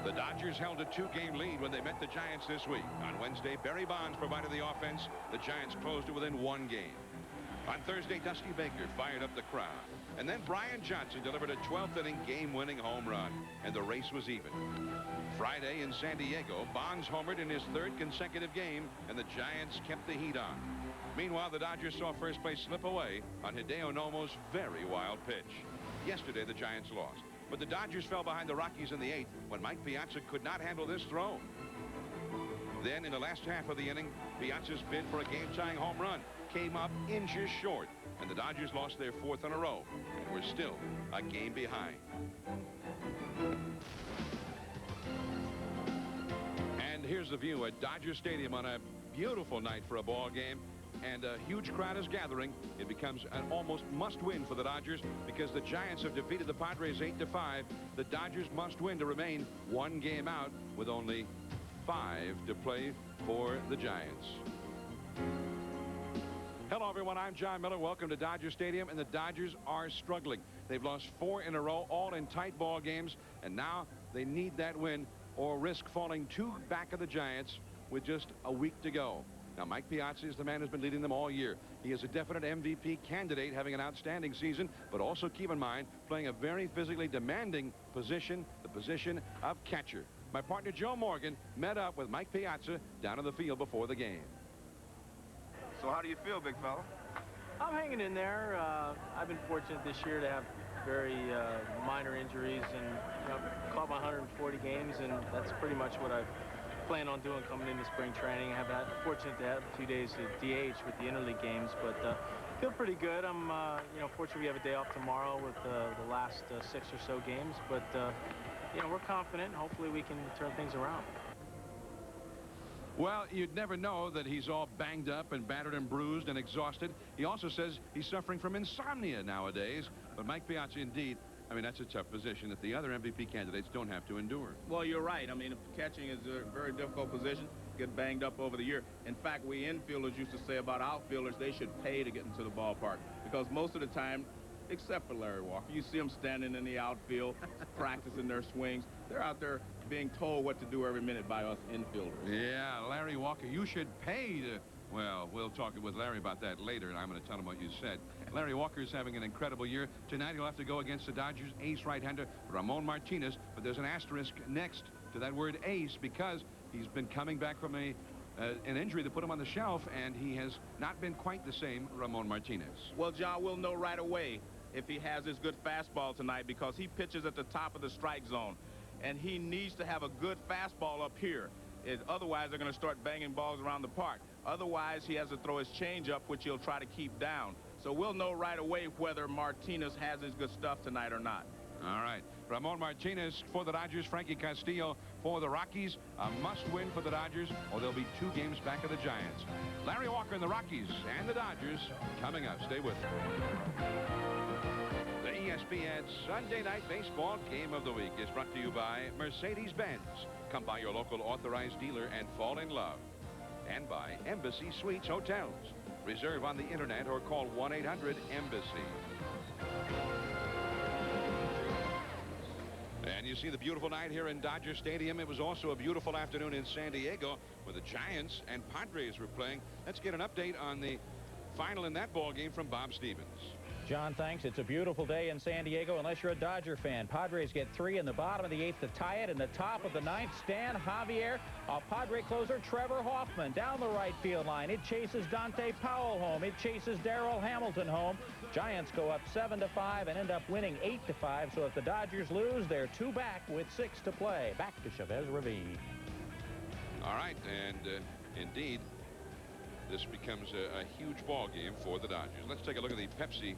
The Dodgers held a 2-game lead when they met the Giants this week. On Wednesday, Barry Bonds provided the offense. The Giants closed it within 1 game. On Thursday, Dusty Baker fired up the crowd. And then Brian Johnson delivered a 12th inning game-winning home run, and the race was even. Friday in San Diego, Bonds homered in his 3rd consecutive game, and the Giants kept the heat on. Meanwhile, the Dodgers saw first place slip away on Hideo Nomo's very wild pitch. Yesterday, the Giants lost, but the Dodgers fell behind the Rockies in the 8th when Mike Piazza could not handle this throw. Then, in the last half of the inning, Piazza's bid for a game-tying home run came up inches short, and the Dodgers lost their 4th in a row and were still a game behind. And here's the view at Dodger Stadium on a beautiful night for a ball game, and a huge crowd is gathering. It becomes an almost must-win for the Dodgers because the Giants have defeated the Padres 8-5. The Dodgers must win to remain 1 game out with only 5 to play for the Giants. Hello, everyone. I'm John Miller. Welcome to Dodger Stadium, and the Dodgers are struggling. They've lost 4 in a row, all in tight ball games, and now they need that win or risk falling 2 back of the Giants with just a week to go. Now, Mike Piazza is the man who's been leading them all year. He is a definite MVP candidate, having an outstanding season, but also keep in mind playing a very physically demanding position, the position of catcher. My partner Joe Morgan met up with Mike Piazza down in the field before the game. So how do you feel, big fella? I'm hanging in there. I've been fortunate this year to have very minor injuries, and I've caught my 140 games, and that's pretty much what I plan on doing coming into spring training. I have had fortunate to have a few days of DH with the interleague games, but feel pretty good. I'm fortunate we have a day off tomorrow with the last 6 or so games, but we're confident, and hopefully we can turn things around. Well, you'd never know that he's all banged up and battered and bruised and exhausted. He also says he's suffering from insomnia nowadays. But Mike Piazza, indeed, I mean, that's a tough position that the other MVP candidates don't have to endure. Well, you're right. I mean, catching is a very difficult position. Get banged up over the year. In fact, we infielders used to say about outfielders, they should pay to get into the ballpark. Because most of the time, except for Larry Walker, you see them standing in the outfield, practicing their swings. They're out there being told what to do every minute by us infielders. Yeah, Larry Walker, you should pay to... Well, we'll talk with Larry about that later, and I'm going to tell him what you said. Larry Walker is having an incredible year. Tonight he'll have to go against the Dodgers' ace right-hander, Ramon Martinez, but there's an asterisk next to that word ace because he's been coming back from an injury that put him on the shelf, and he has not been quite the same, Ramon Martinez. Well, John, we'll know right away if he has his good fastball tonight because he pitches at the top of the strike zone. And he needs to have a good fastball up here. Otherwise, they're going to start banging balls around the park. Otherwise, he has to throw his changeup, which he'll try to keep down. So we'll know right away whether Martinez has his good stuff tonight or not. All right. Ramon Martinez for the Dodgers. Frankie Castillo for the Rockies. A must-win for the Dodgers, or they'll be 2 games back of the Giants. Larry Walker and the Rockies and the Dodgers coming up. Stay with us. The ESPN Sunday Night Baseball Game of the Week is brought to you by Mercedes-Benz. Come by your local authorized dealer and fall in love. And by Embassy Suites Hotels. Reserve on the internet or call 1-800-EMBASSY. And you see the beautiful night here in Dodger Stadium. It was also a beautiful afternoon in San Diego where the Giants and Padres were playing. Let's get an update on the final in that ball game from Bob Stevens. John, thanks. It's a beautiful day in San Diego unless you're a Dodger fan. Padres get 3 in the bottom of the 8th to tie it. In the top of the 9th, Stan Javier, a Padre closer, Trevor Hoffman down the right field line. It chases Dante Powell home. It chases Darrell Hamilton home. Giants go up 7-5 and end up winning 8-5. So if the Dodgers lose, they're 2 back with 6 to play. Back to Chavez Ravine. All right, and indeed, this becomes a huge ball game for the Dodgers. Let's take a look at the Pepsi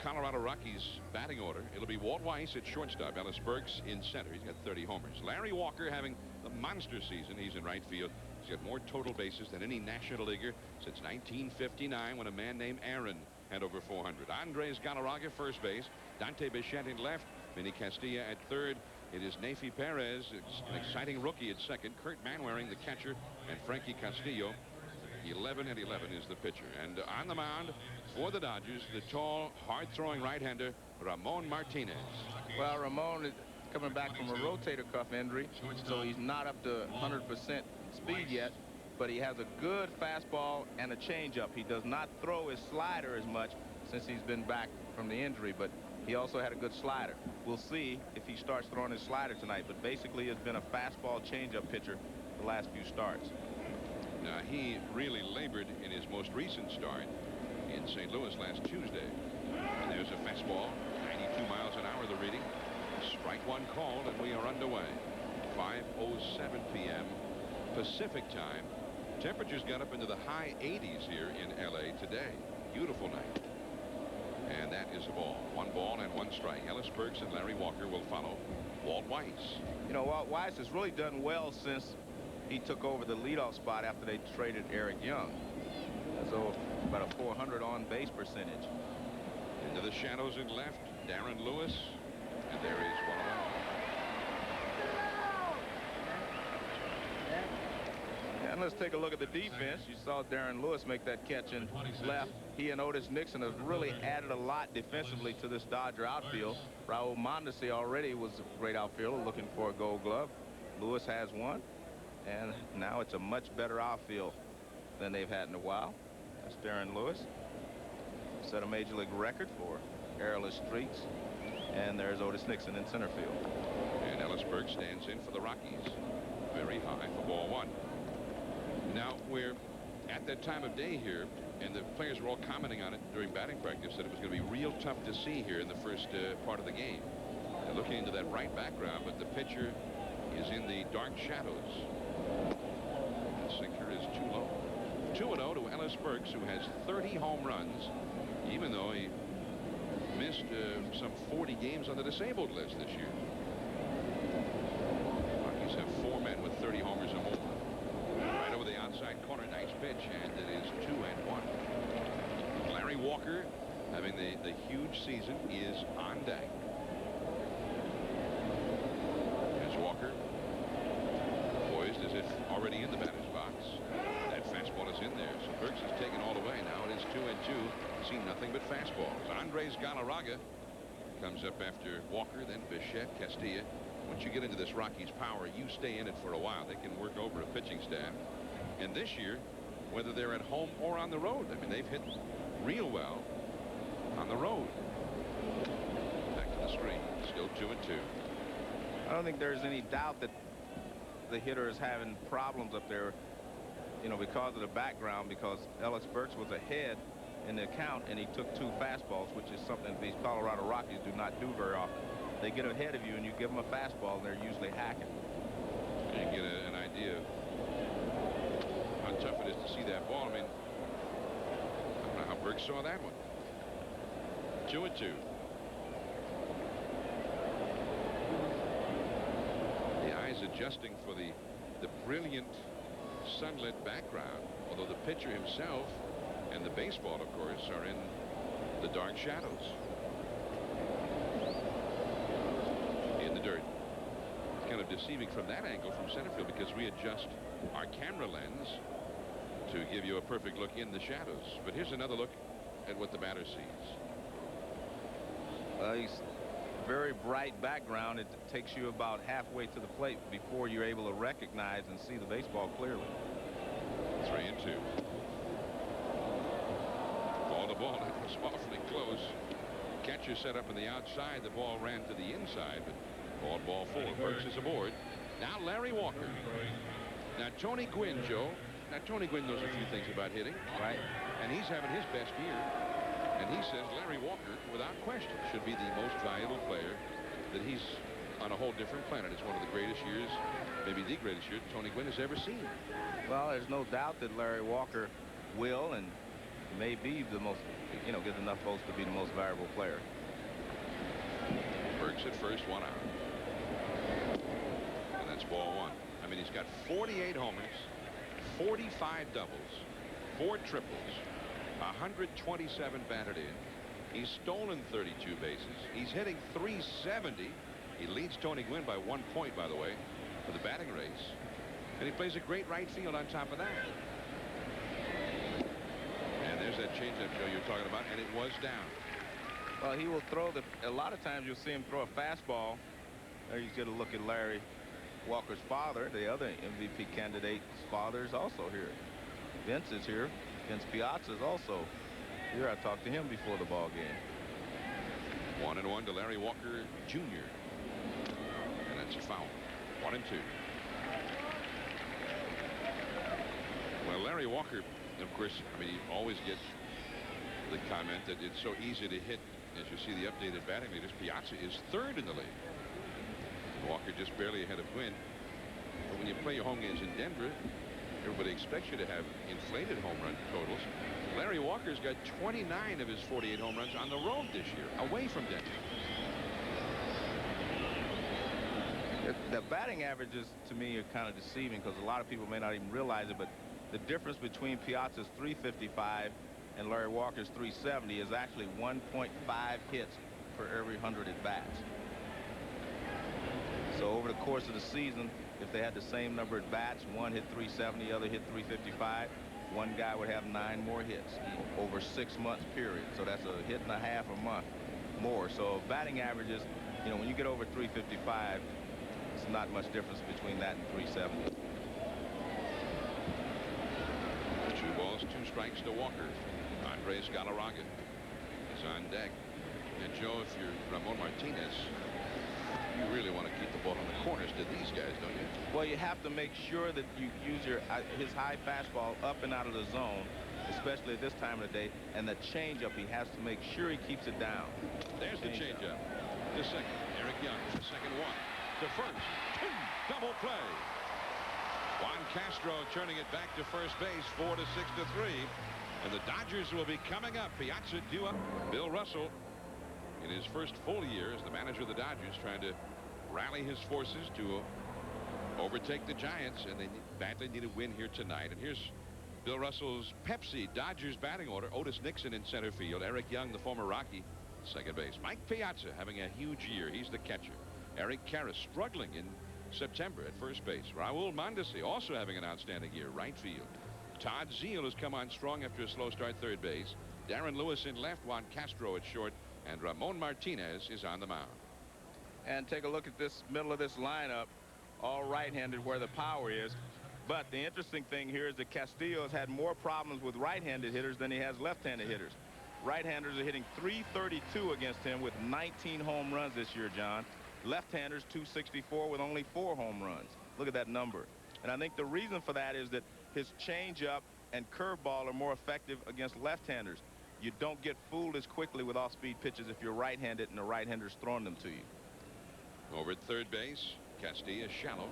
Colorado Rockies batting order. It'll be Walt Weiss at shortstop, Ellis Burks in center. He's got 30 homers. Larry Walker having the monster season. He's in right field. He's got more total bases than any National Leaguer since 1959 when a man named Aaron had over 400. Andres Gallaraga first base. Dante Bichette in left. Vinny Castilla at third. It is Neifi Perez, an exciting rookie at second. Kurt Manwaring the catcher, and Frankie Castillo. 11 and 11 is the pitcher. And on the mound for the Dodgers, the tall, hard-throwing right-hander, Ramon Martinez. Well, Ramon coming back from a rotator cuff injury, so he's not up to 100% speed yet, but he has a good fastball and a changeup. He does not throw his slider as much since he's been back from the injury, but he also had a good slider. We'll see if he starts throwing his slider tonight, but basically has been a fastball changeup pitcher the last few starts. Now, he really labored in his most recent start in St. Louis last Tuesday. And there's a fastball, 92 miles an hour, the reading. Strike one called, and we are underway. 5:07 p.m. Pacific time. Temperatures got up into the high 80s here in L.A. today. Beautiful night. And that is a ball. 1 ball and 1 strike. Ellis Burks and Larry Walker will follow. Walt Weiss. You know, Walt Weiss has really done well since he took over the leadoff spot after they traded Eric Young. So about a .400 on base percentage. Into the shadows and left, Darren Lewis. And there is 1 away. And let's take a look at the defense. You saw Darren Lewis make that catch in left. He and Otis Nixon have really added a lot defensively to this Dodger outfield. Raul Mondesi already was a great outfielder looking for a Gold Glove. Lewis has one, and now it's a much better outfield than they've had in a while. That's Darren Lewis. Set a major league record for airless streaks. And there's Otis Nixon in center field. And Ellis Burks stands in for the Rockies. Very high for ball 1. Now, we're at that time of day here, and the players were all commenting on it during batting practice that it was going to be real tough to see here in the first part of the game. They're looking into that right background, but the pitcher is in the dark shadows. The sinker is too low. 2-0 to Ellis Burks, who has 30 home runs, even though he missed some 40 games on the disabled list this year. Rockies have 4 men with 30 homers or more. Right over the outside corner, nice pitch, and it is 2-1. Larry Walker, having the huge season, is on deck. There's Walker, poised as if already in the batter's box. That fastball is in there, so Burks has taken all the way. Now it is 2-2. Seen nothing but fastballs. Andres Gallaraga comes up after Walker, then Bichette, Castilla. Once you get into this Rockies power, you stay in it for a while. They can work over a pitching staff. And this year, whether they're at home or on the road, I mean, they've hit real well on the road. Back to the screen. Still 2-2. I don't think there's any doubt that the hitter is having problems up there, you know, because of the background, because Ellis Burks was ahead in the count, and he took 2 fastballs, which is something these Colorado Rockies do not do very often. They get ahead of you, and you give them a fastball, and they're usually hacking. You get an idea of how tough it is to see that ball. I mean, I don't know how Burks saw that one. 2-2. The eyes adjusting for the brilliant sunlit background, although the pitcher himself and the baseball, of course, are in the dark shadows. In the dirt. It's kind of deceiving from that angle from center field because we adjust our camera lens to give you a perfect look in the shadows. But here's another look at what the batter sees. He's very bright background. It takes you about halfway to the plate before you're able to recognize and see the baseball clearly. 3-2. Ball to ball. It was awfully close. Catcher set up on the outside. The ball ran to the inside, but ball 4. Burks is aboard. Now Larry Walker. Now Tony Gwynn, Joe. Now Tony Gwynn knows a few things about hitting, right? And he's having his best year. And he says Larry Walker, without question, should be the most valuable player. That he's on a whole different planet. It's one of the greatest years, maybe the greatest year Tony Gwynn has ever seen. Well, there's no doubt that Larry Walker will and may be the most, you know, get enough votes to be the most valuable player. Burks at first, 1 out. And that's ball 1. I mean, he's got 48 homers, 45 doubles, 4 triples, 127 batted in. He's stolen 32 bases. He's hitting .370. He leads Tony Gwynn by 1 point, by the way, for the batting race. And he plays a great right field on top of that. And there's that changeup, Joe, you're talking about, and it was down. Well, he will throw a lot of times you'll see him throw a fastball There you get a look at Larry Walker's father, the other MVP candidate's father, is also here. Vince is here. Vince Piazza is also here. I talked to him before the ball game. 1-1 to Larry Walker Jr. And that's a foul. 1-2. Well, Larry Walker, of course, I mean, he always gets the comment that it's so easy to hit. As you see the updated batting leaders, Piazza is third in the league. Walker just barely ahead of Quinn. But when you play your home games in Denver, everybody expects you to have inflated home run totals. Larry Walker's got 29 of his 48 home runs on the road this year, away from Denver. The batting averages, to me, are kind of deceiving because a lot of people may not even realize it, but the difference between Piazza's 355 and Larry Walker's 370 is actually 1.5 hits for every 100 at-bats. So over the course of the season, if they had the same number of bats, one hit 370, the other hit 355, one guy would have 9 more hits over 6 months period. So that's a hit and a half a month more. So batting averages, you know, when you get over 355, it's not much difference between that and 370. 2 balls, 2 strikes to Walker. Andres Gallaraga is on deck. And Joe, if you're Ramon Martinez, you really want to keep the ball in the corners to these guys, don't you? Well, you have to make sure that you use his high fastball up and out of the zone, especially at this time of the day, and the changeup, he has to make sure he keeps it down. There's the changeup. To second, Eric Young. The second one. To first. Double play. Juan Castro turning it back to first base, 4-6-3. And the Dodgers will be coming up. Piazza due up. Bill Russell, in his first full year as the manager of the Dodgers, trying to rally his forces to overtake the Giants, and they badly need a win here tonight. And here's Bill Russell's Pepsi Dodgers batting order. Otis Nixon in center field. Eric Young, the former Rocky, second base. Mike Piazza having a huge year. He's the catcher. Eric Karras struggling in September at first base. Raul Mondesi also having an outstanding year, right field. Todd Zeile has come on strong after a slow start, third base. Darren Lewis in left, Juan Castro at short, and Ramon Martinez is on the mound. And take a look at this middle of this lineup, all right-handed where the power is. But the interesting thing here is that Castillo has had more problems with right-handed hitters than he has left-handed hitters. Right-handers are hitting .332 against him with 19 home runs this year, John. Left-handers .264 with only 4 home runs. Look at that number. And I think the reason for that is that his changeup and curveball are more effective against left-handers. You don't get fooled as quickly with off-speed pitches if you're right-handed and the right-hander's throwing them to you. Over at third base, Castillo shallow.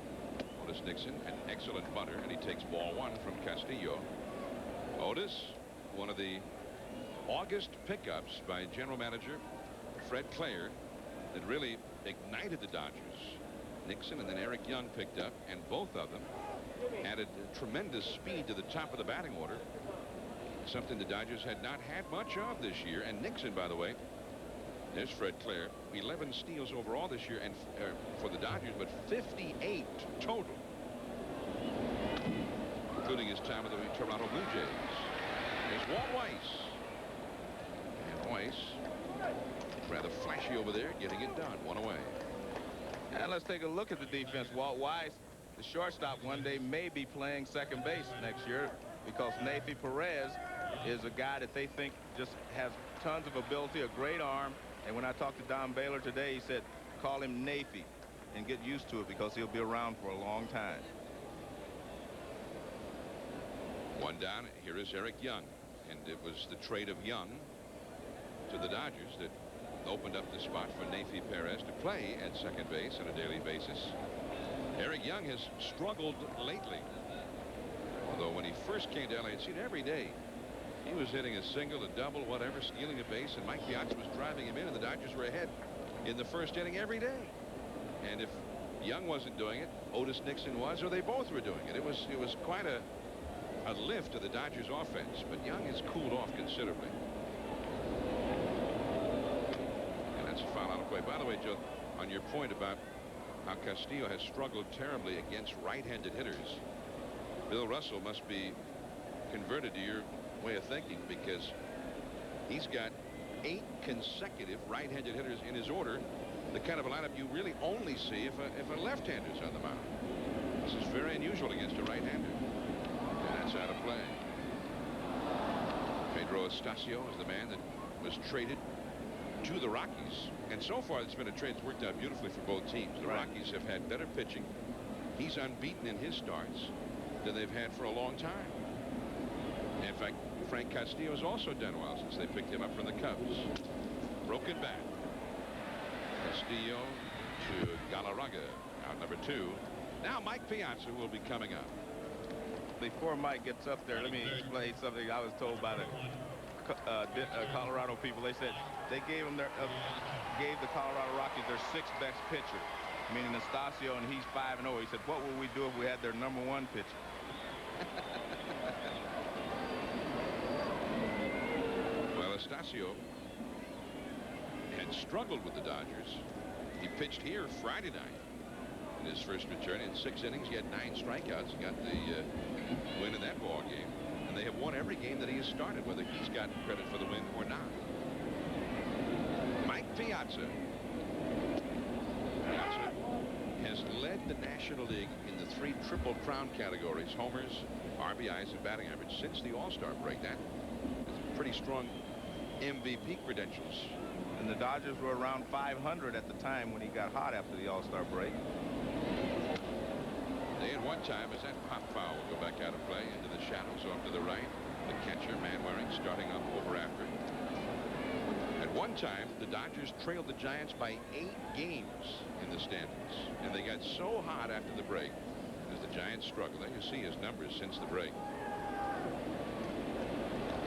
Otis Nixon, an excellent butter, and he takes ball 1 from Castillo. Otis, one of the August pickups by general manager Fred Claire that really ignited the Dodgers. Nixon and then Eric Young picked up, and both of them added tremendous speed to the top of the batting order, something the Dodgers had not had much of this year. And Nixon, by the way, there's Fred Claire, 11 steals overall this year and for the Dodgers, but 58 total, including his time with the Toronto Blue Jays. There's Walt Weiss, and Weiss rather flashy over there, getting it done. 1 away. And let's take a look at the defense. Walt Weiss, the shortstop, one day may be playing second base next year because Nathy Perez is a guy that they think just has tons of ability, a great arm. And when I talked to Don Baylor today, he said, call him Nathy and get used to it because he'll be around for a long time. 1 down. Here is Eric Young. And it was the trade of Young to the Dodgers that opened up the spot for Nathy Perez to play at second base on a daily basis. Eric Young has struggled lately, although when he first came to LA, and seen every day, he was hitting a single, a double, whatever, stealing a base, and Mike Piazza was driving him in, and the Dodgers were ahead in the first inning every day. And if Young wasn't doing it, Otis Nixon was, or they both were doing it. It was quite a lift to the Dodgers offense, but Young has cooled off considerably. Foul out of play. By the way, Joe, on your point about how Castillo has struggled terribly against right-handed hitters, Bill Russell must be converted to your way of thinking, because he's got 8 consecutive right-handed hitters in his order the kind of a lineup you really only see if a left-hander's on the mound. This is very unusual against a right-hander. And that's out of play. Pedro Estacio is the man that was traded to the Rockies. And so far, it's been a trade that's worked out beautifully for both teams. The Rockies have had better pitching. He's unbeaten in his starts than they've had for a long time. In fact, Frank Castillo's also done well since they picked him up from the Cubs. Broken bat. Castillo to Gallaraga, out number 2. Now Mike Piazza will be coming up. Before Mike gets up there, let me explain something I was told by the Colorado people. They said they gave the Colorado Rockies their 6th best pitcher, meaning Estacio, and he's 5-0. He said, what would we do if we had their #1 pitcher? Well, Estacio had struggled with the Dodgers. He pitched here Friday night in his first return. In 6 innings, he had 9 strikeouts. He got the win in that ball game. And they have won every game that he has started, whether he's gotten credit for the win or not. Mike Piazza. Piazza has led the National League in the 3 Triple Crown categories: homers, RBIs, and batting average since the All-Star break. That is pretty strong MVP credentials. And the Dodgers were around 500 at the time when he got hot after the All-Star break. They had one time, as that pop foul will go back out of play into the shadows off to the right. The catcher, Manwaring, starting up over after. At one time, the Dodgers trailed the Giants by 8 games in the standings. And they got so hot after the break as the Giants struggled. There you see his numbers since the break.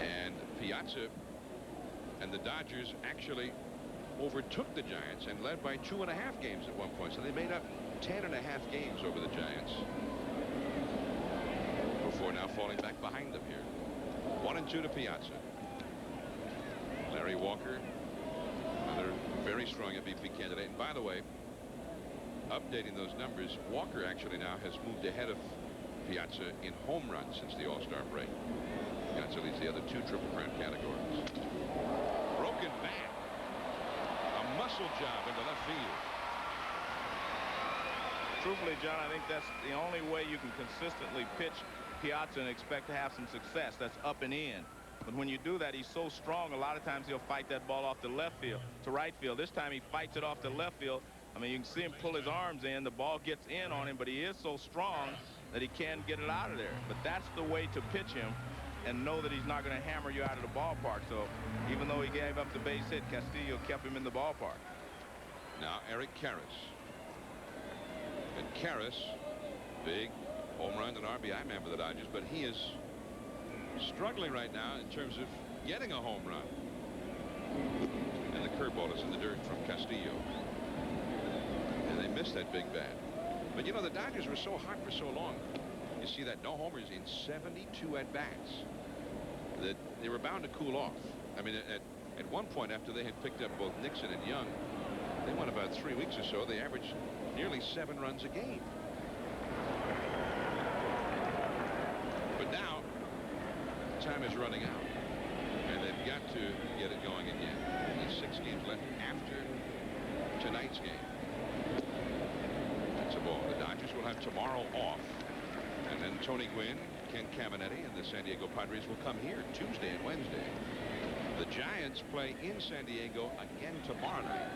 And Piazza and the Dodgers actually overtook the Giants and led by 2.5 games at one point. So they made up 10.5 games over the Giants before now falling back behind them here. 1-2 to Piazza. Larry Walker, another very strong MVP candidate. And by the way, updating those numbers, Walker actually now has moved ahead of Piazza in home runs since the All-Star break. Piazza leads the other 2 Triple Crown categories. Broken bat. A muscle job into left field. Truthfully, John, I think that's the only way you can consistently pitch Piazza and expect to have some success. That's up and in. But when you do that, he's so strong, a lot of times he'll fight that ball off the left field to right field. This time he fights it off the left field. I mean, you can see him pull his arms in. The ball gets in on him, but he is so strong that he can't get it out of there. But that's the way to pitch him and know that he's not going to hammer you out of the ballpark. So even though he gave up the base hit, Castillo kept him in the ballpark. Now Eric Karras. And Karras, big home run and RBI man for the Dodgers, but he is struggling right now in terms of getting a home run. And the curveball is in the dirt from Castillo. And they missed that big bat. But you know, the Dodgers were so hot for so long. You see that no homers in 72 at-bats that they were bound to cool off. I mean, at one point after they had picked up both Nixon and Young, they won about 3 weeks or so. They averaged nearly 7 runs a game. But now time is running out, and they've got to get it going again. Only 6 games left after tonight's game. That's a ball. The Dodgers will have tomorrow off, and then Tony Gwynn, Ken Caminetti, and the San Diego Padres will come here Tuesday and Wednesday. The Giants play in San Diego again tomorrow night.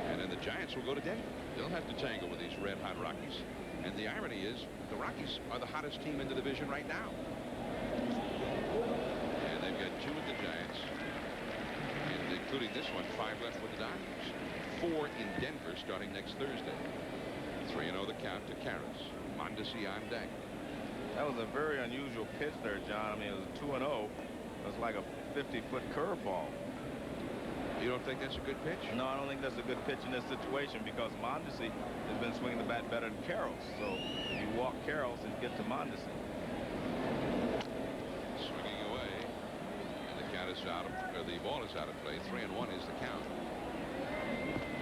And then the Giants will go to Denver. They'll have to tangle with these red-hot Rockies. And the irony is, the Rockies are the hottest team in the division right now. And they've got 2 with the Giants, and including this one, 5 left with the Dodgers. 4 in Denver starting next Thursday. 3-0 the count to Karras. Mondesi on deck. That was a very unusual pitch there, John. I mean, it was 2-0. It was like a 50-foot curveball. You don't think that's a good pitch? No, I don't think that's a good pitch in this situation because Mondesi has been swinging the bat better than Karras. So you walk Karras and get to Mondesi. Swinging away, and the count is out of, or the ball is out of play. 3-1 is the count.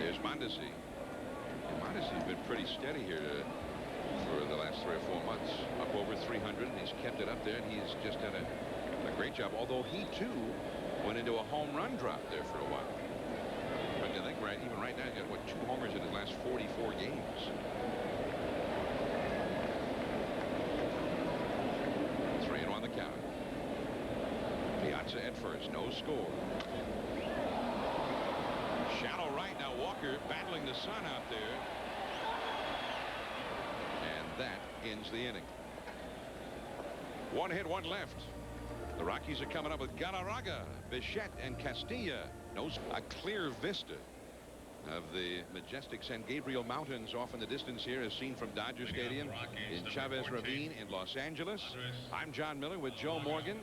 There's Mondesi. And Mondesi's been pretty steady here for the last 3 or 4 months. Up over 300, and he's kept it up there, and he's just done a great job. Although he too went into a home run drop there for a while. But I think even right now, he's got, what, 2 homers in his last 44 games. 3-1 on the count. Piazza at first, no score. Shallow right now. Walker battling the sun out there. And that ends the inning. 1 hit, 1 left. The Rockies are coming up with Gallaraga, Bichette, and Castilla. A clear vista of the majestic San Gabriel Mountains off in the distance here, as seen from Dodger Stadium in Chavez Ravine in Los Angeles. I'm John Miller with Joe Morgan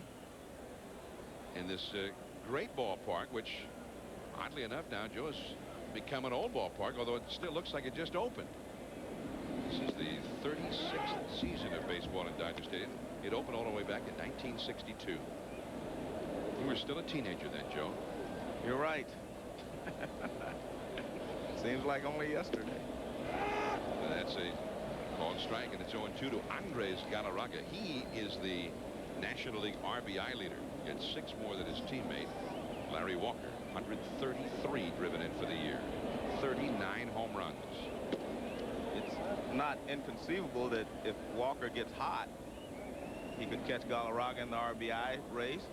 in this great ballpark, which oddly enough now, Joe, has become an old ballpark, although it still looks like it just opened. This is the 36th season of baseball in Dodger Stadium. It opened all the way back in 1962. You were still a teenager then, Joe. You're right. Seems like only yesterday. That's a called strike, and it's 0-2 to Andres Gallaraga. He is the National League RBI leader. He had 6 more than his teammate, Larry Walker. 133 driven in for the year. 39 home runs. It's not inconceivable that if Walker gets hot, he could catch Gallaraga in the RBI race,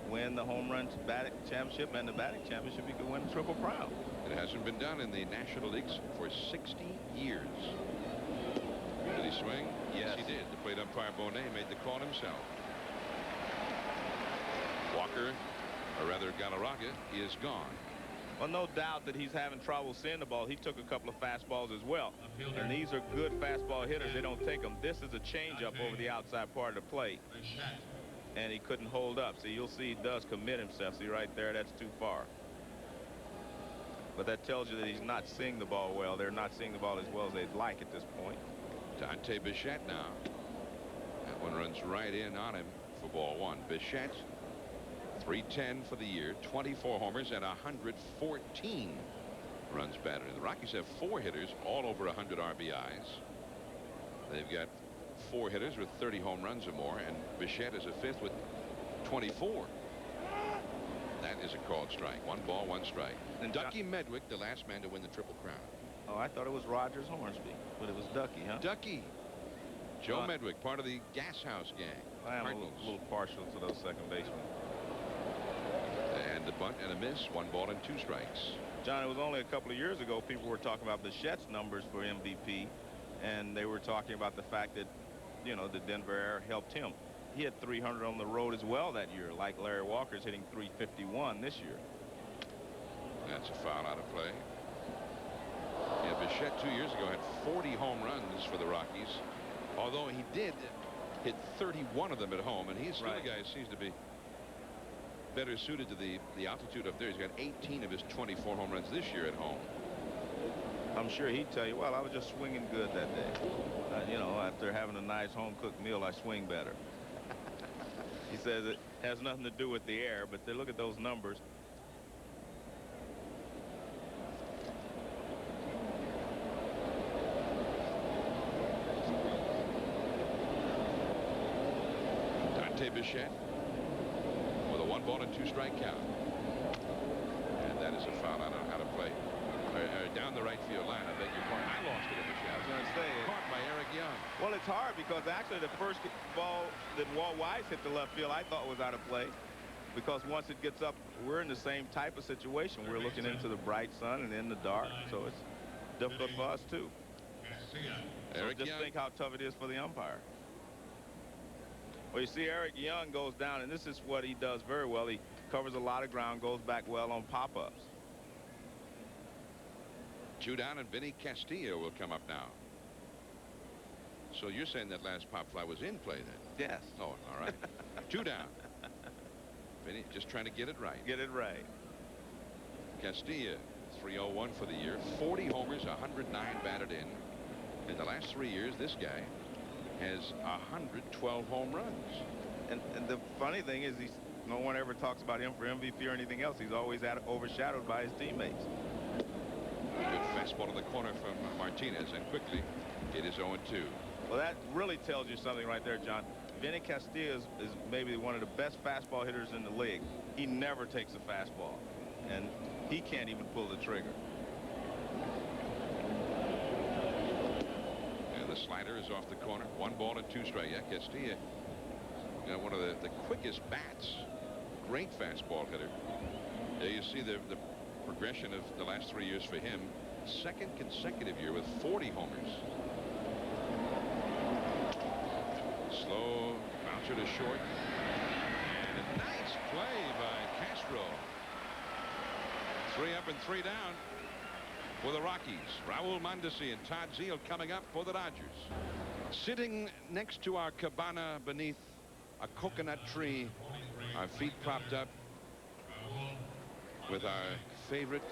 win the home run batting championship, and the batting championship. He could win the Triple Crown. It hasn't been done in the National Leagues for 60 years. Did he swing? Yes, he did. The plate umpire Bonet made the call himself. Walker, or rather Gallaraga, is gone. Well, no doubt that he's having trouble seeing the ball. He took a couple of fastballs as well. And these are good fastball hitters. They don't take them. This is a changeup over the outside part of the plate. And he couldn't hold up. See, you'll see he does commit himself. See right there, that's too far. But that tells you that he's not seeing the ball well. They're not seeing the ball as well as they'd like at this point. Dante Bichette now. That one runs right in on him for ball 1. Bichette, 310 for the year, 24 homers and 114 runs batted. The Rockies have 4 hitters all over 100 RBIs. They've got 4 hitters with 30 home runs or more, and Bichette is a 5th with 24. That is a called strike. 1 ball, 1 strike. And Ducky Medwick, the last man to win the Triple Crown. Oh, I thought it was Rogers Hornsby, but it was Ducky, huh? Ducky. Joe Medwick, part of the Gas House gang. I am a little partial to those second basemen. And the bunt and a miss. 1 ball and 2 strikes. John, it was only a couple of years ago people were talking about Bichette's numbers for MVP, and they were talking about the fact that, you know, the Denver air helped him. He had 300 on the road as well that year, like Larry Walker's hitting 351 this year. That's a foul out of play. Yeah, Bichette 2 years ago had 40 home runs for the Rockies, although he did hit 31 of them at home, and he's still a guy who seems to be better suited to the altitude up there. He's got 18 of his 24 home runs this year at home. I'm sure he'd tell you, well, I was just swinging good that day. You know, after having a nice home-cooked meal, I swing better. He says it has nothing to do with the air, but look at those numbers. Dante Bichette with a 1 ball and 2 strike count. And that is a foul out of play. Down the right field line. I beg your pardon. I lost it in the shadow. I was going to say it. Caught by Eric Young. Well, it's hard because actually the first ball that Walt Weiss hit the left field I thought was out of play, because once it gets up, we're in the same type of situation. We're looking into the bright sun and in the dark, so it's difficult for us too. Eric Just Young. think how tough it is for the umpire. Well, you see Eric Young goes down, and this is what he does very well. He covers a lot of ground, goes back well on pop-ups. 2 down, and Vinny Castillo will come up now. So you're saying that last pop fly was in play then? Yes. Oh, all right. 2 down. Vinny just trying to get it right. Get it right. Castillo, 301 for the year, 40 homers, 109 batted in. In the last 3 years, this guy has 112 home runs. And the funny thing is, no one ever talks about him for MVP or anything else. He's always overshadowed by his teammates. Good fastball to the corner from Martinez, and quickly it is 0-2. Well, that really tells you something right there, John. Vinny Castillo is maybe one of the best fastball hitters in the league. He never takes a fastball, and he can't even pull the trigger. the slider is off the corner. 1 ball and 2 strikes. Yeah, Castillo, you know, one of the quickest bats. Great fastball hitter. There you see the progression of the last 3 years for him. 2nd consecutive year with 40 homers. Slow bouncer to short. And a nice play by Castro. 3 up and 3 down for the Rockies. Raul Mondesi and Todd Zeile coming up for the Dodgers. Sitting next to our cabana beneath a coconut tree, our feet propped up with our favorite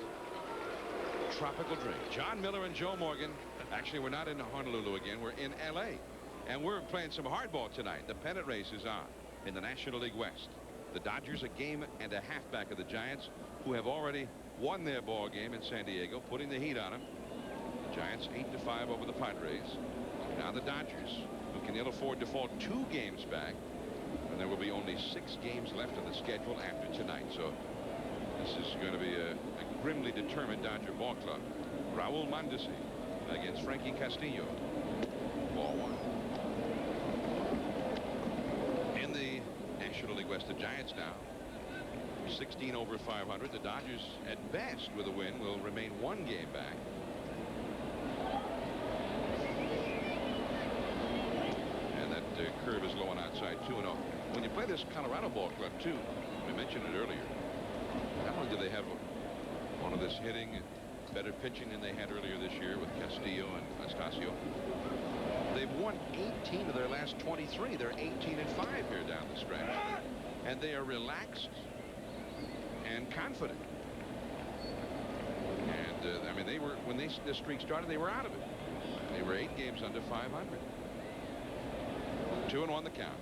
tropical drink. John Miller and Joe Morgan. Actually, we're not in Honolulu again. We're in L.A. And we're playing some hardball tonight. The pennant race is on in the National League West. The Dodgers a game and a half back of the Giants, who have already won their ball game in San Diego, putting the heat on them. The Giants 8-5 over the Padres. Now the Dodgers, who can ill afford to fall 2 games back, and there will be only 6 games left of the schedule after tonight. So this is going to be a grimly determined Dodger ball club. Raul Mondesi against Frankie Castillo. Ball 1. In the National League West, the Giants now 16 over 500. The Dodgers, at best, with a win, will remain 1 game back. And that curve is low on outside 2-0. When you play this Colorado ball club, too, we mentioned it earlier, not only do they have one of this hitting, better pitching than they had earlier this year with Castillo and Anastasio, they've won 18 of their last 23. They're 18-5 here down the stretch. And they are relaxed and confident. And I mean, they were, when this streak started, they were out of it. They were 8 games under 500. 2-1 the count.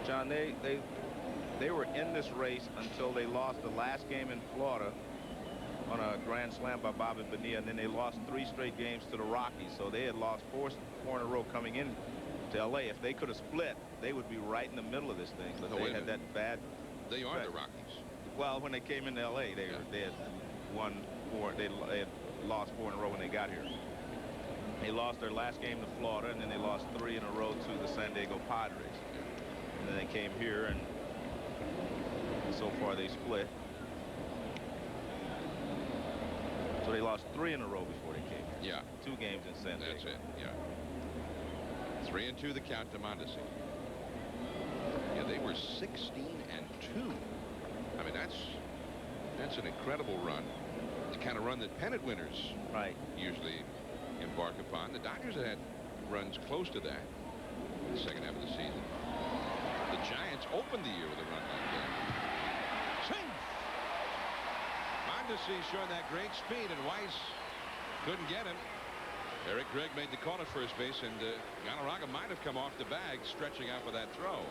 John, they were in this race until they lost the last game in Florida on a grand slam by Bobby Bonilla, and then they lost 3 straight games to the Rockies. So they had lost 4 in a row coming in to L.A. If they could have split, they would be right in the middle of this thing. But they had that bad. They are the Rockies. Well, when they came into L.A., they had won 4. They had lost 4 in a row when they got here. They lost their last game to Florida, and then they lost 3 in a row to the San Diego Padres. And then they came here, and so far they split. So they lost 3 in a row before they came here. Yeah. 2 games in San Diego. That's it. Yeah. 3-2 the count to Mondesi. Yeah, they were 16-2. I mean, that's an incredible run. The kind of run that pennant winners usually embark upon. The Dodgers had runs close to that in the second half of the season. The Giants opened the year with a run like that. Swing! Mondesi showing that great speed, and Weiss couldn't get him. Eric Gregg made the call at first base, and Gallaraga might have come off the bag stretching out for that throw.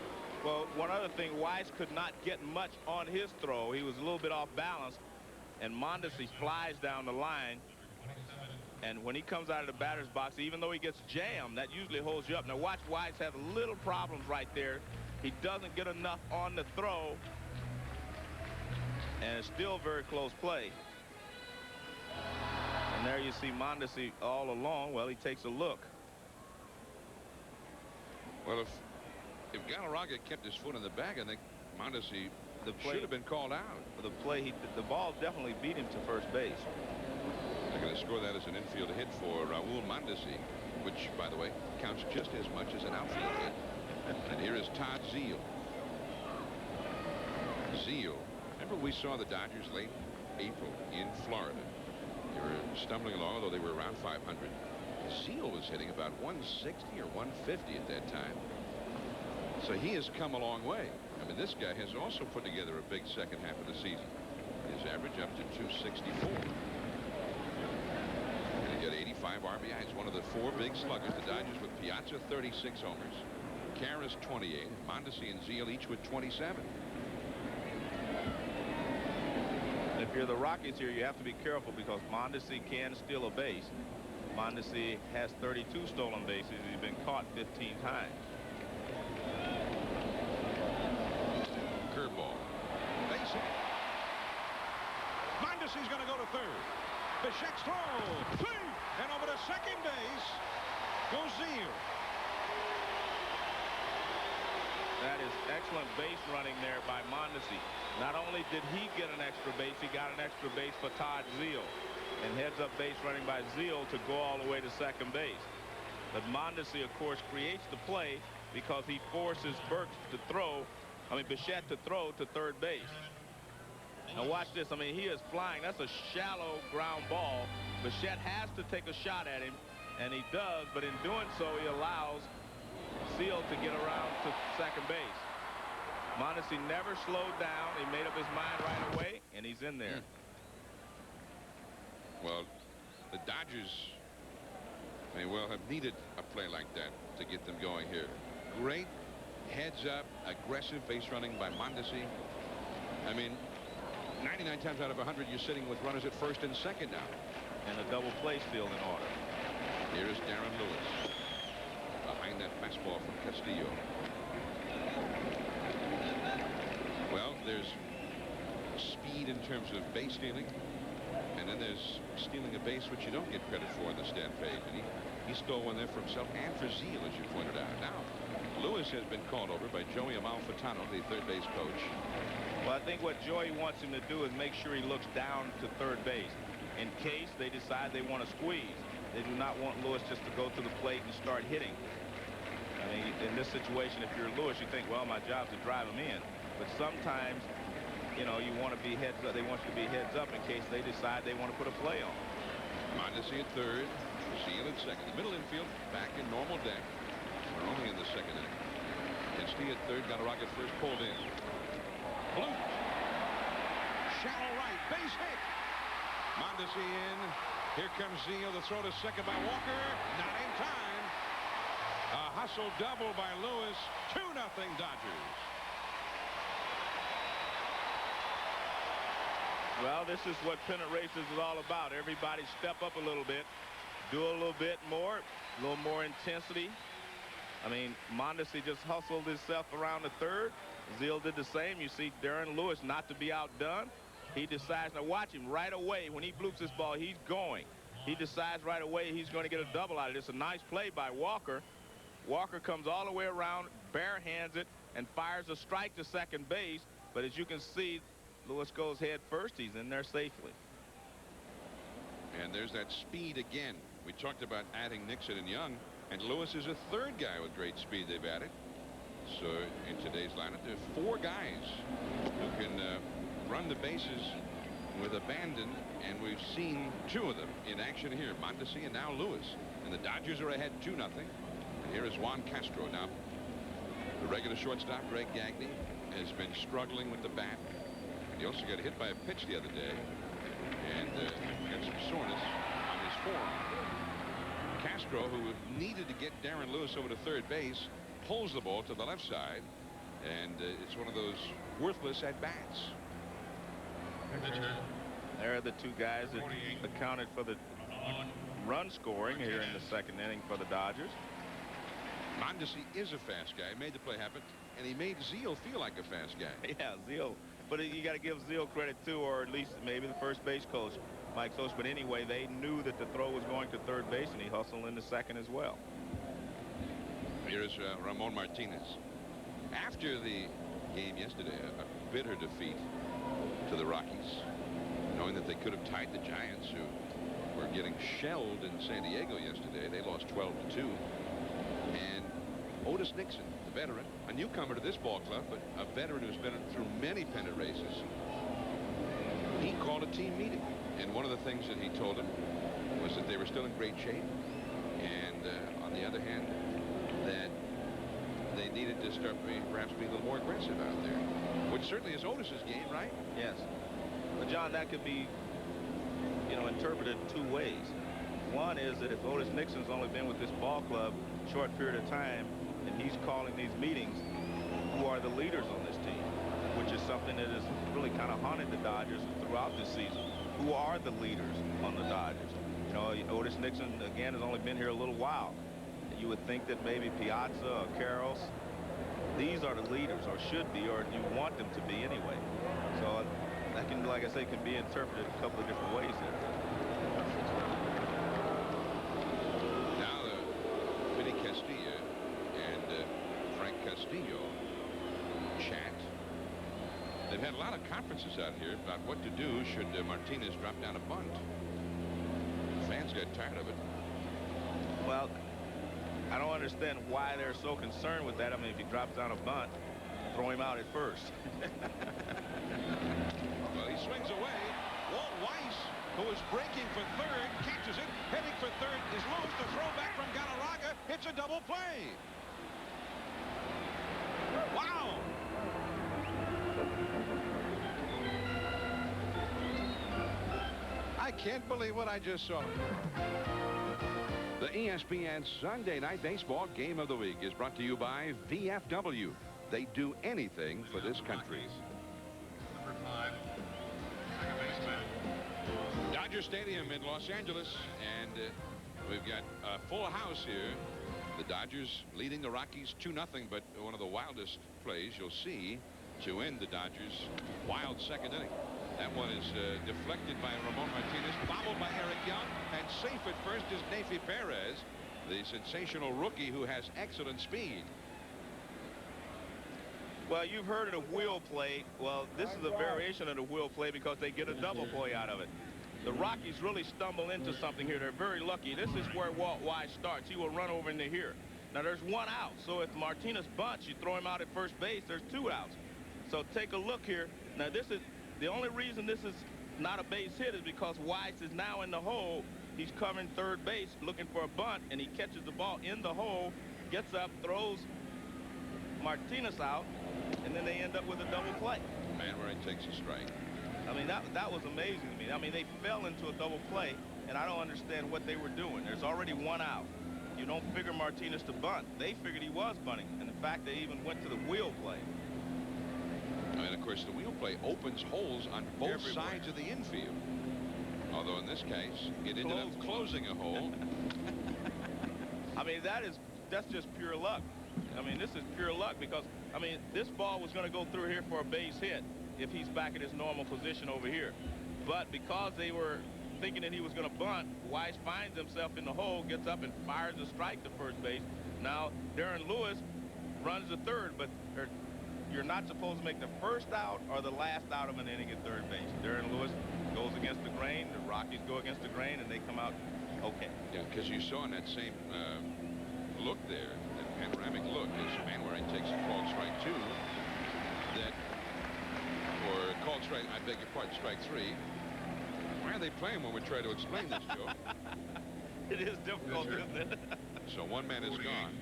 Well, one other thing, Weiss could not get much on his throw. He was a little bit off balance, and Mondesi flies down the line. And when he comes out of the batter's box, even though he gets jammed, that usually holds you up. Now watch, Weiss has little problems right there. He doesn't get enough on the throw, and it's still very close play. And there you see Mondesi all along. Well, he takes a look. Well, if Gallaraga kept his foot in the bag, I think Mondesi should have been called out. The play, the ball definitely beat him to first base. They're going to score that as an infield hit for Raul Mondesi, which, by the way, counts just as much as an outfield hit. And here is Todd Zeile. Zeile. Remember we saw the Dodgers late April in Florida. They were stumbling along, although they were around 500. Zeile was hitting about 160 or 150 at that time. So he has come a long way. I mean, this guy has also put together a big second half of the season. His average up to 264. And he got 85 RBIs. One of the 4 big sluggers. The Dodgers with Piazza 36 homers. Karras 28. Mondesi and Zeile each with 27. If you're the Rockies here, you have to be careful because Mondesi can steal a base. Mondesi has 32 stolen bases. He's been caught 15 times. Curveball. Base hit. Mondesi's going to go to third. Bichette's throw. And over to second base goes Zeal. That is excellent base running there by Mondesi. Not only did he get an extra base, he got an extra base for Todd Zeal. And heads up base running by Zeal to go all the way to second base. But Mondesi, of course, creates the play because he forces Burks to throw, Bichette to throw to third base. Now watch this. He is flying. That's a shallow ground ball. Bichette has to take a shot at him, and he does, but in doing so, he allows Zeal to get around to second base. Mondesi never slowed down. He made up his mind right away, and he's in there. Well, the Dodgers may well have needed a play like that to get them going here. Great heads-up, aggressive base running by Mondesi. 99 times out of 100, you're sitting with runners at first and second now. And a double play still in order. Here is Darren Lewis behind that fastball from Castillo. Well, there's speed in terms of base stealing, and then there's stealing a base which you don't get credit for in the stat page. And he stole one there for himself and for Zeal, as you pointed out. Now, Lewis has been called over by Joey Amalfitano, the third base coach. Well, I think what Joey wants him to do is make sure he looks down to third base in case they decide they want to squeeze. They do not want Lewis just to go to the plate and start hitting. In this situation, if you're Lewis, you think, well, my job's to drive him in. But sometimes, you want to be heads up. They want you to be heads up in case they decide they want to put a play on. Mondesi at third, Zeal at second. The middle infield back in normal deck. We're only in the second inning. Castillo at third, Gallaraga at first, pulled in. Blue. Shallow right, base hit. Mondesi in. Here comes Zeal. The throw to second by Walker. Not in time. A hustle double by Lewis. 2-0 Dodgers. Well, this is what pennant races is all about. Everybody step up a little bit, do a little bit more, a little more intensity. Mondesi just hustled himself around the third. Zeal did the same. You see Darren Lewis not to be outdone. He decides, now watch him right away. When he bloops this ball, he's going. He decides right away he's going to get a double out of this. A nice play by Walker. Walker comes all the way around, bare hands it, and fires a strike to second base. But as you can see, Lewis goes head first. He's in there safely. And there's that speed again. We talked about adding Nixon and Young, and Lewis is a third guy with great speed they've added. So in today's lineup, there are 4 guys who can run the bases with abandon, and we've seen 2 of them in action here, Mondesi and now Lewis. And the Dodgers are ahead 2-0. And here is Juan Castro. Now, the regular shortstop, Greg Gagne, has been struggling with the bat. He also got hit by a pitch the other day and got some soreness on his forearm. Castro, who needed to get Darren Lewis over to third base, pulls the ball to the left side, and it's one of those worthless at-bats. There are the 2 guys that accounted for the run scoring here in the second inning for the Dodgers. Mondesi is a fast guy. He made the play happen, and he made Zeal feel like a fast guy. Yeah, Zeal. But you got to give Zeal credit too, or at least maybe the first base coach, Mike Soch. But anyway, they knew that the throw was going to third base, and he hustled into second as well. Here's Ramon Martinez. After the game yesterday, a bitter defeat to the Rockies, knowing that they could have tied the Giants, who were getting shelled in San Diego yesterday. They lost 12-2. And Otis Nixon, the veteran, a newcomer to this ball club, but a veteran who's been through many pennant races, he called a team meeting. And one of the things that he told them was that they were still in great shape, and on the other hand, that they needed to start perhaps being a little more aggressive out there, which certainly is Otis's game, right? Yes. But John, that could be, interpreted 2 ways. One is that if Otis Nixon's only been with this ball club a short period of time, and he's calling these meetings, who are the leaders on this team, which is something that has really kind of haunted the Dodgers throughout this season. Who are the leaders on the Dodgers? Otis Nixon, again, has only been here a little while. You would think that maybe Piazza or Karros, these are the leaders, or should be, or you want them to be anyway. So that can, like I say, can be interpreted a couple of different ways there. They've had a lot of conferences out here about what to do should Martinez drop down a bunt. Fans got tired of it. Well, I don't understand why they're so concerned with that. I mean, if he drops down a bunt, throw him out at first. Well, he swings away. Walt Weiss, who is breaking for third, catches it. Heading for third is loose. The throw back from Gallaraga. It's a double play. Wow. I can't believe what I just saw. The ESPN Sunday Night Baseball Game of the Week is brought to you by VFW. They do anything for this country. Number 5, second baseman. Dodger Stadium in Los Angeles, and we've got a full house here. The Dodgers leading the Rockies 2-0, but one of the wildest plays you'll see to end the Dodgers' wild second inning. That one is deflected by Ramon Martinez, bobbled by Eric Young, and safe at first is Neifi Perez, the sensational rookie who has excellent speed. Well, you've heard of the wheel play. Well, this is a variation of the wheel play because they get a double play out of it. The Rockies really stumble into something here. They're very lucky. This is where Walt Weiss starts. He will run over into here. Now, there's one out. So if Martinez bunts, you throw him out at first base, there's 2 outs. So take a look here. Now, this is the only reason this is not a base hit is because Weiss is now in the hole. He's covering third base looking for a bunt, and he catches the ball in the hole, gets up, throws Martinez out, and then they end up with a double play. Manwaring takes a strike. I mean, that was amazing to me. I mean, they fell into a double play, and I don't understand what they were doing. There's already 1 out. You don't figure Martinez to bunt. They figured he was bunting, and in fact, they even went to the wheel play. And of course, the wheel play opens holes on both sides of the infield. Although in this case, it ended up closing a hole. I mean, that's just pure luck. I mean, this is pure luck because, I mean, this ball was going to go through here for a base hit if he's back in his normal position over here. But because they were thinking that he was going to bunt, Weiss finds himself in the hole, gets up and fires a strike to first base. Now, Darren Lewis runs to third, but you're not supposed to make the first out or the last out of an inning at third base. Darren Lewis goes against the grain, the Rockies go against the grain, and they come out okay. Yeah, because you saw in that same look there, that panoramic look, as Manwaring takes a called strike 2, that, or called strike, I beg your pardon, strike 3. Why are they playing when we try to explain this, Joe? It is difficult, isn't it? So one man is gone.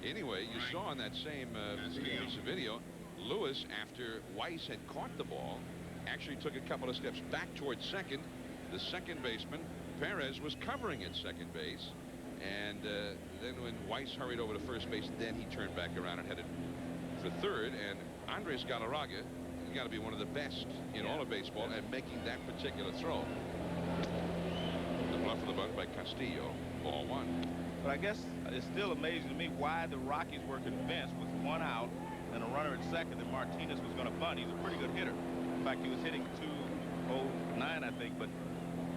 Anyway, you saw in that same piece of video, Lewis, after Weiss had caught the ball, actually took a couple of steps back towards second. The second baseman, Perez, was covering at second base. And then when Weiss hurried over to first base, then he turned back around and headed for third. And Andres Gallaraga, you got to be one of the best in all of baseball at making that particular throw. The bluff of the bunt by Castillo, ball 1. But I guess it's still amazing to me why the Rockies were convinced with 1 out and a runner at second that Martinez was going to bunt. He's a pretty good hitter. In fact, he was hitting 209, I think,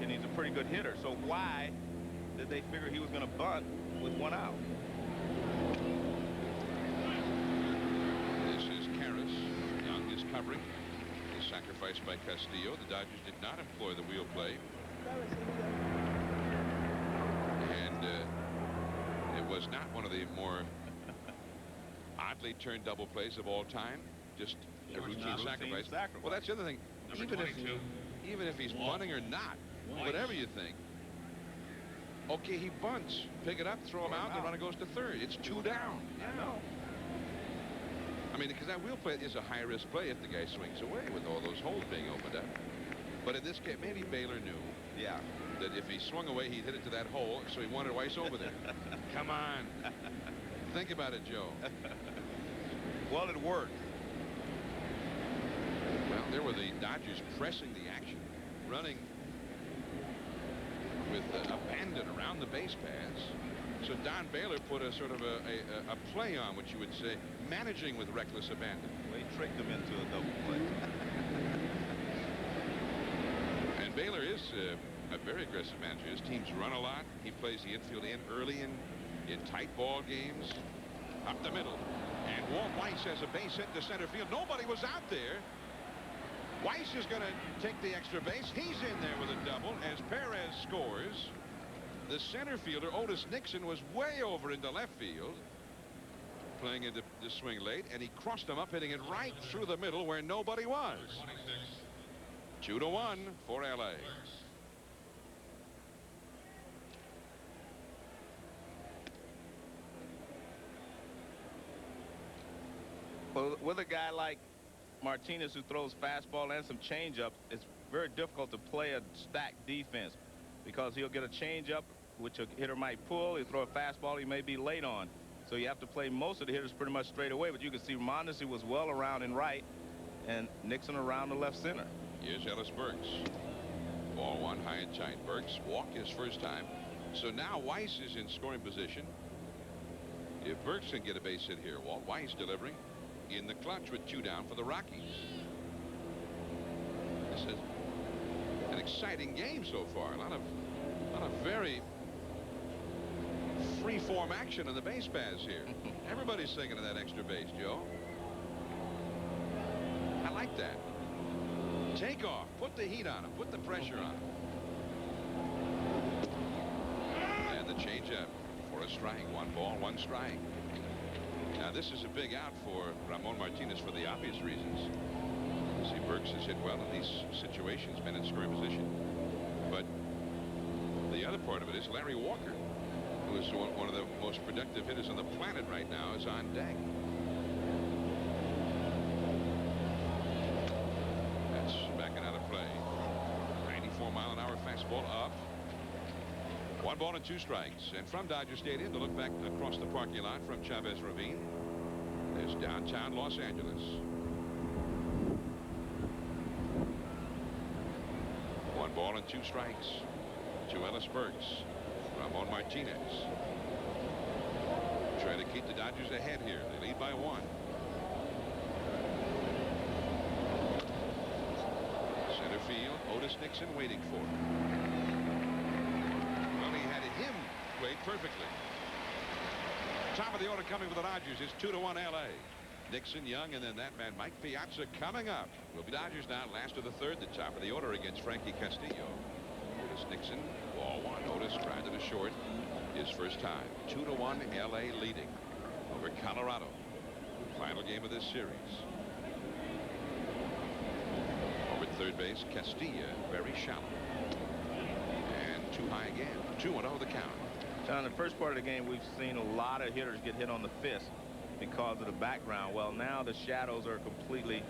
and he's a pretty good hitter. So why did they figure he was going to bunt with 1 out? This is Karras. Young is covering. The sacrifice by Castillo. The Dodgers did not employ the wheel play. And it was not one of the more oddly turned double plays of all time. Just a routine sacrifice. Well, that's the other thing. Even if he's bunting or not, whatever you think. Okay, he bunts. Pick it up, throw him out, the runner goes to third. It's 2 down. I know. I mean, because that wheel play is a high-risk play if the guy swings away with all those holes being opened up. But in this case, maybe Baylor knew that if he swung away, he'd hit it to that hole, so he wanted Weiss over there. Come on. Think about it, Joe. Well, it worked. Well, there were the Dodgers pressing the action, running with abandon around the base paths. So Don Baylor put a sort of a play on, what you would say, managing with reckless abandon. Well, he tricked him into a double play. And Baylor is a very aggressive manager. His teams run a lot. He plays the infield in early in tight ball games. Up the middle. And Walt Weiss has a base hit to center field. Nobody was out there. Weiss is going to take the extra base. He's in there with a double as Perez scores. The center fielder, Otis Nixon, was way over into left field, playing into the swing late, and he crossed him up, hitting it right through the middle where nobody was. 2-1 for LA. Well, with a guy like Martinez who throws fastball and some changeup, it's very difficult to play a stacked defense because he'll get a changeup, which a hitter might pull. He'll throw a fastball he may be late on. So you have to play most of the hitters pretty much straight away. But you can see Mondesi was well around in right and Nixon around the left center. Here's Ellis Burks. Ball one high and tight. Burks walked his first time. So now Weiss is in scoring position. If Burks can get a base hit here, Walt, Weiss delivering in the clutch with 2 down for the Rockies. This is an exciting game so far. A lot of very free-form action on the base paths here. Everybody's thinking of that extra base, Joe. I like that. Take off. Put the heat on him. Put the pressure on him. And the changeup for a strike. 1 ball, 1 strike. Now this is a big out for Ramon Martinez for the obvious reasons. See, Burks has hit well in these situations, been in scoring position. But the other part of it is Larry Walker, who is one of the most productive hitters on the planet right now, is on deck. That's backing out of play. 94-mile-an-hour fastball up. 1 ball and 2 strikes. And from Dodger Stadium to look back across the parking lot from Chavez Ravine, there's downtown Los Angeles. 1 ball and 2 strikes to Ellis Burks. Ramon Martinez trying to keep the Dodgers ahead here. They lead by 1. Center field, Otis Nixon waiting for him. Well, he had him wait perfectly. Top of the order coming for the Dodgers is 2-1 LA. Nixon, Young, and then that man Mike Piazza coming up. Will be Dodgers now last of the 3rd, the top of the order against Frankie Castillo. Otis Nixon, ball 1. Otis grounded to short his first time. 2-1 LA leading over Colorado. Final game of this series. Over at third base, Castillo very shallow. And too high again. 2-0 the count. John, in the first part of the game, we've seen a lot of hitters get hit on the fist because of the background. Well, now the shadows are completely,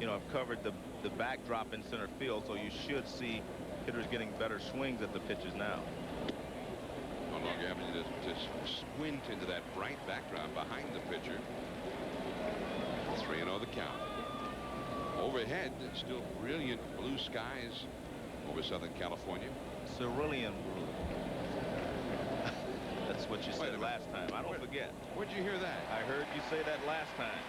have covered the backdrop in center field, so you should see hitters getting better swings at the pitches now. No longer having to squint into that bright background behind the pitcher. 3-0 the count. Overhead, still brilliant blue skies over Southern California. Cerulean blue. That's what you said last time. I don't forget. Where'd you hear that? I heard you say that last time.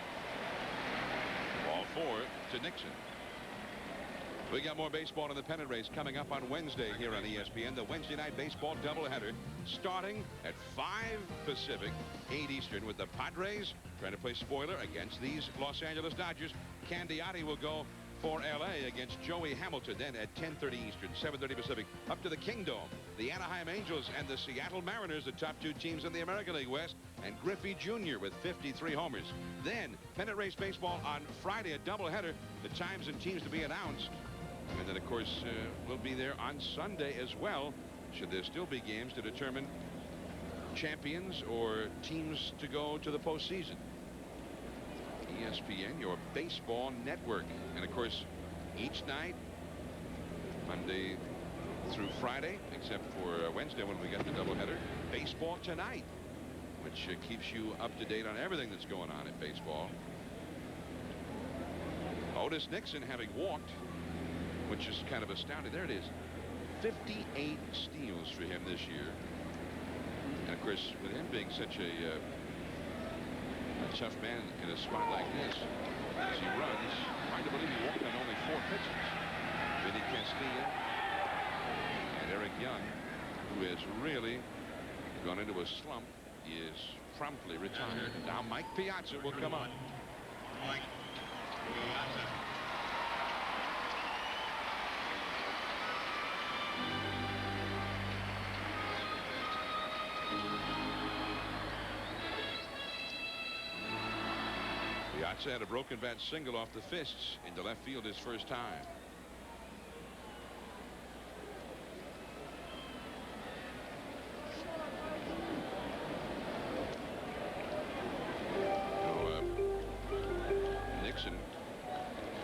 Ball 4 to Nixon. We got more baseball in the pennant race coming up on Wednesday here on ESPN. The Wednesday night baseball doubleheader starting at 5 Pacific, 8 Eastern, with the Padres trying to play spoiler against these Los Angeles Dodgers. Candiotti will go for LA against Joey Hamilton. Then at 10:30 Eastern, 7:30 Pacific, up to the Kingdome, the Anaheim Angels and the Seattle Mariners, the top 2 teams in the American League West, and Griffey Jr. with 53 homers. Then pennant race baseball on Friday, a doubleheader. The times and teams to be announced. And then, of course, we'll be there on Sunday as well, should there still be games to determine champions or teams to go to the postseason. ESPN, your baseball network. And, of course, each night, Monday through Friday, except for Wednesday when we got the doubleheader, Baseball Tonight, which keeps you up to date on everything that's going on in baseball. Otis Nixon having walked, which is kind of astounding. There it is. 58 steals for him this year. And, of course, with him being such a tough man in a spot like this, as he runs, hard to believe he walked on only 4 pitches. Vinny Castillo and Eric Young, who has really gone into a slump, is promptly retired. Now Mike Piazza will come on. Mike Piazza. Piazza had a broken bat single off the fists into left field his first time. Nixon,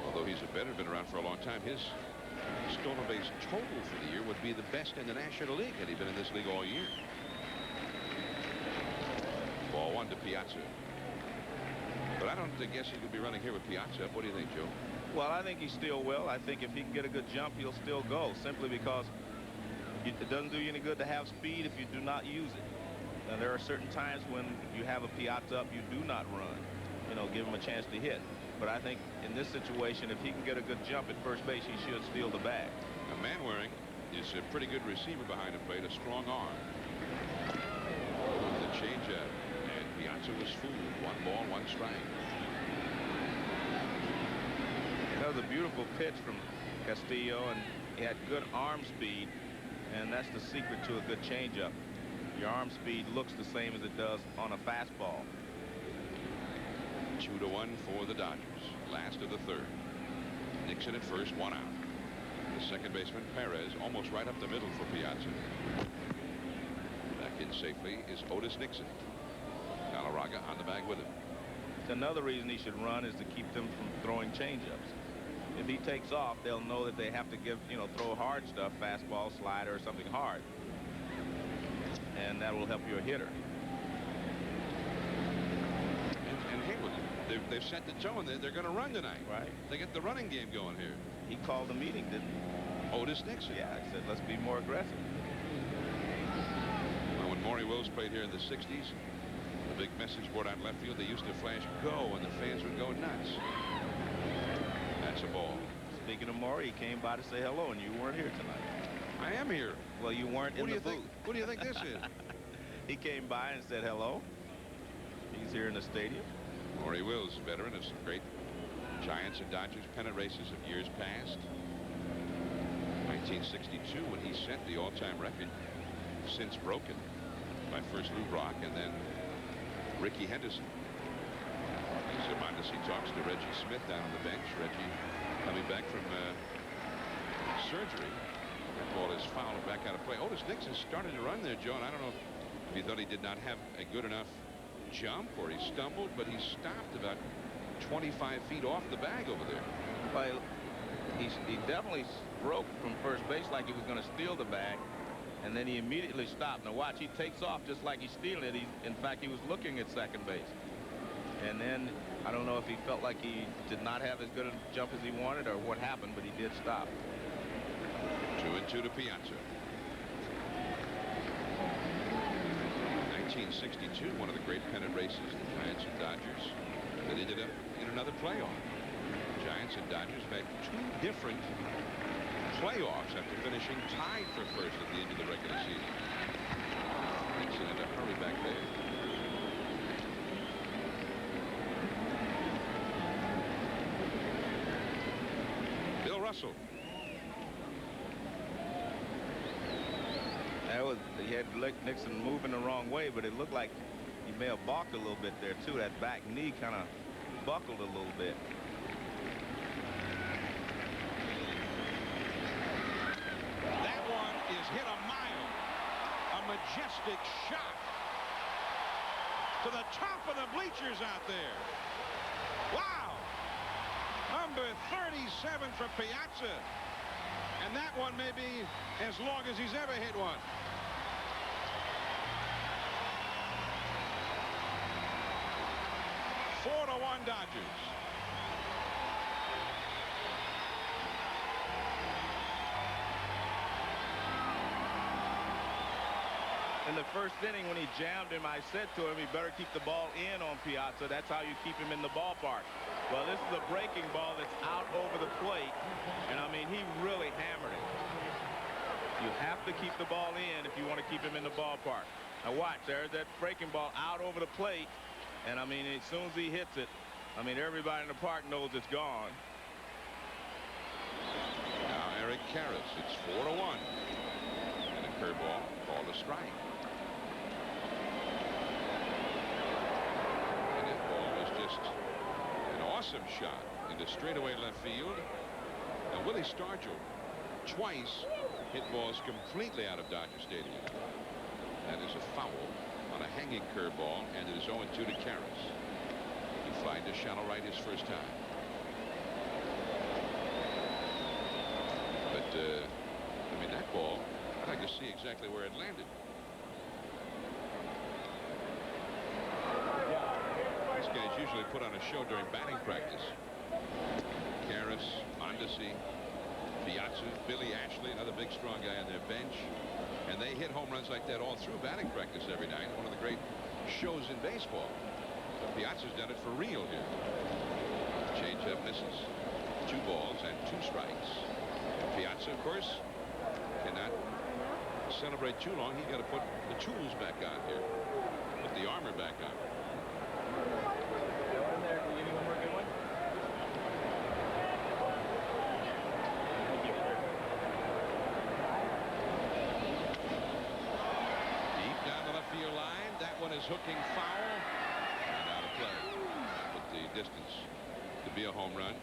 although he's a veteran, been around for a long time, his stolen base total for the year would be the best in the National League had he been in this league all year. Ball one to Piazza. But I don't guess he could be running here with Piazza. What do you think, Joe? Well, I think he still will. I think if he can get a good jump, he'll still go, simply because it doesn't do you any good to have speed if you do not use it. Now, there are certain times when you have a Piazza up, you do not run. You know, give him a chance to hit. But I think in this situation, if he can get a good jump at first base, he should steal the bag. Now, Manwaring is a pretty good receiver behind the plate, a strong arm. The changeup, and Piazza was fooled. 1 ball, 1 strike. That was a beautiful pitch from Castillo, and he had good arm speed, and that's the secret to a good changeup. Your arm speed looks the same as it does on a fastball. 2-1 for the Dodgers. Last of the third. Nixon at first, 1 out. The second baseman, Perez, almost right up the middle for Piazza. Back in safely is Otis Nixon. Gallaraga on the bag with him. Another reason he should run is to keep them from throwing changeups. If he takes off, they'll know that they have to throw hard stuff, fastball, slider, or something hard. And that will help your hitter. And Hayward, they've set the tone. They're going to run tonight. Right. They get the running game going here. He called the meeting, didn't he? Otis Nixon. Yeah, he said, let's be more aggressive. Well, when Maury Wills played here in the 60s, the big message board out left field, they used to flash go, and the fans would go nuts. That's a ball. Speaking of Maury, he came by to say hello, and you weren't here tonight. I am here. Well, you weren't in the booth. What do you think this is? He came by and said hello. He's here in the stadium. Maury Wills, veteran of some great Giants and Dodgers pennant races of years past. 1962, when he set the all-time record, since broken by first Lou Brock and then Ricky Henderson. As Mondesi talks to Reggie Smith down on the bench. Reggie coming back from surgery. That ball is fouled back out of play. Otis Nixon started to run there, Joe, and I don't know if he thought he did not have a good enough jump or he stumbled, but he stopped about 25 feet off the bag over there. Well, he definitely broke from first base like he was going to steal the bag, and then he immediately stopped. Now watch, he takes off just like he's stealing it. In fact, he was looking at second base. And then I don't know if he felt like he did not have as good a jump as he wanted or what happened, but he did stop. 2-2 to Piazza. 1962, one of the great pennant races, the Giants and Dodgers, that ended up in another playoff. Giants and Dodgers have had 2 different playoffs after finishing tied for first at the end of the regular season. Nixon had to hurry back there. Bill Russell. He had Nixon moving the wrong way, but it looked like he may have balked a little bit there too. That back knee kind of buckled a little bit. That one is hit a mile. A majestic shot to the top of the bleachers out there. Wow. Number 37 for Piazza. And that one may be as long as he's ever hit one. Four to 1 Dodgers. In the first inning, when he jammed him, I said to him, he better keep the ball in on Piazza. That's how you keep him in the ballpark. Well, this is a breaking ball that's out over the plate. And, I mean, he really hammered it. You have to keep the ball in if you want to keep him in the ballpark. Now, watch. There's that breaking ball out over the plate. And, I mean, as soon as he hits it, I mean, everybody in the park knows it's gone. Now, Eric Karras. It's 4 to 1. And a curveball called a strike. awesome shot into straightaway left field. Now Willie Stargell twice hit balls completely out of Dodger Stadium. That is a foul on a hanging curveball, and it is 0-2 to Karras. He flied to shallow right his first time. But I mean, that ball, I'd like to see exactly where it landed. These guys usually put on a show during batting practice. Karras, Mondesi, Piazza, Billy Ashley, another big strong guy on their bench. And they hit home runs like that all through batting practice every night. One of the great shows in baseball. But Piazza's done it for real here. Changeup misses. 2 balls and 2 strikes. Piazza, of course, cannot celebrate too long. He's got to put the tools back on here. Put the armor back on. Is hooking foul and out of play with the distance to be a home run.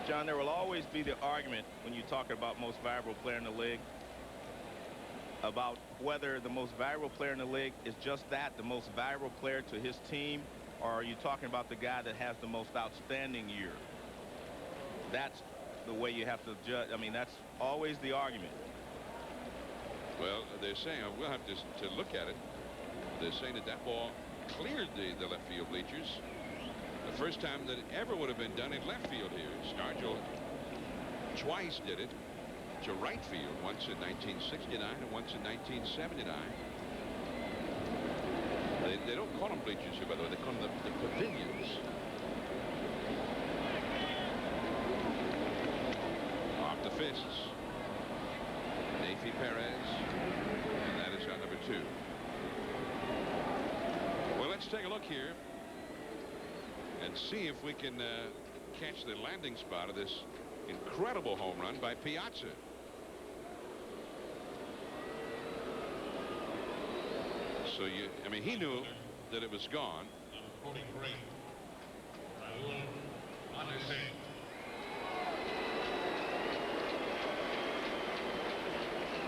John, there will always be the argument when you talk about most valuable player in the league about whether the most valuable player in the league is just that, the most valuable player to his team, or are you talking about the guy that has the most outstanding year? That's the way you have to judge. I mean, that's always the argument. Well, they're saying, we'll have to look at it. They're saying that that ball cleared the left field bleachers. The first time that it ever would have been done in left field here. Stargell twice did it to right field, once in 1969 and once in 1979. They don't call them bleachers here, by the way. They call them the pavilions. Off the fists. Nafy Perez, and that is shot number 2. Well, let's take a look here and see if we can catch the landing spot of this incredible home run by Piazza. So I mean, he knew that it was gone.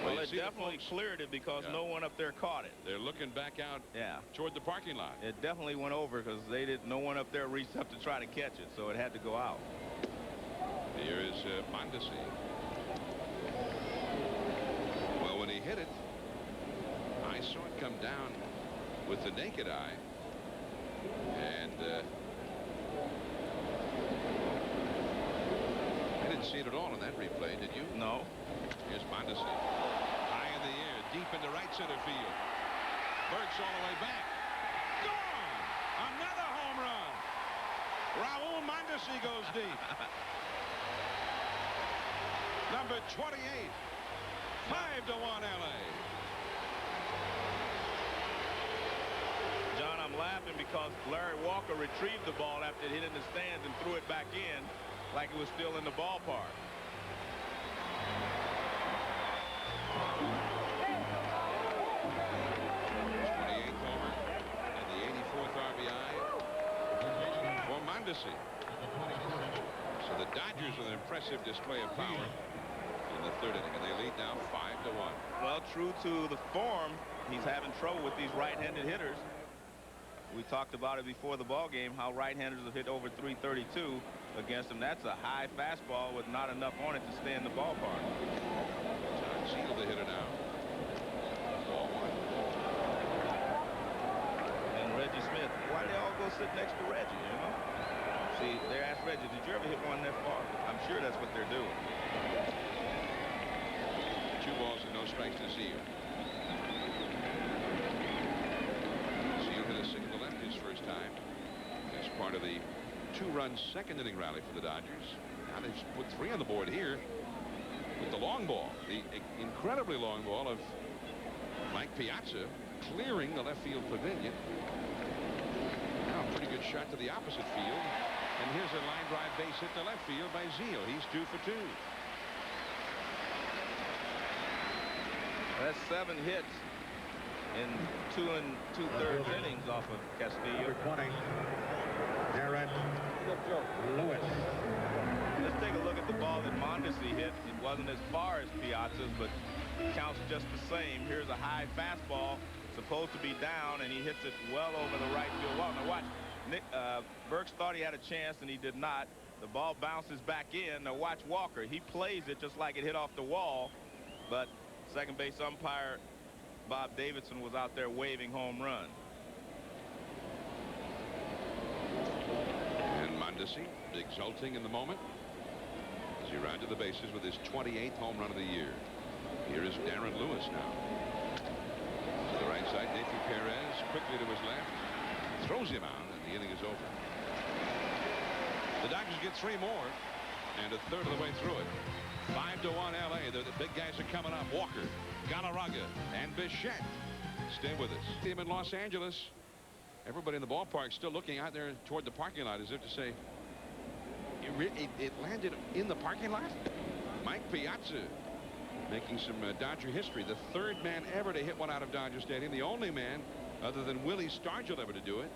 Well, it definitely cleared it because no one up there caught it. They're looking back out toward the parking lot. It definitely went over because no one up there reached up to try to catch it, so it had to go out. Here is Mondesi. Well, when he hit it, I saw it come down with the naked eye, and I didn't see it at all in that replay. Did you? No. Here's Mondesi. High in the air, deep into right center field. Burks all the way back. Gone! Another home run. Raul Mondesi goes deep. Number 28. 5-1 LA. John, I'm laughing because Larry Walker retrieved the ball after it hit in the stands and threw it back in like it was still in the ballpark. 28th homer and the 84th RBI for Mondesi. So the Dodgers with an impressive display of power in the 3rd inning, and they lead now 5-1. Well, true to the form, he's having trouble with these right-handed hitters. We talked about it before the ball game, how right-handers have hit over 332 against him. That's a high fastball with not enough on it to stay in the ballpark. John Seal, the hitter now. Ball 1. And Reggie Smith. Why they all go sit next to Reggie, you know? See, they asked Reggie, did you ever hit one that far? I'm sure that's what they're doing. 2 balls and no strikes to Seal. Seal hit a single to left his first time. As part of the 2-run 2nd inning rally for the Dodgers. Now they've put 3 on the board here with the long ball, the incredibly long ball of Mike Piazza clearing the left field pavilion. Now a pretty good shot to the opposite field, and here's a line drive base hit to left field by Zeal. He's 2 for 2. That's 7 hits in 2 2/3 innings off of Castillo. Darren Lewis. Let's take a look at the ball that Mondesi hit. It wasn't as far as Piazza's, but counts just the same. Here's a high fastball, supposed to be down, and he hits it well over the right field wall. Now watch, Burks thought he had a chance, and he did not. The ball bounces back in. Now watch Walker. He plays it just like it hit off the wall, but second base umpire Bob Davidson was out there waving home run. And Mondesi exulting in the moment as he rounded the bases with his 28th home run of the year. Here is Darren Lewis now. To the right side, Nathan Perez quickly to his left. Throws him out, and the inning is over. The Dodgers get 3 more, and a third of the way through it. 5-1 LA. The big guys are coming up. Walker, Gallaraga, and Bichette. Stay with us. Team in Los Angeles. Everybody in the ballpark still looking out there toward the parking lot as if to say, it landed in the parking lot? Mike Piazza making some Dodger history. The 3rd man ever to hit one out of Dodger Stadium. The only man other than Willie Stargell ever to do it.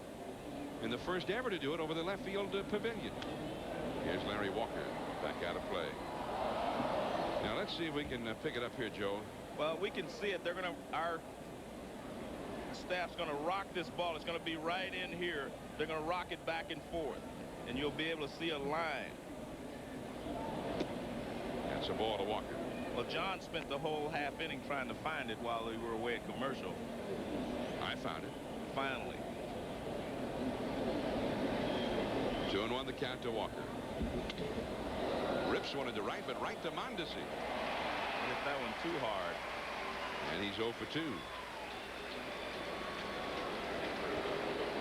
And the first ever to do it over the left field pavilion. Here's Larry Walker back out of play. Now let's see if we can pick it up here, Joe. Well, we can see it. Our staff's going to rock this ball. It's going to be right in here. They're going to rock it back and forth, and you'll be able to see a line. That's a ball to Walker. Well, John spent the whole half inning trying to find it while we were away at commercial. I found it. Finally. 2-1 the count to Walker. Rips one to right, but right to Mondesi. Hit that one too hard. And he's 0 for 2.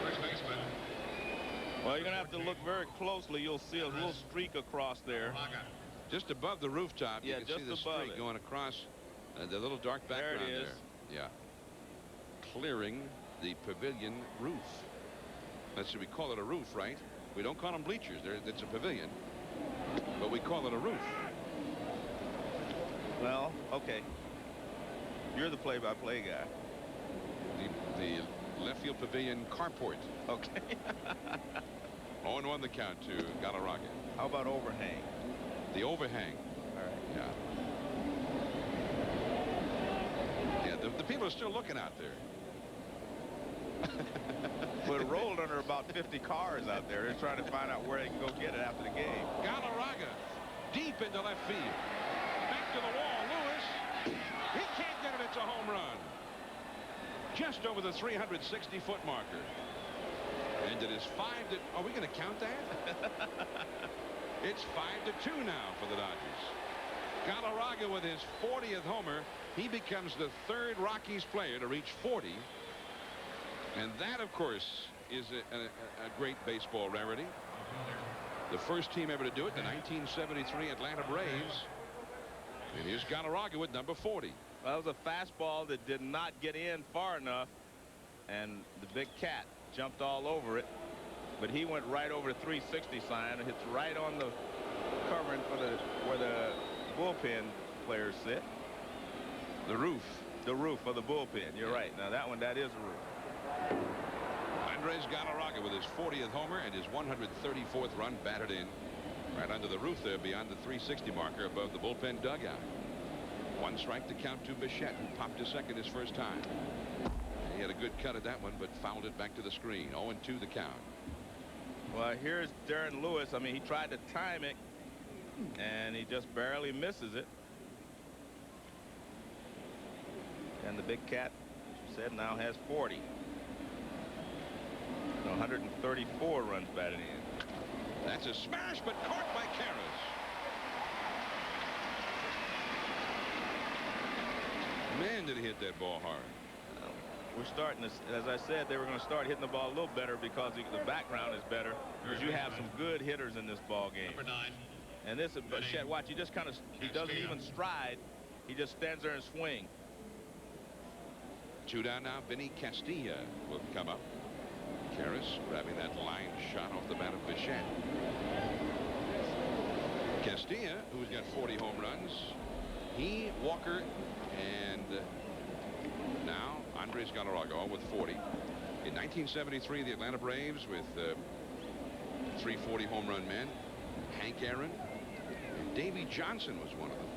First baseman. Well, you're going to have to look very closely. You'll see a little streak across there. Just above the rooftop, Yeah, you can see the just above streak it. going across the little dark background There it is. Yeah. Clearing the pavilion roof. Let's see, we call it a roof, right? We don't call them bleachers. It's a pavilion. But we call it a roof. Well, okay. You're the play-by-play guy. The left field pavilion carport. Okay. 0-1 the count to Gallaraga. How about overhang? The overhang. All right. Yeah. Yeah, the people are still looking out there. Well, it rolled under about 50 cars out there. They're trying to find out where they can go get it after the game. Gallaraga deep into left field. Back to the wall. Lewis. He can't get it. It's a home run. Just over the 360-foot marker. And it is 5 to... Are we going to count that? It's 5-2 now for the Dodgers. Gallaraga with his 40th homer. He becomes the 3rd Rockies player to reach 40. And that, of course, is a great baseball rarity. The first team ever to do it, the 1973 Atlanta Braves. And here's Gallaraga with number 40. Well, that was a fastball that did not get in far enough, and the big cat jumped all over it. But he went right over the 360 sign and hits right on the covering for where the bullpen players sit. The roof. The roof of the bullpen. You're right. Now that is a roof. Andres Gallaraga with his 40th homer and his 134th run batted in. Right under the roof there beyond the 360 marker above the bullpen dugout. 1 strike to count to Bichette, who popped to second his first time. He had a good cut at that one, but fouled it back to the screen. 0-2 the count. Well, here's Darren Lewis. I mean, he tried to time it, and he just barely misses it. And the big cat, as you said, now has 40. 134 runs batted in. That's a smash, but caught by Karras. Man, did he hit that ball hard. We're starting to, as I said, they were going to start hitting the ball a little better because the background is better. Because you have some good hitters in this ball game. Number 9. And this, Bichette, watch, he just kind of, he doesn't even stride. He just stands there and swings. 2 down now. Vinny Castilla will come up. Karras grabbing that line shot off the bat of Bichette. Castilla, who's got 40 home runs. He, Walker, and now Andres Gallaraga, all with 40. In 1973, the Atlanta Braves with 340 home run men. Hank Aaron. And Davy Johnson was one of them.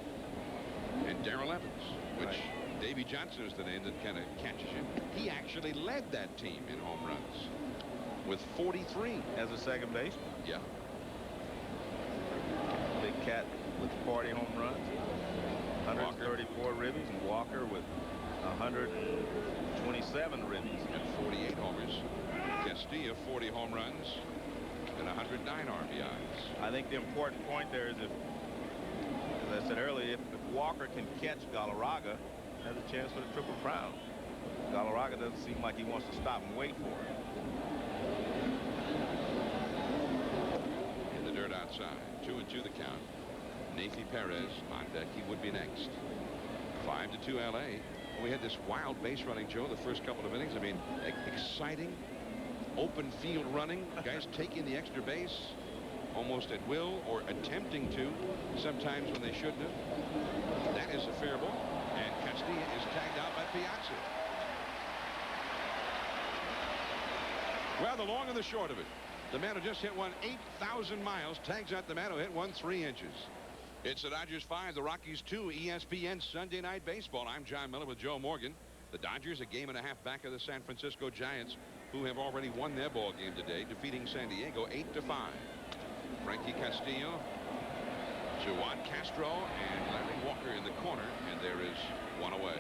And Darrell Evans, which Davy Johnson is the name that kind of catches you. He actually led that team in home runs with 43. As a second baseman. Yeah. Big Cat with 40 home runs. 134 ribbies, and Walker with 127 ribbies. And 48 homers. Castillo 40 home runs and 109 RBIs. I think the important point there is if, as I said earlier, if Walker can catch Gallaraga, has a chance for the Triple Crown. Gallaraga doesn't seem like he wants to stop and wait for it. In the dirt outside, 2-2 the count. Nathy Perez on deck. He would be next. 5-2 LA. We had this wild base running, Joe, the first couple of innings. I mean, exciting, open field running. Guys taking the extra base almost at will or attempting to, sometimes when they shouldn't have. That is a fair ball. And Castilla is tagged out by Piazza. Well, the long and the short of it. The man who just hit one 8,000 miles tags out the man who hit one 3 inches. It's the Dodgers 5, the Rockies 2, ESPN Sunday Night Baseball. I'm John Miller with Joe Morgan. The Dodgers a game and a half back of the San Francisco Giants, who have already won their ball game today, defeating San Diego 8-5. Frankie Castillo, Juan Castro, and Larry Walker in the corner, and there is one away.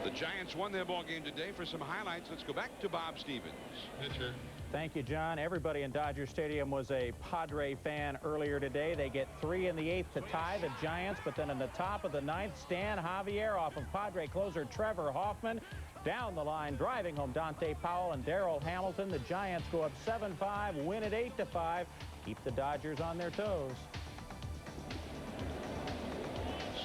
The Giants won their ball game today. For some highlights, let's go back to Bob Stevens. Pitcher. Thank you, John. Everybody in Dodger Stadium was a Padre fan earlier today. They get 3 in the 8th to tie the Giants, but then in the top of the 9th, Stan Javier off of Padre closer Trevor Hoffman. Down the line, driving home Dante Powell and Darrell Hamilton. The Giants go up 7-5, win it 8-5, keep the Dodgers on their toes.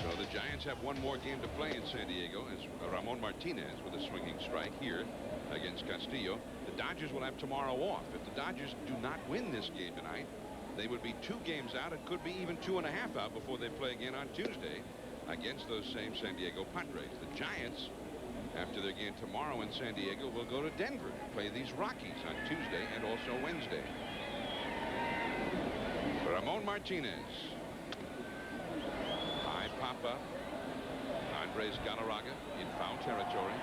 So the Giants have one more game to play in San Diego as Ramon Martinez with a swinging strike here against Castillo. The Dodgers will have tomorrow off. If the Dodgers do not win this game tonight, they would be 2 games out. It could be even 2.5 out before they play again on Tuesday against those same San Diego Padres. The Giants, after their game tomorrow in San Diego, will go to Denver to play these Rockies on Tuesday and also Wednesday. Ramon Martinez. High pop-up. Andres Gallaraga in foul territory.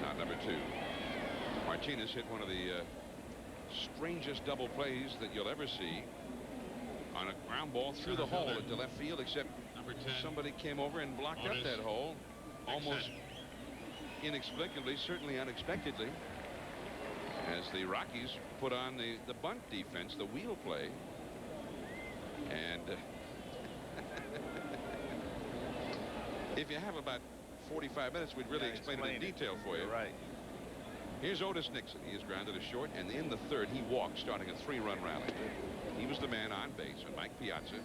Not number 2. Martinez hit one of the strangest double plays that you'll ever see on a ground ball through the hole into left field, except somebody came over and blocked up that hole almost inexplicably, certainly unexpectedly, as the Rockies put on the bunt defense, the wheel play, and if you have about 45 minutes, we'd really explain it in detail for you. Right. Here's Otis Nixon. He is grounded to short, and in the 3rd, he walked, starting a 3-run rally. He was the man on base, and Mike Piazza.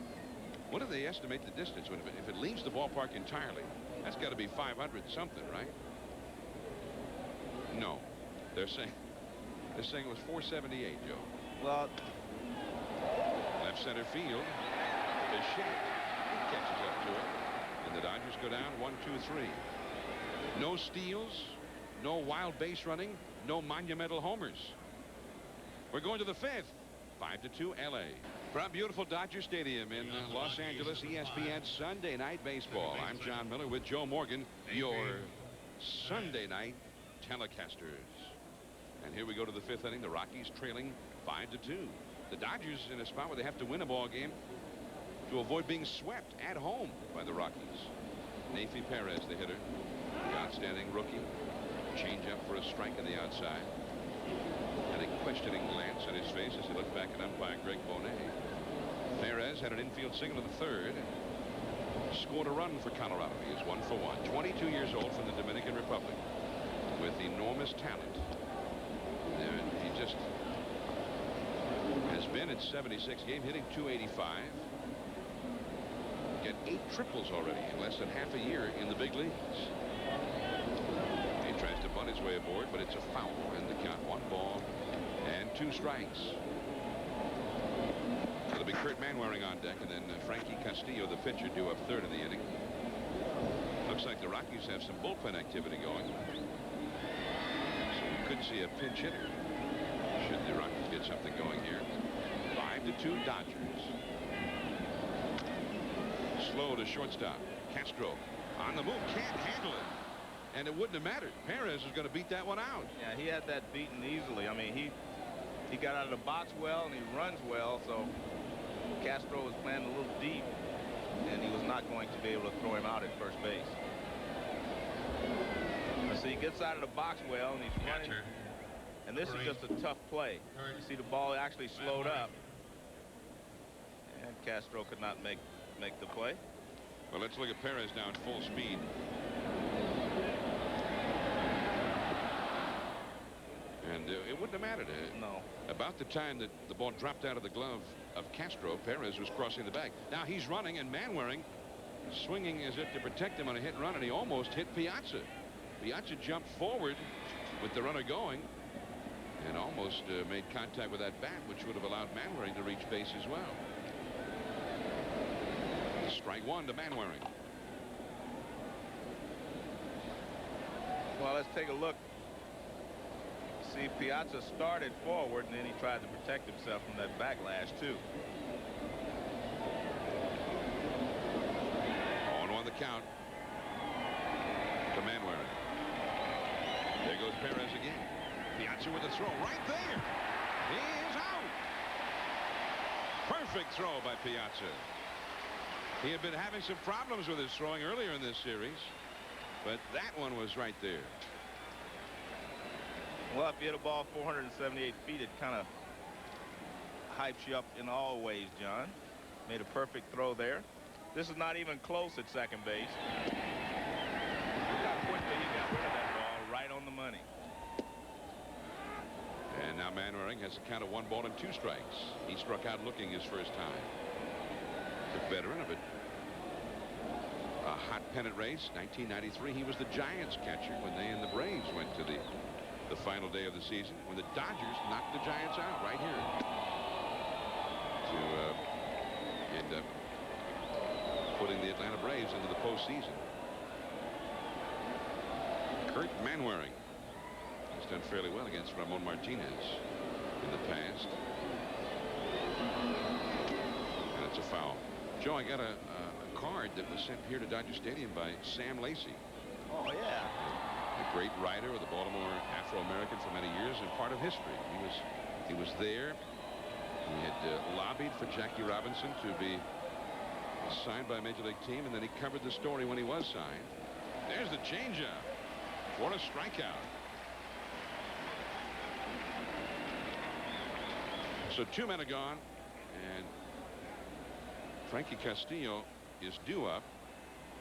What do they estimate the distance? If it leaves the ballpark entirely, that's got to be 500 something, right? No, they're saying it was 478, Joe. Well, left center field. Bichette catches up to it, and the Dodgers go down 1-2-3. No steals, no wild base running, no monumental homers. We're going to the 5th. 5-2 LA. From beautiful Dodger Stadium in Los Angeles, ESPN Sunday Night Baseball. I'm John Miller with Joe Morgan, your Sunday night telecasters. And here we go to the 5th inning. The Rockies trailing 5-2. The Dodgers in a spot where they have to win a ball game to avoid being swept at home by the Rockies. Nathy Perez, the hitter. The outstanding rookie. Change up for a strike on the outside. And a questioning glance at his face as he looked back at umpire Greg Bonet. Perez had an infield single to the 3rd. Scored a run for Colorado. He is 1 for 1. 22 years old from the Dominican Republic with enormous talent. And he just has been at 76 games, hitting .285. Get 8 triples already in less than half a year in the big leagues. He tries to bunt his way aboard, but it's a foul, and the count 1 ball and 2 strikes. It'll be Kurt Manwaring on deck, and then Frankie Castillo, the pitcher, due up 3rd in the inning. Looks like the Rockies have some bullpen activity going. So we could see a pinch hitter should the Rockies get something going here. 5-2 Dodgers. Slow to shortstop. Castro on the move, can't handle it. And it wouldn't have mattered. Perez is going to beat that one out. Yeah, he had that beaten easily. I mean, he got out of the box well, and he runs well, so Castro was playing a little deep, and he was not going to be able to throw him out at first base. So he gets out of the box well, and he's running. And this is just a tough play. You see the ball actually slowed up, and Castro could not make the play. Well, let's look at Perez now at full speed. And it wouldn't have mattered. No. About the time that the ball dropped out of the glove of Castro, Perez was crossing the bag. Now he's running, and Manwaring swinging as if to protect him on a hit and run, and he almost hit Piazza. Piazza jumped forward with the runner going and almost made contact with that bat, which would have allowed Manwaring to reach base as well. Strike one to Manwaring. Well, let's take a look. See, Piazza started forward, and then he tried to protect himself from that backlash, too. 0-1 the count to Manwaring. There goes Perez again. Piazza with a throw right there. He is out. Perfect throw by Piazza. He had been having some problems with his throwing earlier in this series, but that one was right there. Well, if you hit a ball 478 feet, it kind of hypes you up in all ways, John. Made a perfect throw there. This is not even close at second base. Look how quickly he got rid of that ball, right on the money. And now Manwaring has a count of 1 ball and 2 strikes. He struck out looking his first time. The veteran of it. A hot pennant race, 1993. He was the Giants catcher when they and the Braves went to the final day of the season, when the Dodgers knocked the Giants out right here to end up putting the Atlanta Braves into the postseason. Kurt Manwaring has done fairly well against Ramon Martinez in the past. And it's a foul. Joe, I got a card that was sent here to Dodger Stadium by Sam Lacey. Oh, yeah. A great writer of the Baltimore Afro-American for many years and part of history. He was there. He had lobbied for Jackie Robinson to be signed by a major league team, and then he covered the story when he was signed. There's the changeup for a strikeout. So 2 men are gone, and Frankie Castillo is due up.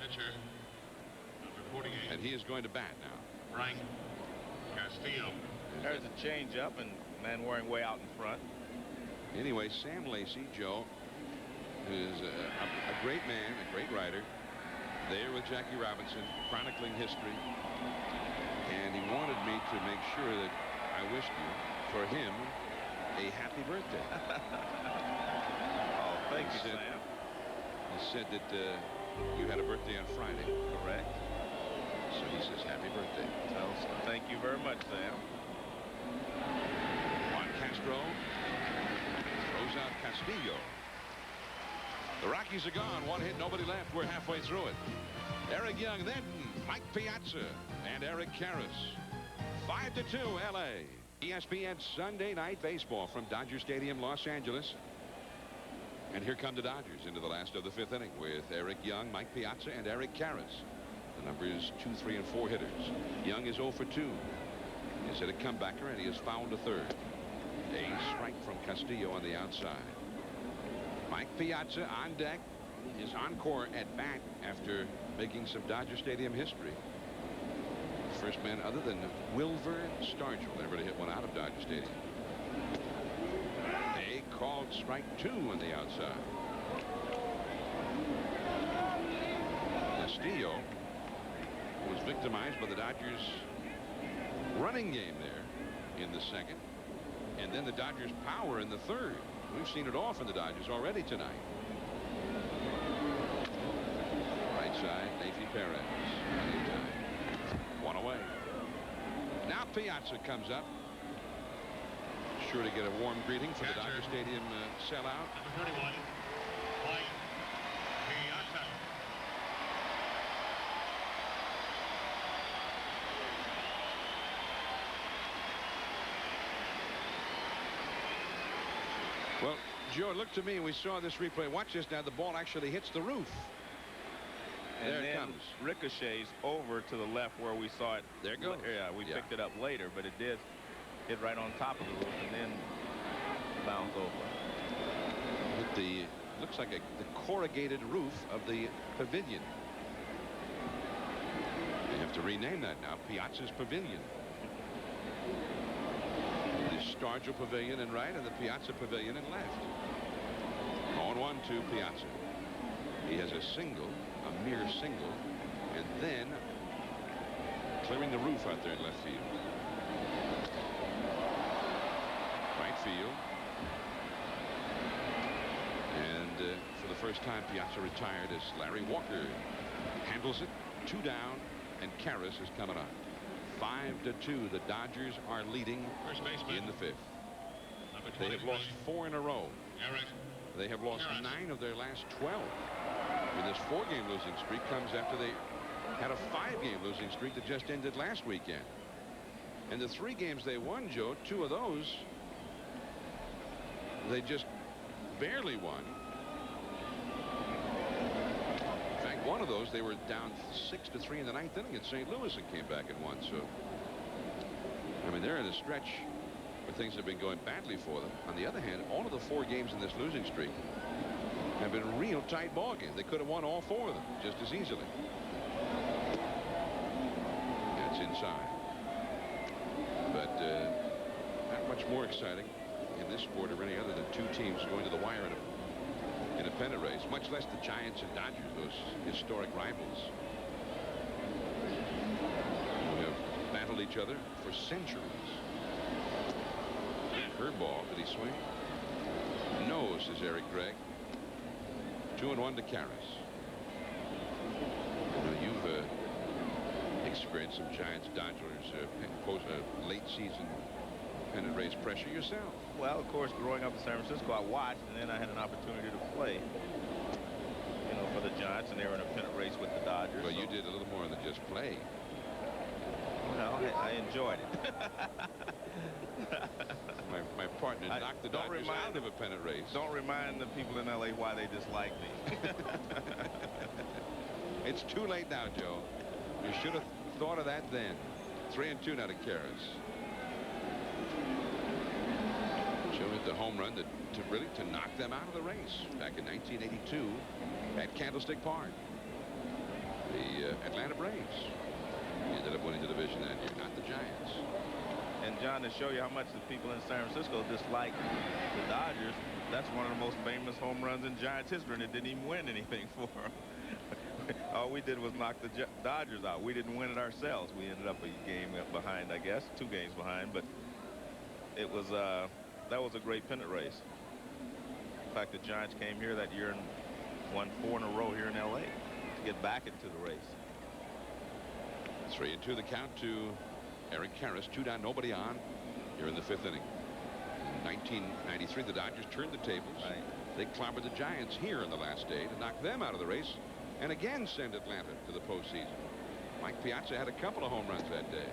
Pitcher, number 48. And he is going to bat now. Frank Castillo. There's a change-up, and Manwaring way out in front. Anyway, Sam Lacey, Joe, who is a great man, a great writer, there with Jackie Robinson, chronicling history. And he wanted me to make sure that I wished you, for him, a happy birthday. Oh, thank you, Sam. He said that you had a birthday on Friday. Correct. So he says happy birthday. So thank you very much, Sam. Juan Castro throws out Castillo. The Rockies are gone. 1 hit, nobody left. We're halfway through it. Eric Young, then Mike Piazza and Eric Karras. 5-2 LA. ESPN Sunday Night Baseball from Dodger Stadium, Los Angeles. And here come the Dodgers into the last of the 5th inning with Eric Young, Mike Piazza, and Eric Karras. The numbers 2, 3, and 4 hitters. Young is 0 for 2. He's hit a comebacker, and he has fouled a third. A strike from Castillo on the outside. Mike Piazza on deck. His encore at bat after making some Dodger Stadium history. First man other than Wilver Stargell ever to hit one out of Dodger Stadium. A called strike 2 on the outside. Castillo was victimized by the Dodgers running game there in the second, and then the Dodgers power in the third. We've seen it all from the Dodgers already tonight. Right side, Nathan Perez. Anytime. 1 away. Now Piazza comes up. sure to get a warm greeting for the Catcher. Dodger Stadium sellout. Number 31, White, Piazza. Well, Joe, it looked to me, we saw this replay. Watch this now. The ball actually hits the roof. And there it then comes. ricochets over to the left where we saw it. There it goes. Yeah, we picked it up later, but it did hit right on top of the roof and then bounce over. With the, looks like the corrugated roof of the pavilion. They have to rename that now. Piazza's Pavilion. The Stargell Pavilion in right and the Piazza Pavilion in left. 0-1 to Piazza. He has a single, a mere single, and then clearing the roof out there in left field. Right field. And for the first time, Piazza retired as Larry Walker handles it. 2 down, and Karras is coming up. 5-2. The Dodgers are leading First baseman. in the 5th. Number They have 23, lost 4 in a row. Eric. They have lost Karras. 9 of their last 12. And this 4-game losing streak comes after they had a 5-game losing streak that just ended last weekend. And the 3 games they won, Joe, 2 of those they just barely won. In fact, one of those they were down 6-3 in the 9th inning at St. Louis and came back and won. So I mean, they're in a stretch where things have been going badly for them. On the other hand, all of the 4 games in this losing streak have been real tight ball games. They could have won all 4 of them just as easily. That's inside. But not much more exciting in this sport or any other than 2 teams going to the wire in a pennant race, much less the Giants and Dodgers, those historic rivals who have battled each other for centuries. Curveball. Did he swing? No, says Eric Gregg. 2-1 to Karras. You've experienced some Giants Dodgers late season pennant race pressure yourself. Well, of course, growing up in San Francisco, I watched, and then I had an opportunity to play, for the Giants, and they were in a pennant race with the Dodgers. But you did a little more than just play. Well, I enjoyed it. My partner knocked the Dodgers out of a pennant race. Don't remind the people in L.A. why they dislike me. It's too late now, Joe. You should have thought of that then. 3-2 now to Karras. Joe hit the home run to knock them out of the race back in 1982 at Candlestick Park. The Atlanta Braves ended up winning the division that year, not the Giants. And John, to show you how much the people in San Francisco dislike the Dodgers, that's one of the most famous home runs in Giants history, and it didn't even win anything for them. All we did was knock the Dodgers out. We didn't win it ourselves. We ended up a game behind, I guess, 2 games behind, but it was that was a great pennant race. In fact, the Giants came here that year and won 4 in a row here in L.A. to get back into the race. 3-2 the count to Eric Karras. 2 down, nobody on here in the 5th inning. In 1993, the Dodgers turned the tables. Right. They clobbered the Giants here on the last day to knock them out of the race and again send Atlanta to the postseason. Mike Piazza had a couple of home runs that day.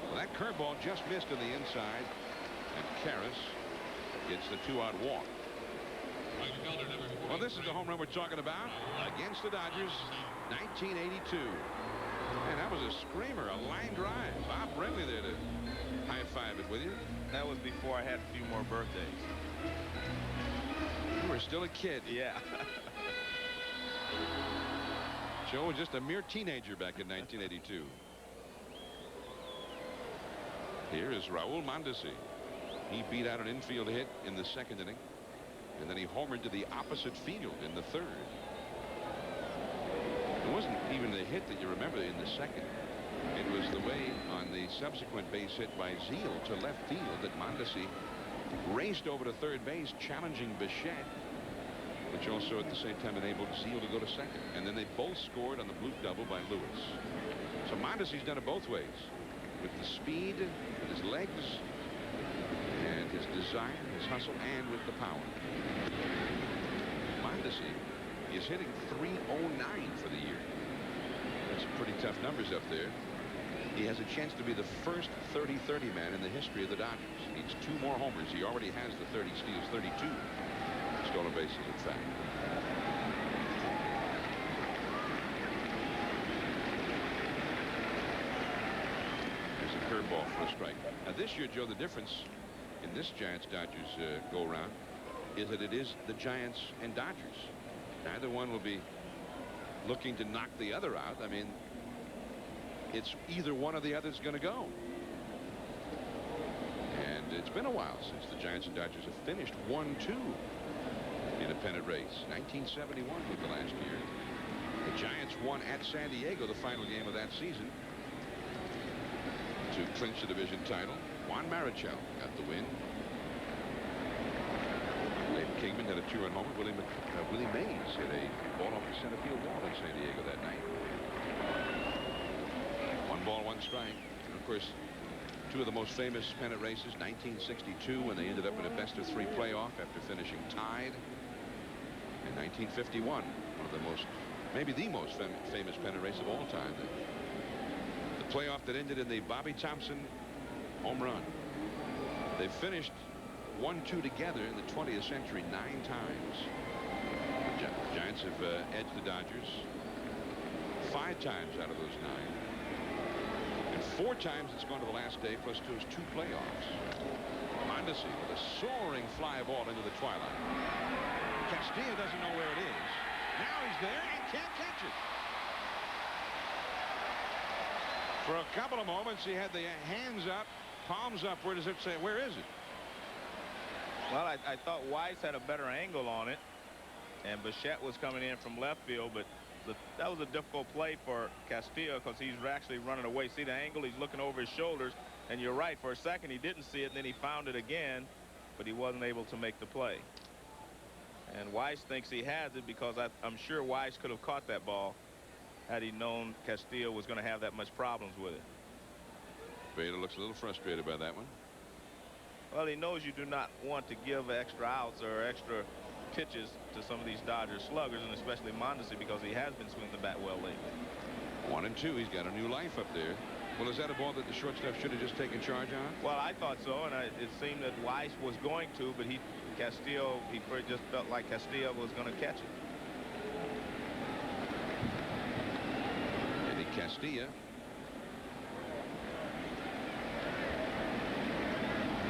Well, that curveball just missed on the inside, and Karras gets the 2-out walk. Well, this is the home run we're talking about against the Dodgers, 1982. Man, that was a screamer, a line drive. Bob Brenly there to high-five it with you. That was before I had a few more birthdays. You were still a kid. Yeah. Joe was just a mere teenager back in 1982. Here is Raul Mondesi. He beat out an infield hit in the 2nd inning, and then he homered to the opposite field in the 3rd. It wasn't even the hit that you remember in the 2nd. It was the way on the subsequent base hit by Zeal to left field that Mondesi raced over to 3rd base, challenging Bichette, which also at the same time enabled Zeal to go to 2nd. And then they both scored on the bloop double by Lewis. So Mondesi's done it both ways, with the speed, with his legs, and his his desire, his hustle, and with the power. Mondesi is hitting .309 for the year. That's some pretty tough numbers up there. He has a chance to be the first 30-30 man in the history of the Dodgers. He needs 2 more homers. He already has the 30 steals, 32 stolen bases, in fact. There's a curveball for a strike. Now this year, Joe, the difference in this Giants-Dodgers go-around is that it is the Giants and Dodgers. Neither one will be looking to knock the other out. I mean, it's either one or the other is going to go. And it's been a while since the Giants and Dodgers have finished 1-2 in a pennant race. 1971 was the last year. The Giants won at San Diego the final game of that season to clinch the division title. Juan Marichal got the win. Dave Kingman had a 2-run homer. Willie Mays hit a ball off the center field wall in San Diego that night. 1 ball, 1 strike. And of course, 2 of the most famous pennant races, 1962 when they ended up in a best-of-3 playoff after finishing tied, and 1951, one of the most, maybe the most famous pennant race of all time. The playoff that ended in the Bobby Thompson home run. They finished 1-2 together in the 20th century 9 times. The Giants have edged the Dodgers 5 times out of those 9. And 4 times it's gone to the last day, plus 2 playoffs. Mondesi with a soaring fly ball into the twilight. Castillo doesn't know where it is. Now he's there and can't catch it. For a couple of moments, he had the hands up, palms up. Where does it say? Where is it? Well, I thought Weiss had a better angle on it, and Bichette was coming in from left field, but that was a difficult play for Castillo because he's actually running away. See the angle? He's looking over his shoulders, and you're right. For a second, he didn't see it, and then he found it again, but he wasn't able to make the play. And Weiss thinks he has it because I'm sure Weiss could have caught that ball had he known Castillo was going to have that much problems with it. Bader looks a little frustrated by that one. Well, he knows you do not want to give extra outs or extra pitches to some of these Dodgers sluggers, and especially Mondesi, because he has been swinging the bat well lately. 1-2. He's got a new life up there. Well, is that a ball that the shortstop should have just taken charge on? Well, I thought so, and it seemed that Weiss was going to, but Castillo, he just felt like Castillo was going to catch it. Eddie Castillo.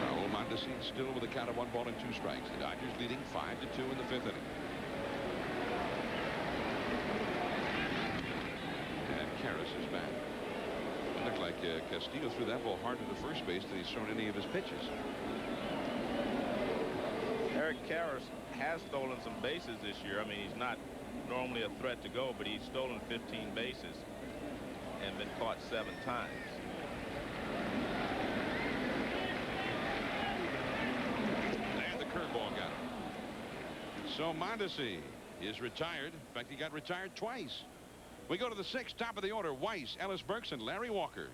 Raul Mondesi still with a count of 1 ball and 2 strikes. The Dodgers leading 5-2 in the 5th inning. And Karras is back. It looked like Castillo threw that ball hard to the first base than he's thrown any of his pitches. Eric Karras has stolen some bases this year. I mean, he's not normally a threat to go, but he's stolen 15 bases and been caught 7 times. And the curveball got him. So Mondesi is retired. In fact, he got retired twice. We go to the 6th, top of the order. Weiss, Ellis Burks, and Larry Walker.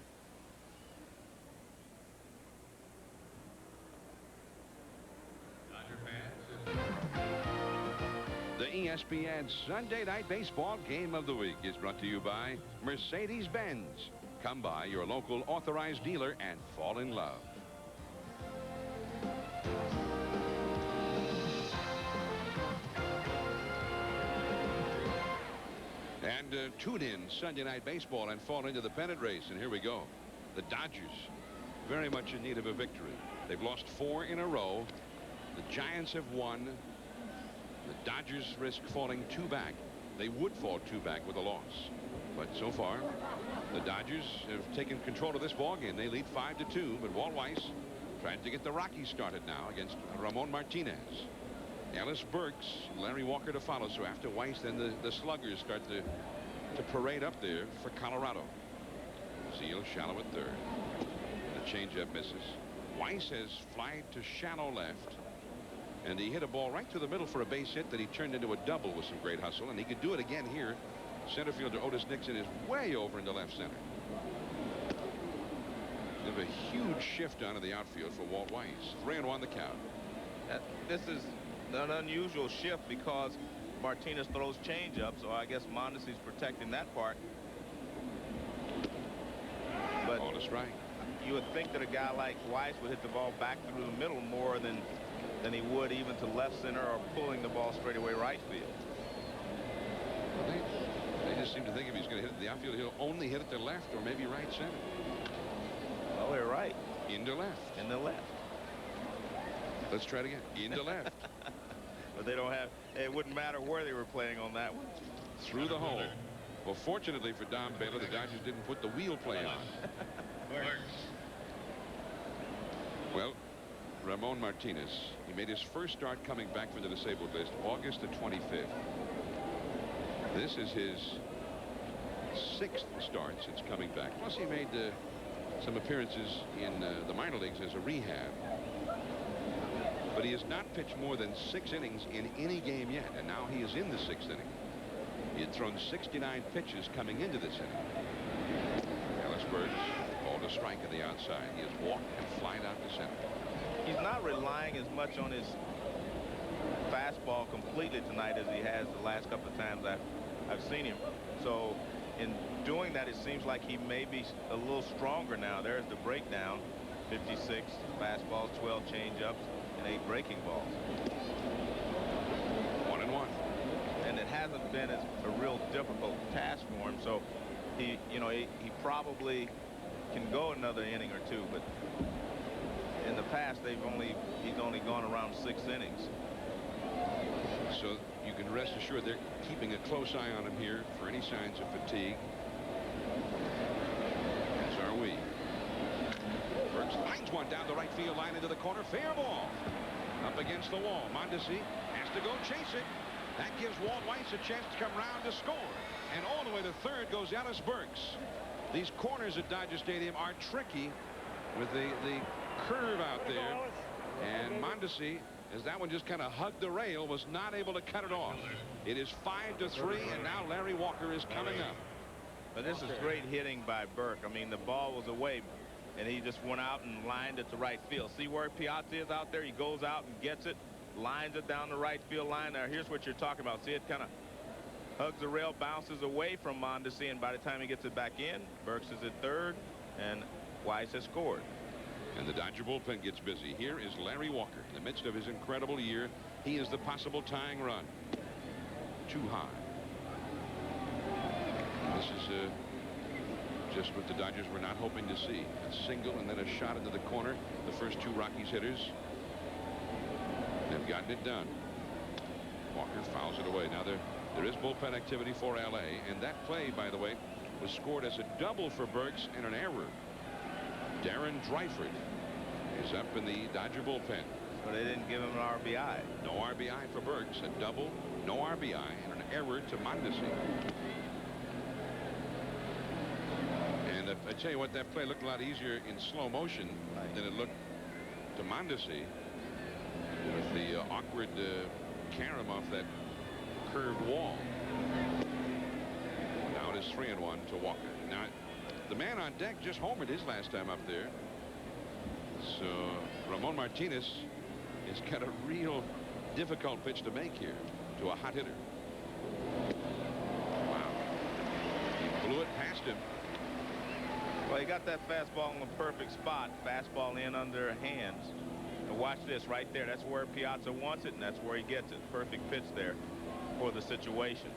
The ESPN Sunday Night Baseball Game of the Week is brought to you by Mercedes-Benz. Come by your local authorized dealer and fall in love. And tune in Sunday Night Baseball and fall into the pennant race. And here we go. The Dodgers very much in need of a victory. They've lost 4 in a row. The Giants have won. The Dodgers risk falling 2 back. They would fall 2 back with a loss. But so far, the Dodgers have taken control of this ballgame. They lead 5-2. But Walt Weiss trying to get the Rockies started now against Ramon Martinez. Ellis Burks, Larry Walker to follow. So after Weiss, then the sluggers start to parade up there for Colorado. Zeal shallow at 3rd. The changeup misses. Weiss has fly to shallow left. And he hit a ball right to the middle for a base hit that he turned into a double with some great hustle. And he could do it again here. Center fielder Otis Nixon is way over into left center. of a huge shift onto the outfield for Walt Weiss. 3-1 the count. This is an unusual shift because Martinez throws changeup, so I guess Mondesi's protecting that part. But ball to strike. You would think that a guy like Weiss would hit the ball back through the middle more than he would even to left center or pulling the ball straight away right field. Well, they just seem to think if he's going to hit it to the outfield, he'll only hit it to left or maybe right center. Well, they're right. Into left. In the left. Let's try it again. Into left. But they don't have. It wouldn't matter where they were playing on that one. Through the hole. Well, fortunately for Don Baylor, the Dodgers didn't put the wheel play on. Well, Ramon Martinez, he made his first start coming back from the disabled list August the 25th. This is his 6th start since coming back. Plus, he made some appearances in the minor leagues as a rehab. But he has not pitched more than 6 innings in any game yet, and now he is in the 6th inning. He had thrown 69 pitches coming into this inning. Ellis Burks, ball to strike at the outside. He has walked and flied out to center. He's not relying as much on his fastball completely tonight as he has the last couple of times I've seen him. So in doing that, it seems like he may be a little stronger now. There's the breakdown. 56 fastballs, 12 changeups, and 8 breaking balls. 1-1. And it hasn't been a real difficult task for him. So he probably can go another inning or two, but in the past he's only gone around 6 innings. So you can rest assured they're keeping a close eye on him here for any signs of fatigue. As are we. Burks lines one down the right field line into the corner. Fair ball. Up against the wall. Mondesi has to go chase it. That gives Walt Weiss a chance to come round to score. And all the way to third goes Ellis Burks. These corners at Dodger Stadium are tricky with the curve out there. And Mondesi, as that one just kind of hugged the rail, was not able to cut it off. It is 5-3, and now Larry Walker is coming up. But this is great hitting by Burke. I mean, the ball was away, and he just went out and lined it to right field. See where Piazza is out there? He goes out and gets it, lines it down the right field line. Now, here's what you're talking about. See, it kind of hugs the rail, bounces away from Mondesi, and by the time he gets it back in, Burks is at third, and Weiss has scored. And the Dodger bullpen gets busy. Here is Larry Walker. In the midst of his incredible year, he is the possible tying run. Too high. This is just what the Dodgers were not hoping to see. A single and then a shot into the corner. The first 2 Rockies hitters have gotten it done. Walker fouls it away. Now there is bullpen activity for LA, and that play, by the way, was scored as a double for Burks and an error. Darren Dreifert is up in the Dodger bullpen. But they didn't give him an RBI. No RBI for Burks. A double, no RBI, and an error to Mondesi. And I tell you what, that play looked a lot easier in slow motion than it looked to Mondesi with the awkward carom off that curved wall. Now it is 3-1 to Walker. Now the man on deck just homered his last time up there. So Ramon Martinez has got a real difficult pitch to make here to a hot hitter. Wow. He blew it past him. Well, he got that fastball in the perfect spot. Fastball in under hands. And watch this right there. That's where Piazza wants it, and that's where he gets it. Perfect pitch there for the situation.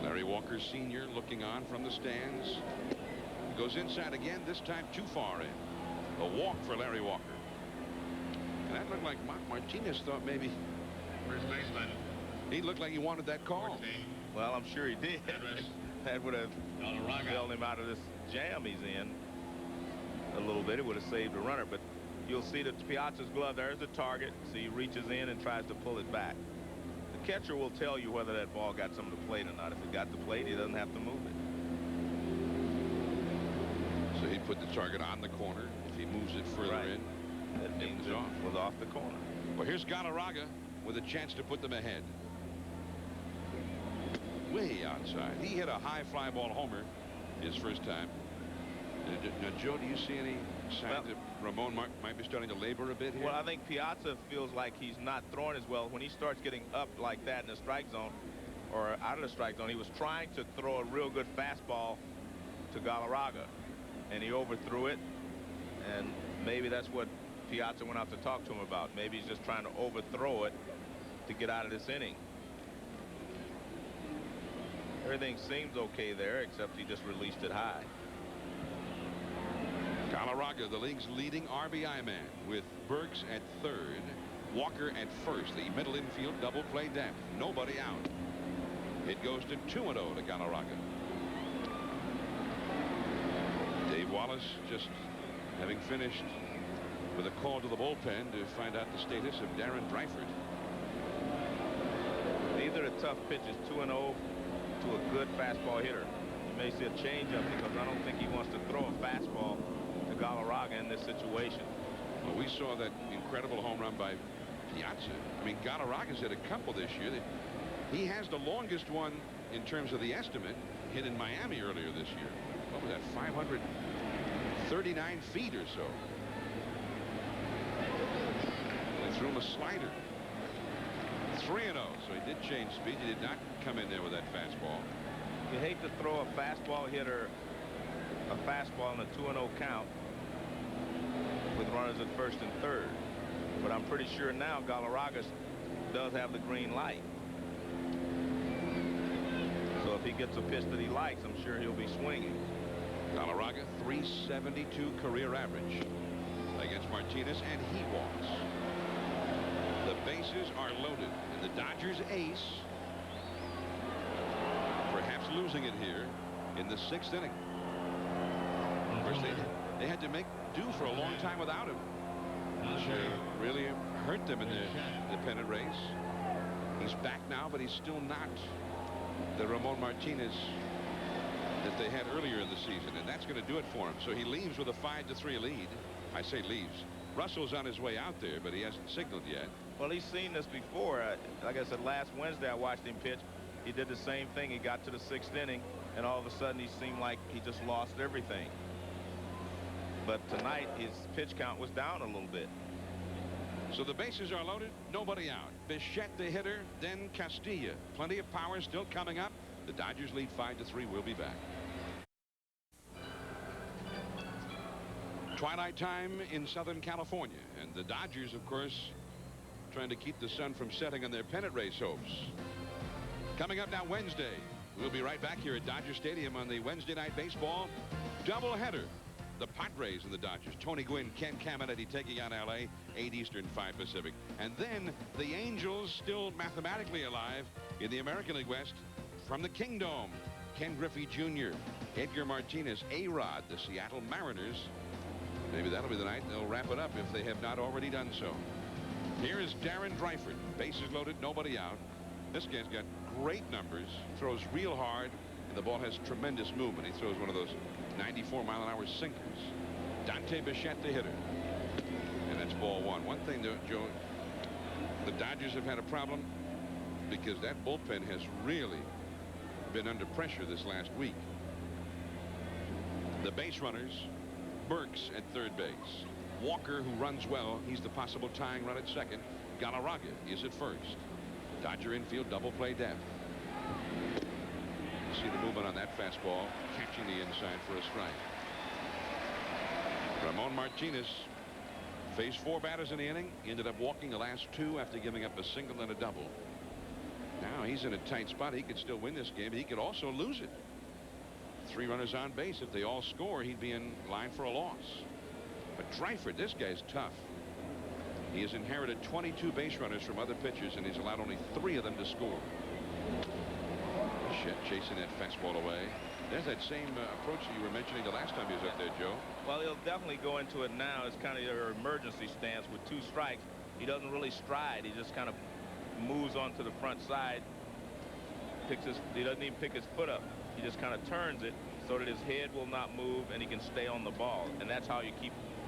Larry Walker Sr. looking on from the stands. Goes inside again, this time too far in. A walk for Larry Walker. And that looked like Martinez thought maybe First baseman. he looked like he wanted that call. 14. Well, I'm sure he did. That would have Gallaraga. held him out of this jam he's in a little bit. It would have saved a runner. But you'll see that Piazza's glove, there's the target. See, he reaches in and tries to pull it back. The catcher will tell you whether that ball got some of the plate or not. If it got the plate, he doesn't have to move it. So he put the target on the corner. If he moves it further in, That means it was off the corner. well, here's Gallaraga with a chance to put them ahead. Way outside. He hit a high fly ball homer his first time. Now, Joe, do you see any signs that Ramon might be starting to labor a bit here? Well, I think Piazza feels like he's not throwing as well. When he starts getting up like that in the strike zone or out of the strike zone, he was trying to throw a real good fastball to Gallaraga, and he overthrew it. And maybe that's what Piazza went out to talk to him about. Maybe he's just trying to overthrow it to get out of this inning. Everything seems okay there, except he just released it high. Gallaraga, the league's leading RBI man, with Burks at third, Walker at first. The middle infield double play depth. Nobody out. It goes to 2-0 to Gallaraga. Dave Wallace just having finished with a call to the bullpen to find out the status of Darren Dreifert. These are the tough pitches, 2-0 to a good fastball hitter. You may see a changeup because I don't think he wants to throw a fastball to Gallaraga in this situation. Well, we saw that incredible home run by Piazza. I mean, Gallaraga's hit a couple this year. He has the longest one in terms of the estimate hit in Miami earlier this year. What was that, 539 feet or so? They threw him a slider. 3-0, so he did change speed. He did not come in there with that fastball. You hate to throw a fastball hitter a fastball in a 2-0 count with runners at first and third, but I'm pretty sure now Gallaraga does have the green light. So if he gets a pitch that he likes, I'm sure he'll be swinging. Gallaraga, 372 career average against Martinez, and he walks. The bases are loaded, and the Dodgers ace perhaps losing it here in the 6th inning. Of course, they had to make do for a long time without him. Which really hurt them in the pennant race. He's back now, but he's still not the Ramon Martinez that they had earlier in the season, and that's going to do it for him. So he leaves with a 5-3 lead. I say leaves. Russell's on his way out there, but he hasn't signaled yet. Well, he's seen this before. Like I said, last Wednesday I watched him pitch. He did the same thing. He got to the 6th inning, and all of a sudden he seemed like he just lost everything. But tonight his pitch count was down a little bit. So the bases are loaded, nobody out. Bichette the hitter, then Castilla. Plenty of power still coming up. The Dodgers lead 5-3. We'll be back. Twilight time in Southern California, and the Dodgers, of course, trying to keep the sun from setting on their pennant race hopes. Coming up now Wednesday, we'll be right back here at Dodger Stadium on the Wednesday night baseball doubleheader. The Padres and the Dodgers. Tony Gwynn, Ken Caminiti taking on L.A. 8 Eastern, 5 Pacific. And then the Angels still mathematically alive in the American League West from the Kingdome. Ken Griffey Jr., Edgar Martinez, A-Rod, the Seattle Mariners. Maybe that'll be the night they'll wrap it up if they have not already done so. Here is Darren Dreifert. Bases loaded, nobody out. This guy's got great numbers, throws real hard, and the ball has tremendous movement. He throws one of those 94-mile-an-hour sinkers. Dante Bichette, the hitter. And that's ball one. One thing, though, Joe, the Dodgers have had a problem because that bullpen has really been under pressure this last week. The base runners, Burks at third base. Walker, who runs well, he's the possible tying run at second. Gallaraga is at first. Dodger infield double play depth. See the movement on that fastball, catching the inside for a strike. Ramon Martinez faced 4 batters in the inning, ended up walking the last 2 after giving up a single and a double. Now he's in a tight spot. He could still win this game, but he could also lose it. 3 runners on base. If they all score, he'd be in line for a loss. But Dreifert, this guy's tough. He has inherited 22 base runners from other pitchers, and he's allowed only 3 of them to score. Bichette chasing that fastball away. There's that same approach that you were mentioning the last time he was up there, Joe. Well, he'll definitely go into it now. It's kind of your emergency stance with 2 strikes. He doesn't really stride. He just kind of moves onto the front side. He doesn't even pick his foot up. He just kind of turns it so that his head will not move and he can stay on the ball. And that's how you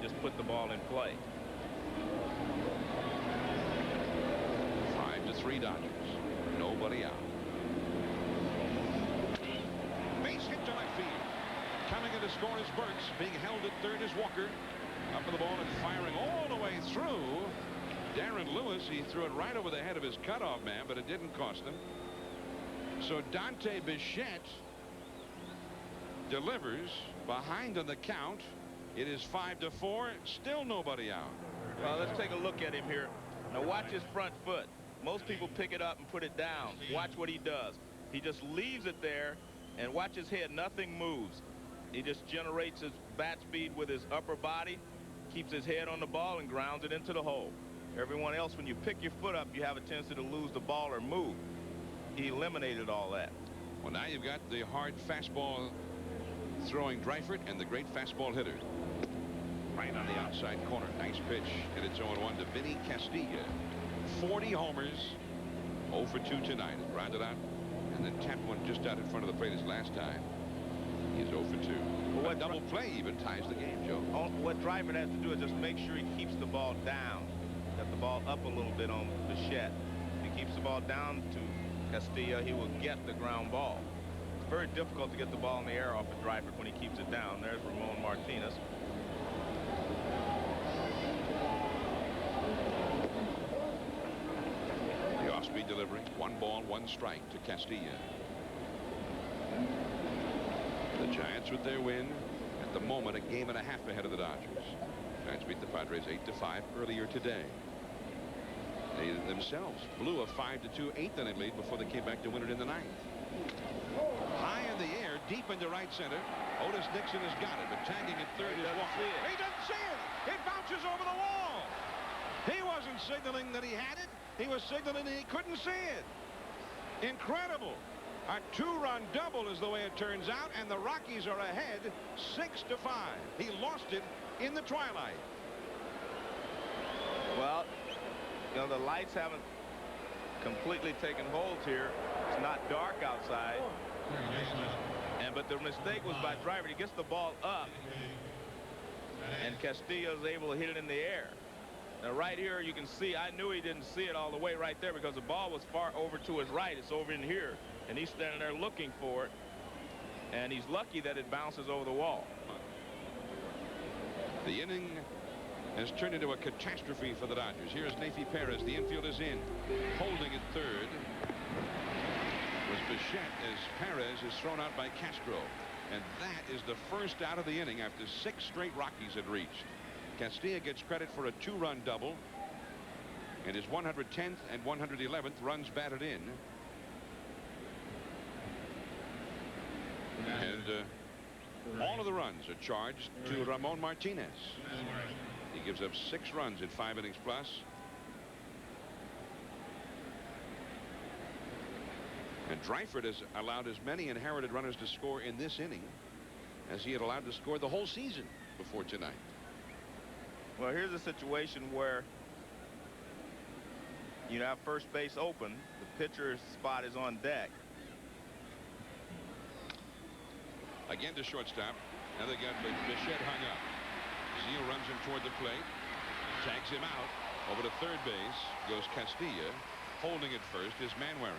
just put the ball in play. 5-3 Dodgers. Nobody out. Base hit to left field. Coming into to score is Burks. Being held at third is Walker. Up for the ball and firing all the way through. Darren Lewis, he threw it right over the head of his cutoff man, but it didn't cost him. So Dante Bichette delivers behind on the count. It is 5-4. Still nobody out. Well, let's take a look at him here. Now watch his front foot. Most people pick it up and put it down. Watch what he does. He just leaves it there, and watch his head. Nothing moves. He just generates his bat speed with his upper body, keeps his head on the ball, and grounds it into the hole. Everyone else, when you pick your foot up, you have a tendency to lose the ball or move. He eliminated all that. Well, now you've got the hard fastball throwing Dreifert and the great fastball hitter. Right on the outside corner. Nice pitch. And it's 0-1 to Vinny Castilla. 40 homers. 0 for 2 tonight. Grounded out and then tapped one just out in front of the plate his last time. He's 0 for 2. Well, a double play even ties the game, Joe. What Dreifert has to do is just make sure he keeps the ball down. Got the ball up a little bit on Bichette. If he keeps the ball down to Castilla, he will get the ground ball. It's very difficult to get the ball in the air off of Dreifert when he keeps it down. There's Ramon Martinez. The off-speed delivery. 1 ball, 1 strike to Castilla. The Giants with their win. At the moment, a game and a half ahead of the Dodgers. Giants beat the Padres 8-5 earlier today. They themselves blew a 5-2 eighth inning lead before they came back to win it in the 9th. High in the air, deep into right center. Otis Nixon has got it, but tagging at third is Walker. He doesn't see it. It bounces over the wall. He wasn't signaling that he had it. He was signaling that he couldn't see it. Incredible. A 2-run double is the way it turns out, and the Rockies are ahead 6-5. He lost it in the twilight. Well, you know, the lights haven't completely taken hold here. It's not dark outside. But the mistake was by Dreifert. He gets the ball up, and Castillo is able to hit it in the air. Now, right here, you can see, I knew he didn't see it all the way right there because the ball was far over to his right. It's over in here, and he's standing there looking for it, and he's lucky that it bounces over the wall. The inning has turned into a catastrophe for the Dodgers. Here's Neifi Perez. The infield is in. Holding at third was Bichette as Perez is thrown out by Castro. And that is the first out of the inning after 6 straight Rockies had reached. Castilla gets credit for a 2-run double. And his 110th and 111th runs batted in. And all of the runs are charged to Ramon Martinez. He gives up 6 runs in 5 innings plus. And Dreifert has allowed as many inherited runners to score in this inning as he had allowed to score the whole season before tonight. Well, here's a situation where you have first base open. The pitcher's spot is on deck. Again to shortstop. Now they got Bichette hung up. Zeal runs him toward the plate. Tags him out. Over to third base goes Castilla. Holding at first is Manwaring.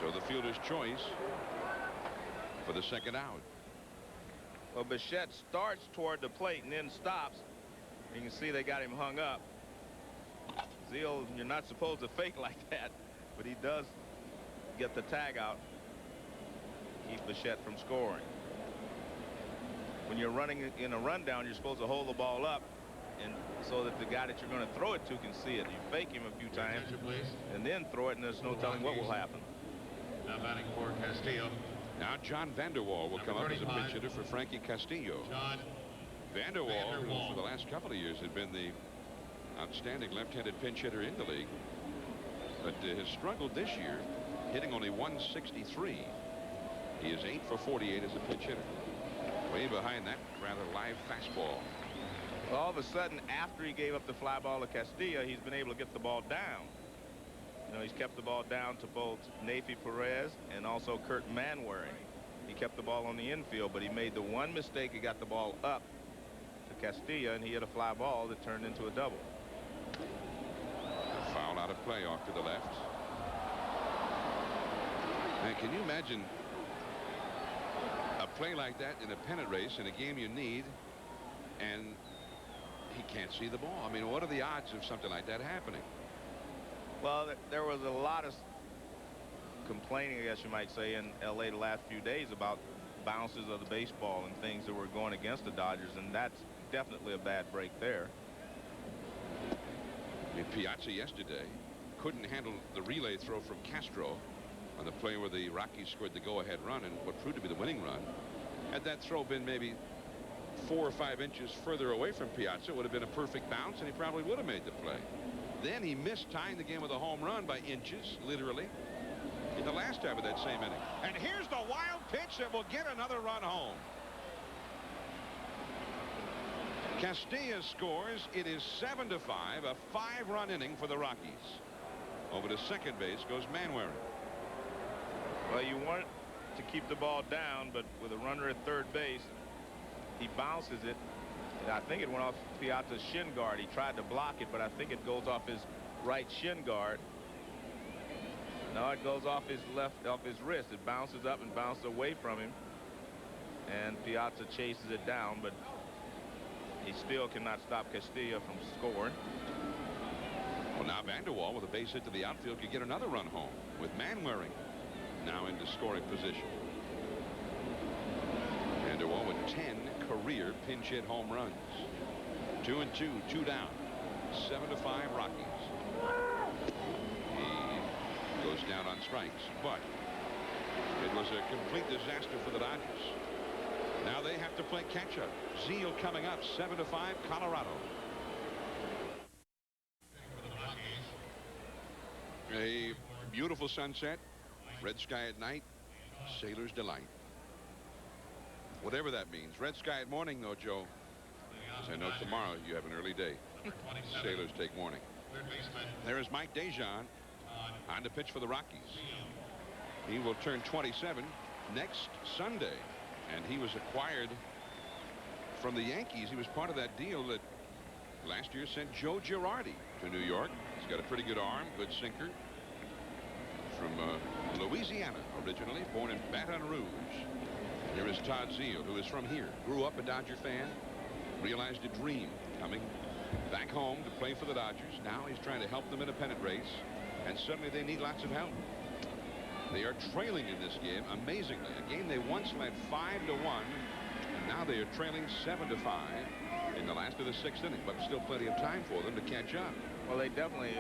So the fielder's choice for the second out. Well, Bichette starts toward the plate and then stops. You can see they got him hung up. Zeal, you're not supposed to fake like that, but he does get the tag out. Keep Bichette from scoring. When you're running in a rundown, you're supposed to hold the ball up and so that the guy that you're going to throw it to can see it. You fake him a few times and then throw it, and there's no telling what will happen. Now batting for Castillo. Now John Vanderwall will come up as a pinch hitter for Frankie Castillo. John Vanderwall, who for the last couple of years had been the outstanding left-handed pinch hitter in the league, but has struggled this year, hitting only 163. He is 8 for 48 as a pinch hitter. Way behind that rather live fastball. All of a sudden, after he gave up the fly ball to Castilla, he's been able to get the ball down. You know, he's kept the ball down to both Neifi Perez and also Kurt Manwaring. He kept the ball on the infield, but he made the one mistake. He got the ball up to Castilla, and he hit a fly ball that turned into a double. A foul ball out of play off to the left. And can you imagine a play like that in a pennant race in a game you need, and he can't see the ball? I mean, what are the odds of something like that happening? Well, there was a lot of complaining, I guess you might say, in L.A. the last few days about bounces of the baseball and things that were going against the Dodgers, and that's definitely a bad break there. I mean, Piazza yesterday couldn't handle the relay throw from Castro on the play where the Rockies scored the go-ahead run and what proved to be the winning run. Had that throw been maybe 4 or 5 inches further away from Piazza, it would have been a perfect bounce, and he probably would have made the play. Then he missed tying the game with a home run by inches, literally, in the last half of that same inning. And here's the wild pitch that will get another run home. Castilla scores. It is 7-5, a 5-run inning for the Rockies. Over to second base goes Manwaring. Well, you want to keep the ball down, but with a runner at third base, he bounces it, and I think it went off Piazza's shin guard. He tried to block it, but I think it goes off his right shin guard. No, it goes off his wrist. It bounces up and bounces away from him, and Piazza chases it down, but he still cannot stop Castilla from scoring. Well, now Vanderwall with a base hit to the outfield could get another run home with Manwaring now into scoring position. Vanderwall with 10 career pinch hit home runs. 2-2, 2 down. 7-5 Rockies. He goes down on strikes, but it was a complete disaster for the Dodgers. Now they have to play catch up. Zeal coming up. 7-5 Colorado. A beautiful sunset. Red sky at night. Sailor's delight. Whatever that means. Red sky at morning, though, Joe. As I know tomorrow you have an early day. Sailors take morning. There is Mike Dejan on the pitch for the Rockies. He will turn 27 next Sunday. And he was acquired from the Yankees. He was part of that deal that last year sent Joe Girardi to New York. He's got a pretty good arm, good sinker. From Louisiana originally, born in Baton Rouge. Here is Todd Zeal, who is from here. Grew up a Dodger fan. Realized a dream coming back home to play for the Dodgers. Now he's trying to help them in a pennant race. And suddenly they need lots of help. They are trailing in this game, amazingly. A game they once led 5-1, and now they are trailing 7-5 in the last of the 6th inning, but still plenty of time for them to catch up. Well, they definitely,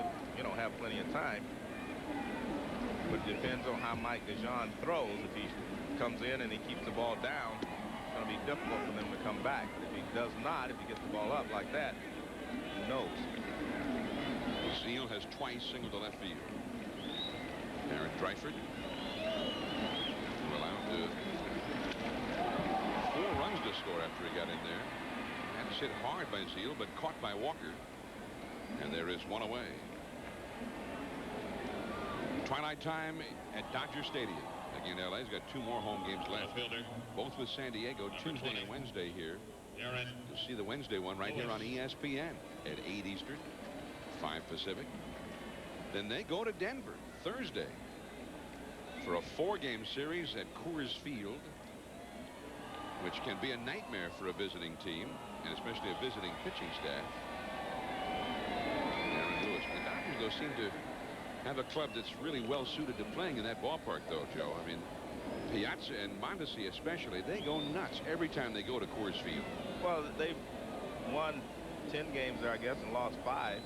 have plenty of time. But it depends on how Mike Dejan throws. If he comes in and he keeps the ball down, it's going to be difficult for them to come back. If he does not, if he gets the ball up like that, who knows? Zeal has twice singled to left field. Aaron Dreifert allowed 4 runs to score after he got in there. That's hit hard by Zeal, but caught by Walker. And there is one away. Twilight time at Dodger Stadium. Again, LA's got 2 more home games left. Both with San Diego, Tuesday and Wednesday here. You'll see the Wednesday one right here on ESPN at 8 Eastern, 5 Pacific. Then they go to Denver Thursday for a 4-game series at Coors Field, which can be a nightmare for a visiting team, and especially a visiting pitching staff. Aaron Lewis. The Dodgers, though, seem to have a club that's really well suited to playing in that ballpark, though, Joe. I mean, Piazza and Mondesi especially, they go nuts every time they go to Coors Field. Well, they've won 10 games there, I guess, and lost 5.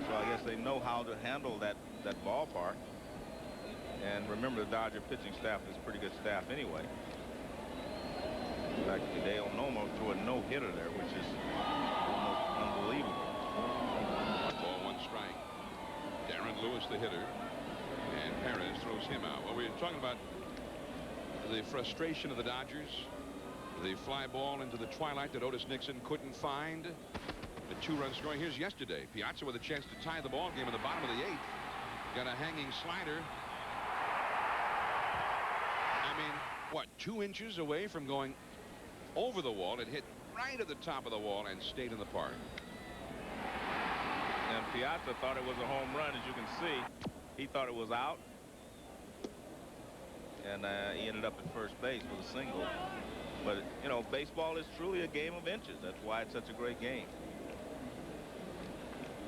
So I guess they know how to handle that ballpark. And remember, the Dodger pitching staff is a pretty good staff anyway. In fact, Hideo Nomo threw a no-hitter there, which is almost unbelievable. 1 ball, 1 strike. Darren Lewis, the hitter, and Perez throws him out. Well, we're talking about the frustration of the Dodgers. The fly ball into the twilight that Otis Nixon couldn't find. The 2-run scoring. Here's yesterday. Piazza with a chance to tie the ball game in the bottom of the 8th. Got a hanging slider. I mean, what, 2 inches away from going over the wall. It hit right at the top of the wall and stayed in the park. Yeah, And Piazza thought it was a home run. As you can see, he thought it was out. And he ended up at first base with a single. But, you know, baseball is truly a game of inches. That's why it's such a great game.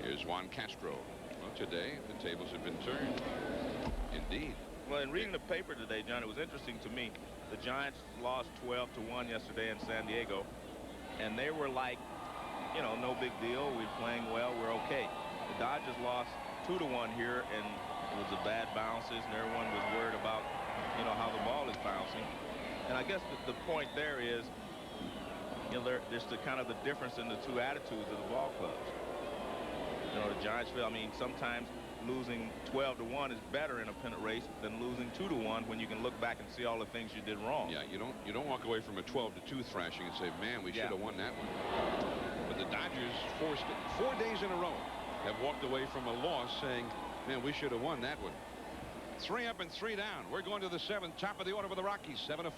Here's Juan Castro. Well, today, the tables have been turned. Indeed. Well, in reading the paper today, John, it was interesting to me. The Giants lost 12-1 yesterday in San Diego. And they were like, you know, no big deal. We're playing well. We're okay. The Dodgers lost 2-1 here, and it was the bad bounces, and everyone was worried about, you know, how the ball is bouncing. And I guess the point there is, you know, there's the kind of the difference in the two attitudes of the ball clubs. You know, the Giants feel, I mean, sometimes losing 12-1 is better in a pennant race than losing 2-1 when you can look back and see all the things you did wrong. Yeah, you don't walk away from a 12-2 thrashing and say, man, we should have won that one. But the Dodgers, 4 days in a row, have walked away from a loss saying, man, we should have won that one. 3 up and 3 down. We're going to the 7th, top of the order for the Rockies, 7-5.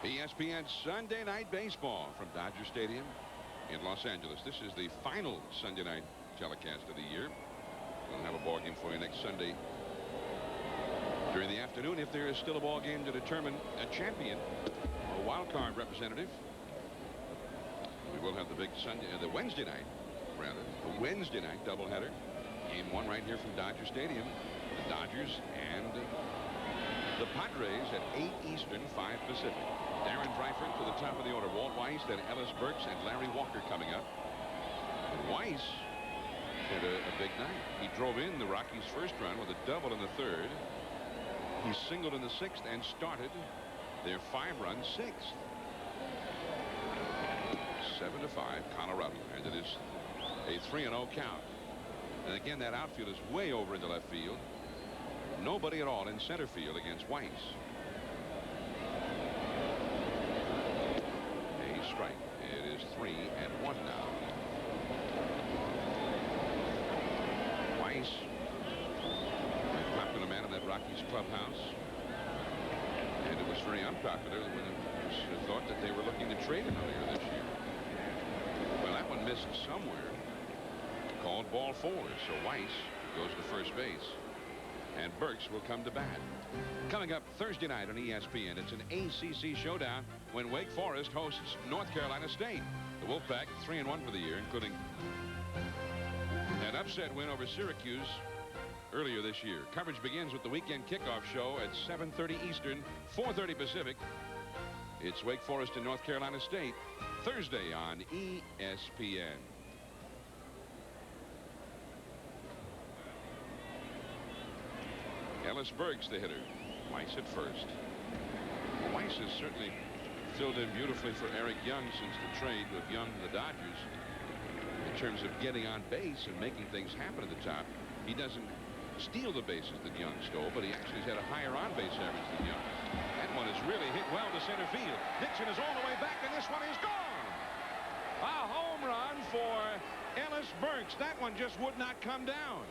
ESPN Sunday Night Baseball from Dodger Stadium in Los Angeles. This is the final Sunday night telecast of the year. We'll have a ball game for you next Sunday during the afternoon, if there is still a ball game to determine a champion or a wild card representative. We will have the big Sunday, the Wednesday night, rather, the Wednesday night doubleheader. Game 1 right here from Dodger Stadium. The Dodgers and the Padres at 8 Eastern, 5 Pacific. Darren Dreifert to the top of the order. Walt Weiss, then Ellis Burks and Larry Walker coming up. And Weiss had a big night. He drove in the Rockies' first run with a double in the 3rd. He singled in the 6th and started their 5-run 6th. 7-5 Colorado, and it is a 3-0 count. And again, that outfield is way over into left field. Nobody at all in center field against Weiss. A strike. It is 3-1 now. Weiss, a popular man in that Rockies clubhouse. And it was very unpopular when it was thought that they were looking to trade him earlier this year. Well, that one missed somewhere. Called ball 4, so Weiss goes to first base. And Burks will come to bat. Coming up Thursday night on ESPN, it's an ACC showdown when Wake Forest hosts North Carolina State. The Wolfpack 3-1 for the year, including an upset win over Syracuse earlier this year. Coverage begins with the weekend kickoff show at 7:30 Eastern, 4:30 Pacific. It's Wake Forest and North Carolina State Thursday on ESPN. Ellis Burks, the hitter. Weiss at first. Weiss has certainly filled in beautifully for Eric Young since the trade with Young and the Dodgers in terms of getting on base and making things happen at the top. He doesn't steal the bases that Young stole, but he actually has had a higher on-base average than Young. That one has really hit well to center field. Dixon is all the way back, and this one is gone. A home run for Ellis Burks. That one just would not come down.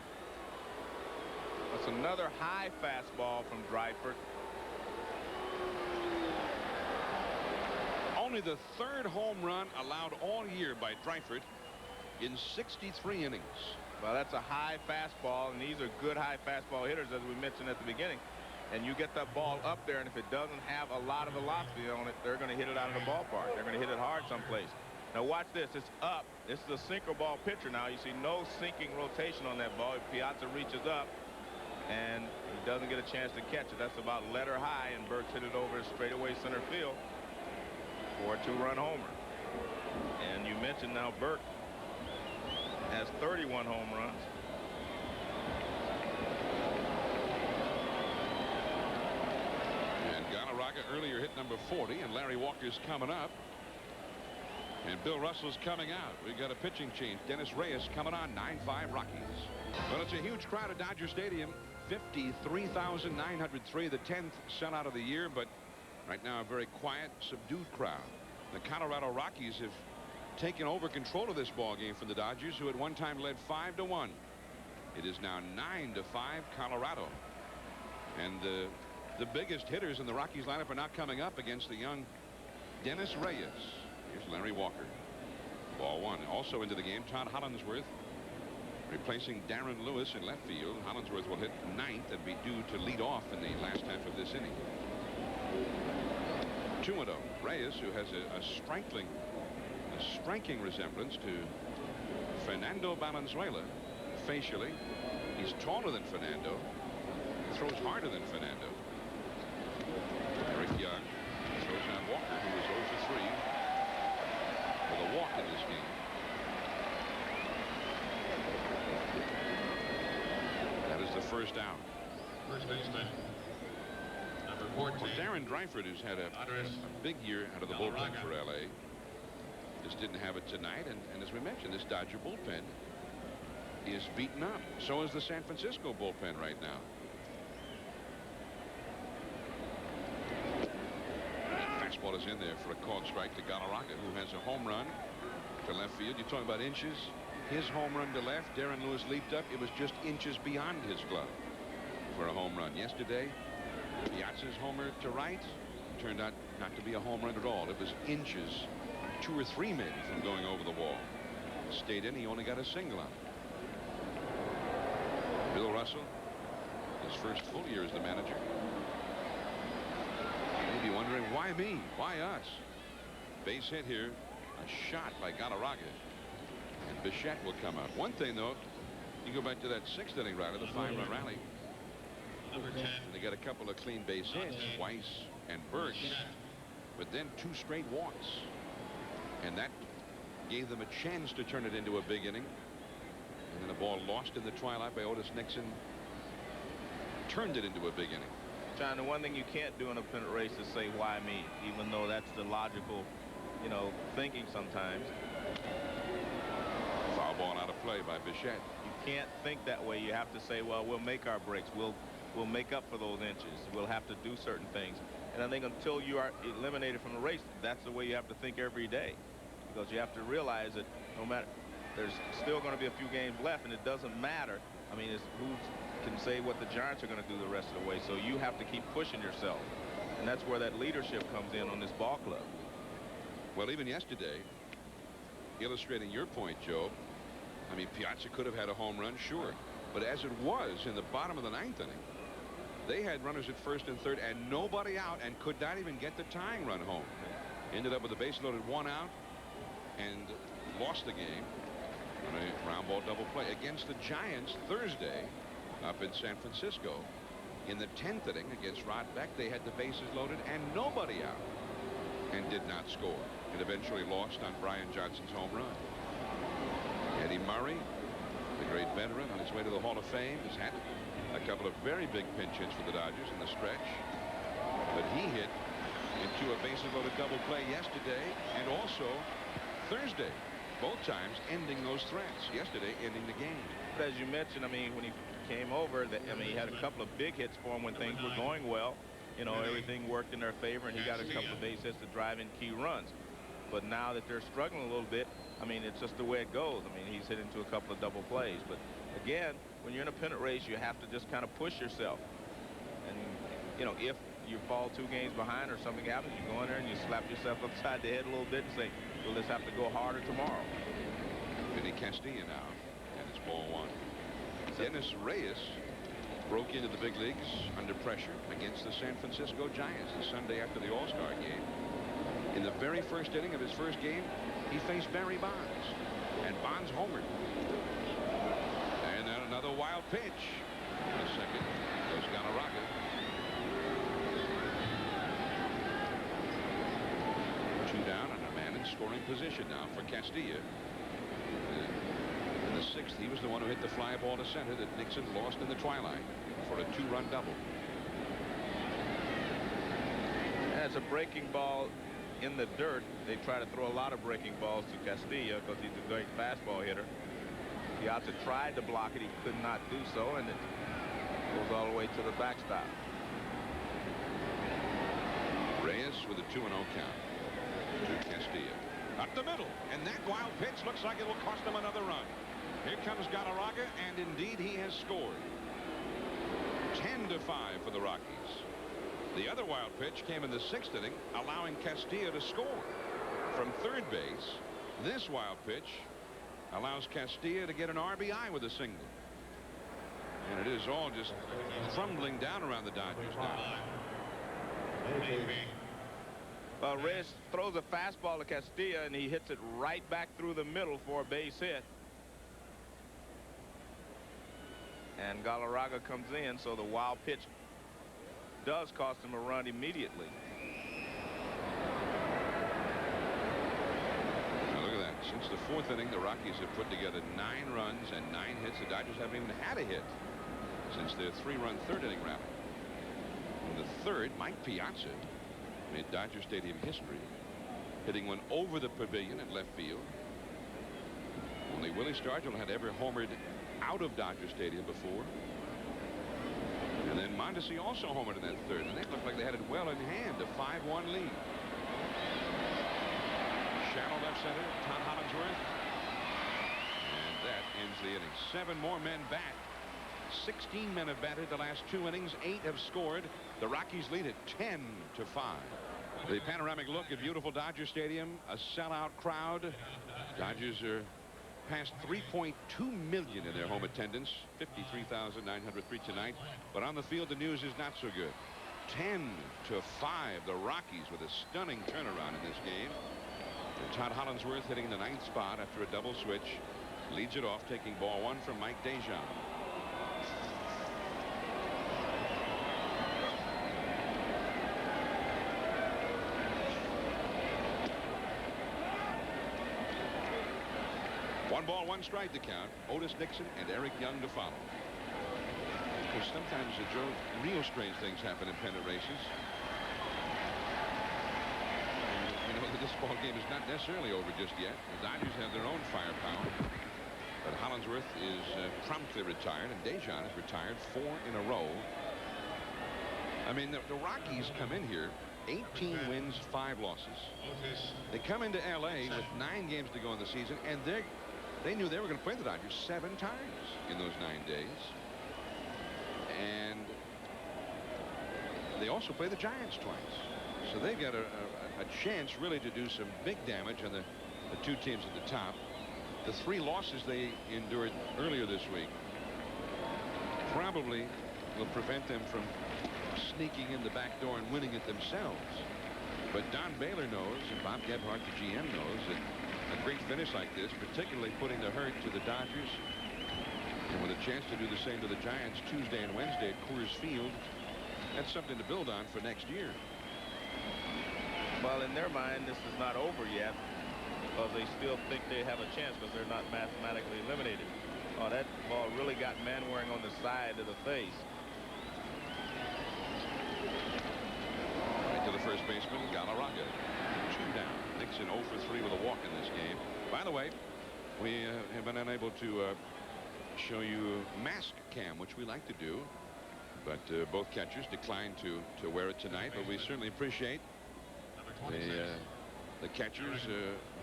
That's another high fastball from Dreifert. Only the 3rd home run allowed all year by Dreifert in 63 innings. Well, that's a high fastball, and these are good high fastball hitters, as we mentioned at the beginning. And you get that ball up there, and if it doesn't have a lot of velocity on it, they're going to hit it out of the ballpark. They're going to hit it hard someplace. Now watch this. It's up. This is a sinker ball pitcher now. You see no sinking rotation on that ball. Piazza reaches up, and he doesn't get a chance to catch it. That's about letter high, and Burks hit it over straightaway center field for a 2-run homer. And you mentioned now Burks has 31 home runs. And Gallaraga earlier hit number 40, and Larry Walker's coming up. And Bill Russell's coming out. We've got a pitching change. Dennis Reyes coming on. 9-5 Rockies. Well, it's a huge crowd at Dodger Stadium. 53,903, the 10th sellout of the year, but right now a very quiet, subdued crowd. The Colorado Rockies have taken over control of this ball game from the Dodgers, who at one time led 5-1. It is now 9-5 Colorado. And the biggest hitters in the Rockies lineup are not coming up against the young Dennis Reyes. Here's Larry Walker. Ball one. Also into the game, Todd Hollinsworth replacing Darren Lewis in left field. Hollinsworth will hit ninth and be due to lead off in the last half of this inning. 2-0. Reyes, who has a striking resemblance to Fernando Valenzuela facially. He's taller than Fernando, throws harder than Fernando. Eric Young throws out Walker, who was 0 for 3 with a walk in this game. That is the first out. First baseman, number 14. Well, Darren Dreifert, who's had a big year out of the bullpen for LA, just didn't have it tonight. And as we mentioned, this Dodger bullpen is beaten up. So is the San Francisco bullpen right now. Fastball is in there for a called strike to Gallaraga, who has a home run to left field. You're talking about inches. His home run to left, Darren Lewis leaped up. It was just inches beyond his glove for a home run. Yesterday, Piazza's homer to right turned out not to be a home run at all. It was inches, 2 or 3 maybe, from going over the wall. Stayed in. He only got a single on it. Bill Russell, his first full year as the manager. You may be wondering, why me? Why us? Base hit here. A shot by Gallaraga. And Bichette will come out. One thing, though, you go back to that 6th inning rally, the 5-run rally. Number 10. And they got a couple of clean base hits, Weiss and Burks, but then 2 straight walks. And that gave them a chance to turn it into a big inning. And then the ball lost in the twilight by Otis Nixon turned it into a big inning. John, the one thing you can't do in a pennant race is say, why me? Even though that's the logical, thinking sometimes. Foul ball out of play by Bichette. You can't think that way. You have to say, well, we'll make our breaks. We'll make up for those inches. We'll have to do certain things. And I think until you are eliminated from the race, that's the way you have to think every day. Because you have to realize that no matter, there's still going to be a few games left, and it doesn't matter. I mean, who can say what the Giants are going to do the rest of the way? So you have to keep pushing yourself. And that's where that leadership comes in on this ball club. Well, even yesterday, illustrating your point, Joe, I mean, Piazza could have had a home run, sure. But as it was in the bottom of the 9th inning, they had runners at first and third and nobody out and could not even get the tying run home. Ended up with a base loaded 1 out and lost the game on a ground ball double play against the Giants Thursday up in San Francisco. In the 10th inning against Rod Beck, they had the bases loaded and nobody out and did not score. It eventually lost on Brian Johnson's home run. Eddie Murray, the great veteran on his way to the Hall of Fame, has had a couple of very big pinch hits for the Dodgers in the stretch. But he hit into a bases loaded double play yesterday and also Thursday. Both times ending those threats. Yesterday ending the game. But as you mentioned, I mean, when he came over, he had a couple of big hits for him when things were going well. Everything worked in their favor, and he got a couple of base hits to drive in key runs. But now that they're struggling a little bit, I mean, it's just the way it goes. I mean, he's hit into a couple of double plays. But again, when you're in a pennant race, you have to just kind of push yourself. And, if you fall 2 games behind or something happens, you go in there and you slap yourself upside the head a little bit and say, well, let's have to go harder tomorrow. Vinny Castilla now, and it's ball 1. Dennis Reyes broke into the big leagues under pressure against the San Francisco Giants the Sunday after the All-Star game. In the very first inning of his first game, he faced Barry Bonds, and Bonds homered. And then another wild pitch. In a second goes Gallaraga. Two down and a man in scoring position now for Castilla. In the 6th, he was the one who hit the fly ball to center that Nixon lost in the twilight for a 2-run double. As a breaking ball in the dirt, they try to throw a lot of breaking balls to Castilla because he's a great fastball hitter. Piazza tried to block it. He could not do so, and it goes all the way to the backstop. Reyes with a 2-0 count to Castilla. Up the middle, and that wild pitch looks like it will cost them another run. Here comes Gallaraga, and indeed he has scored. 10-5 for the Rockies. The other wild pitch came in the 6th inning, allowing Castilla to score. From third base, This wild pitch allows Castilla to get an RBI with a single. And it is all just crumbling down around the Dodgers now. Well, Reyes throws a fastball to Castilla, and he hits it right back through the middle for a base hit. And Gallaraga comes in, so the wild pitch does cost him a run immediately. Now look at that. Since the 4th inning, the Rockies have put together 9 runs and 9 hits. The Dodgers haven't even had a hit since their 3-run 3rd inning rally. In the 3rd, Mike Piazza made Dodger Stadium history, hitting one over the pavilion at left field. Only Willie Stargell had ever homered out of Dodger Stadium before. And then Mondesi also homered in that 3rd, and they looked like they had it well in hand, a 5-1 lead. Shallow left center, Todd Hollingsworth. And that ends the inning. 7 more men bat. 16 men have batted the last 2 innings. 8 have scored. The Rockies lead it 10-5. The panoramic look at beautiful Dodger Stadium, a sellout crowd. Dodgers are past 3.2 million in their home attendance, 53,903 tonight. But on the field, the news is not so good. 10-5, the Rockies with a stunning turnaround in this game. And Todd Hollingsworth hitting the 9th spot after a double switch, leads it off, taking ball 1 from Mike Dejan. One ball, 1 strike to count. Otis Nixon and Eric Young to follow. Because sometimes, Joe, real strange things happen in pennant races. And, you know, this ball game is not necessarily over just yet. The Dodgers have their own firepower. But Hollingsworth is promptly retired, and Dejan is retired 4 in a row. I mean, the Rockies come in here 18 wins, 5 losses. They come into L.A. with 9 games to go in the season, and they knew they were going to play the Dodgers 7 times in those 9 days. And they also play the Giants twice. So they've got a chance really to do some big damage on the 2 teams at the top. The 3 losses they endured earlier this week probably will prevent them from sneaking in the back door and winning it themselves. But Don Baylor knows, and Bob Gebhardt, the GM, knows that a great finish like this, particularly putting the hurt to the Dodgers, and with a chance to do the same to the Giants Tuesday and Wednesday at Coors Field, that's something to build on for next year. Well, in their mind, this is not over yet, because they still think they have a chance because they're not mathematically eliminated. Oh, that ball really got Manwaring on the side of the face. Right to the first baseman, Gallaraga. 2 down. Nixon 0 for 3 with a walk in this game. By the way, we have been unable to show you mask cam, which we like to do, but both catchers declined to wear it tonight. But we certainly appreciate the catchers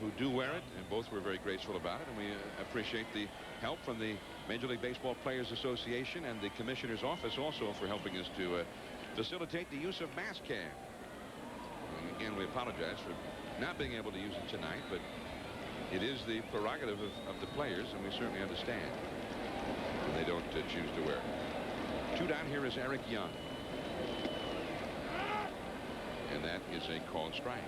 who do wear it, and both were very graceful about it. And we appreciate the help from the Major League Baseball Players Association and the Commissioner's Office also for helping us to facilitate the use of mask cam. And again, we apologize for not being able to use it tonight, but it is the prerogative of the players, and we certainly understand when they don't choose to wear it. 2 down. Here is Eric Young, and that is a called strike.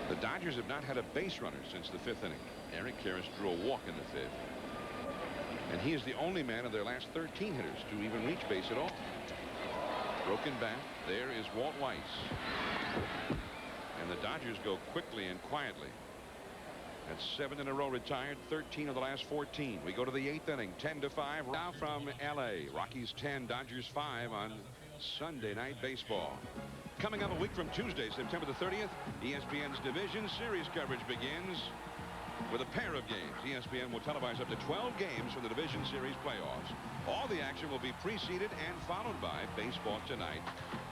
The Dodgers have not had a base runner since the 5th inning. Eric Karras drew a walk in the 5th, and he is the only man of their last 13 hitters to even reach base at all. Broken bat. There is Walt Weiss. And the Dodgers go quickly and quietly. That's 7 in a row retired, 13 of the last 14. We go to the 8th inning, 10-5. Now from L.A. Rockies 10, Dodgers 5 on Sunday Night Baseball. Coming up a week from Tuesday, September the 30th, ESPN's Division Series coverage begins with a pair of games. ESPN will televise up to 12 games from the Division Series playoffs. All the action will be preceded and followed by Baseball Tonight.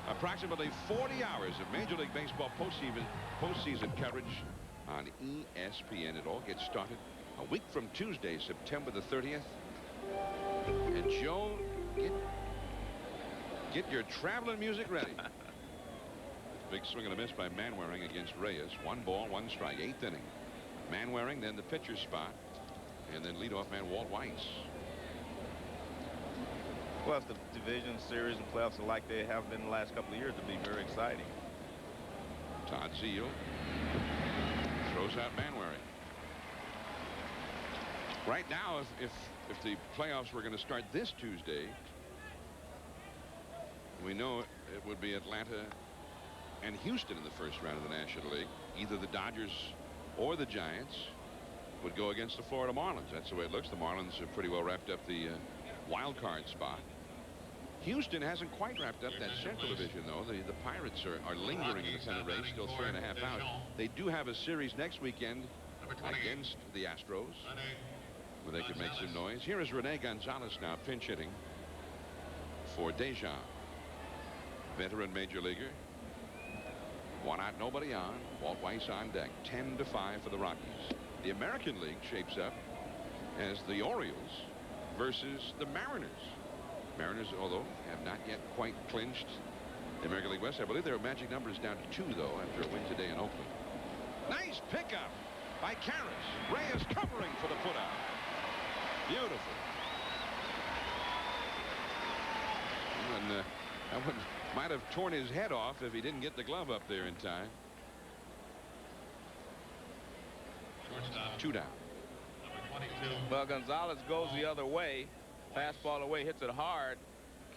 Approximately 40 hours of Major League Baseball postseason coverage on ESPN. It all gets started a week from Tuesday, September the 30th. And Joe, get your traveling music ready. Big swing and a miss by Manwaring against Reyes. 1 ball, 1 strike, 8th inning. Manwaring, then the pitcher spot, and then leadoff man Walt Weiss. Well, if the division series and playoffs are like they have been the last couple of years, it'll be very exciting. Todd Zeile throws out Manwaring. Right now, if the playoffs were going to start this Tuesday, we know it would be Atlanta and Houston in the first round of the National League. Either the Dodgers or the Giants would go against the Florida Marlins. That's the way it looks. The Marlins have pretty well wrapped up the wild card spot. Houston hasn't quite wrapped up that Central Division, though. The Pirates are lingering in the pennant race, still 3.5 out. They do have a series next weekend against the Astros, where they could make some noise. Here is Rene Gonzalez now pinch hitting for Deja. Veteran major leaguer. 1 out, nobody on. Walt Weiss on deck. 10-5 for the Rockies. The American League shapes up as the Orioles versus the Mariners. Mariners, although, have not yet quite clinched the American League West. I believe their magic number is down to 2, though, after a win today in Oakland. Nice pickup by Karras. Reyes covering for the putout. Beautiful. And that one might have torn his head off if he didn't get the glove up there in time. 2 down. Well, Gonzalez goes the other way. Fastball away, hits it hard.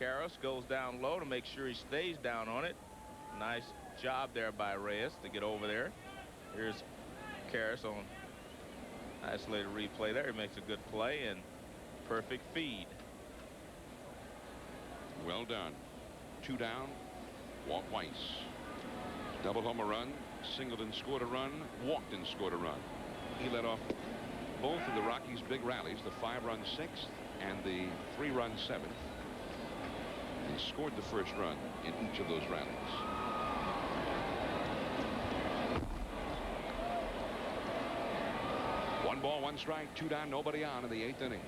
Karras goes down low to make sure he stays down on it. Nice job there by Reyes to get over there. Here's Karras on isolated replay there. He makes a good play and perfect feed. Well done. 2 down. Walt Weiss. Double home a run. Singleton scored a run. Walked and scored a run. He led off both of the Rockies' big rallies, the 5-run 6th and the 3-run 7th. He scored the first run in each of those rallies. One ball, 1 strike, 2 down, nobody on in the 8th inning.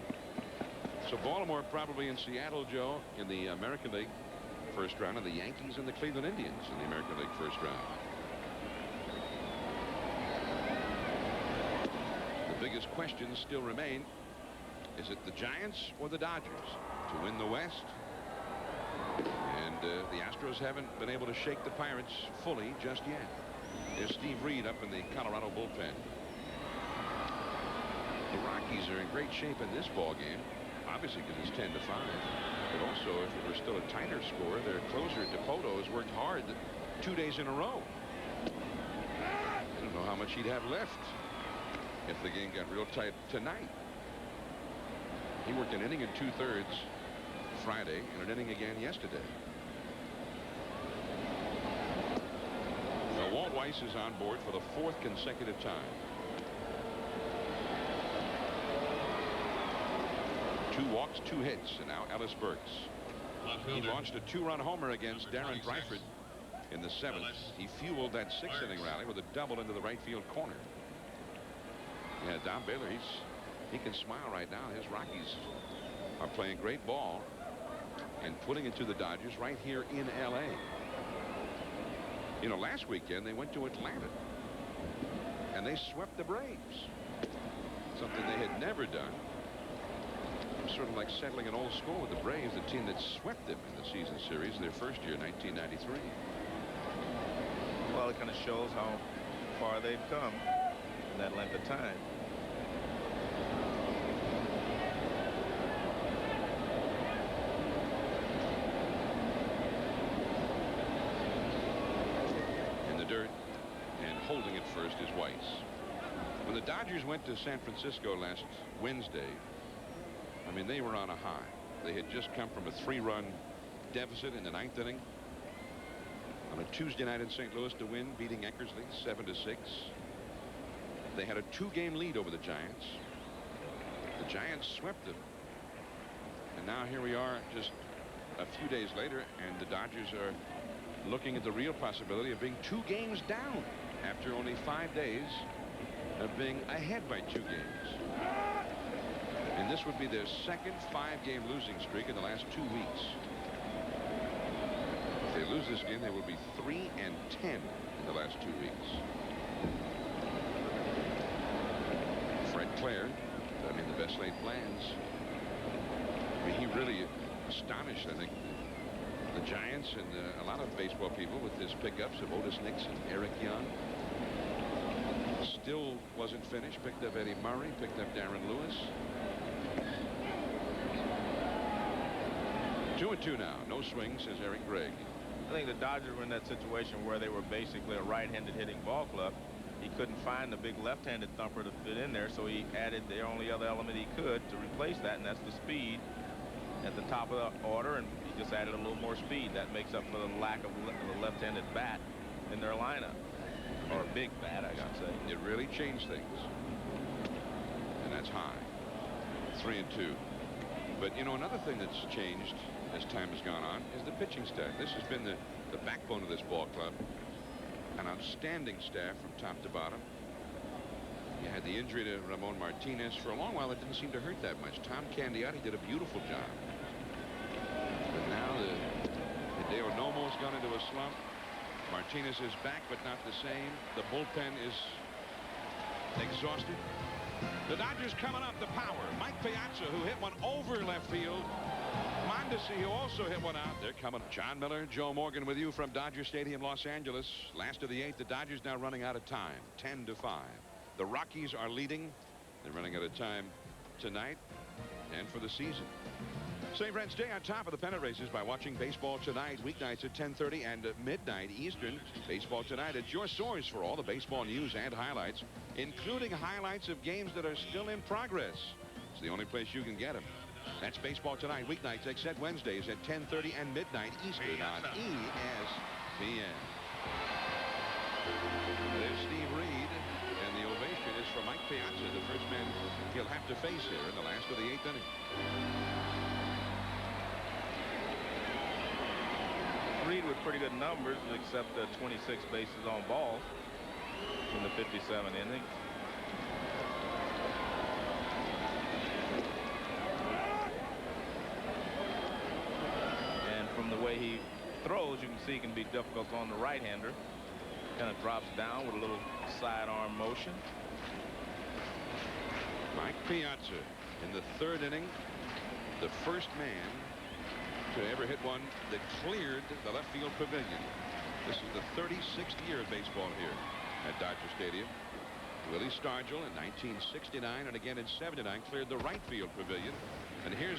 So Baltimore probably in Seattle, Joe, in the American League first round, and the Yankees and the Cleveland Indians in the American League first round. The biggest questions still remain. Is it the Giants or the Dodgers to win the West? And the Astros haven't been able to shake the Pirates fully just yet. There's Steve Reed up in the Colorado bullpen. The Rockies are in great shape in this ball game, obviously because it's 10-5. But also, if it were still a tighter score, their closer Dipoto has worked hard 2 days in a row. I don't know how much he'd have left if the game got real tight tonight. He worked an inning and 2/3 Friday and an inning again yesterday. Now Walt Weiss is on board for the 4th consecutive time. 2 walks, 2 hits, and now Ellis Burks. He launched a 2-run homer against Darren Dryford in the 7th. He fueled that 6th inning rally with a double into the right field corner. Yeah, Don Baylor, he can smile right now. His Rockies are playing great ball and putting it to the Dodgers right here in L.A. You know, last weekend they went to Atlanta and they swept the Braves, something they had never done. Sort of like settling an old score with the Braves, the team that swept them in the season series in their first year, 1993. Well, it kind of shows how far they've come in that length of time. In the dirt and holding it first is Weiss. When the Dodgers went to San Francisco last Wednesday, I mean, they were on a high. They had just come from a 3-run deficit in the 9th inning on a Tuesday night in St. Louis to win, beating Eckersley 7-6. They had a 2-game lead over the Giants. The Giants swept them. And now here we are just a few days later, and the Dodgers are looking at the real possibility of being 2 games down after only 5 days of being ahead by 2 games. And this would be their second 5-game losing streak in the last 2 weeks. If they lose this game, they will be 3-10 in the last 2 weeks. declared. I mean, the best laid plans. I mean, he really astonished, I think, the Giants and a lot of baseball people with his pickups of Otis Nixon, Eric Young. Still wasn't finished. Picked up Eddie Murray, picked up Darren Lewis. 2-2 now. No swing, says Eric Gregg. I think the Dodgers were in that situation where they were basically a right-handed hitting ball club. He couldn't find the big left-handed thumper to fit in there, so he added the only other element he could to replace that, and that's the speed at the top of the order, and he just added a little more speed. That makes up for the lack of the left-handed bat in their lineup, or a big bat, I gotta say. It really changed things, and that's high. 3-2. But you know, another thing that's changed as time has gone on is the pitching staff. This has been the backbone of this ball club. An outstanding staff from top to bottom. You had the injury to Ramon Martinez. For a long while, it didn't seem to hurt that much. Tom Candiotti did a beautiful job. But now Hideo Nomo's gone into a slump. Martinez is back, but not the same. The bullpen is exhausted. The Dodgers coming up, the power. Mike Piazza, who hit one over left field. Mondesi, who also hit one out. They're coming. John Miller, Joe Morgan with you from Dodger Stadium, Los Angeles. Last of the 8th. The Dodgers now running out of time. 10-5. The Rockies are leading. They're running out of time tonight and for the season. Say, friends, stay on top of the pennant races by watching Baseball Tonight, weeknights at 10:30 and midnight Eastern. Baseball Tonight is your source for all the baseball news and highlights, including highlights of games that are still in progress. It's the only place you can get them. That's Baseball Tonight, weeknights except Wednesdays at 10:30 and midnight Eastern on ESPN. There's Steve Reed, and the ovation is for Mike Piazza, the first man he'll have to face here in the last of the 8th inning. Reed with pretty good numbers, except 26 bases on balls in the 57th inning. And from the way he throws, you can see he can be difficult on the right-hander. Kind of drops down with a little sidearm motion. Mike Piazza in the 3rd inning, the first man to ever hit one that cleared the left field pavilion. This is the 36th year of baseball here at Dodger Stadium. Willie Stargell in 1969 and again in 79 cleared the right field pavilion. And here's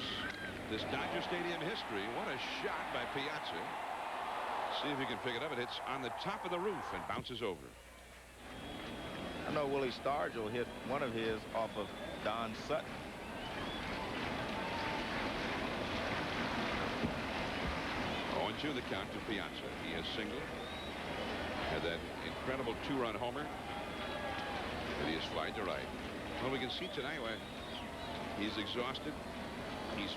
this Dodger Stadium history. What a shot by Piazza. See if he can pick it up. It hits on the top of the roof and bounces over. I know Willie Stargell hit one of his off of Don Sutton. To the count to Piazza. He has singled. Had that incredible 2-run homer. And he has flied to right. Well, we can see tonight why he's exhausted. He's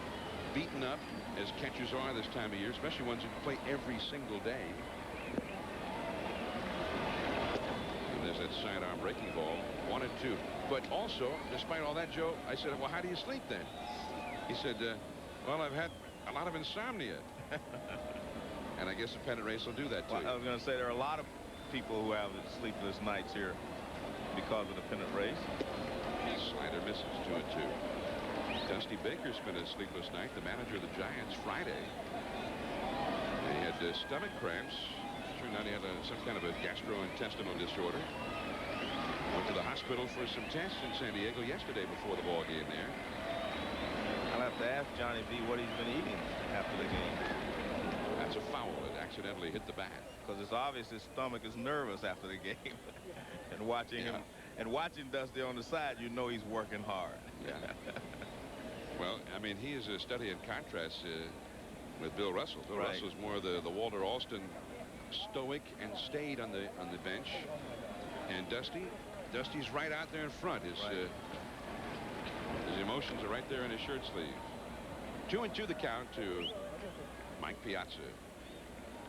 beaten up, as catchers are this time of year, especially ones who play every single day. And there's that sidearm breaking ball. 1-2. But also, despite all that, Joe, I said, well, how do you sleep then? He said, well, I've had a lot of insomnia. And I guess the pennant race will do that too. Well, I was going to say there are a lot of people who have sleepless nights here because of the pennant race. Slider misses. 2-2. Dusty Baker spent a sleepless night. The manager of the Giants Friday. He had stomach cramps. Turned out he had some kind of a gastrointestinal disorder. Went to the hospital for some tests in San Diego yesterday before the ball game there. I'll have to ask Johnny V what he's been eating after the game. That's a foul. It accidentally hit the bat. Because it's obvious his stomach is nervous after the game. And watching him and watching Dusty on the side, you know he's working hard. Yeah. Well, I mean, he is a study in contrast with Bill Russell. Bill Russell's more the Walter Alston, stoic and staid on the bench. And Dusty's right out there in front. His emotions are right there in his shirt sleeve. 2-2 the count to Mike Piazza.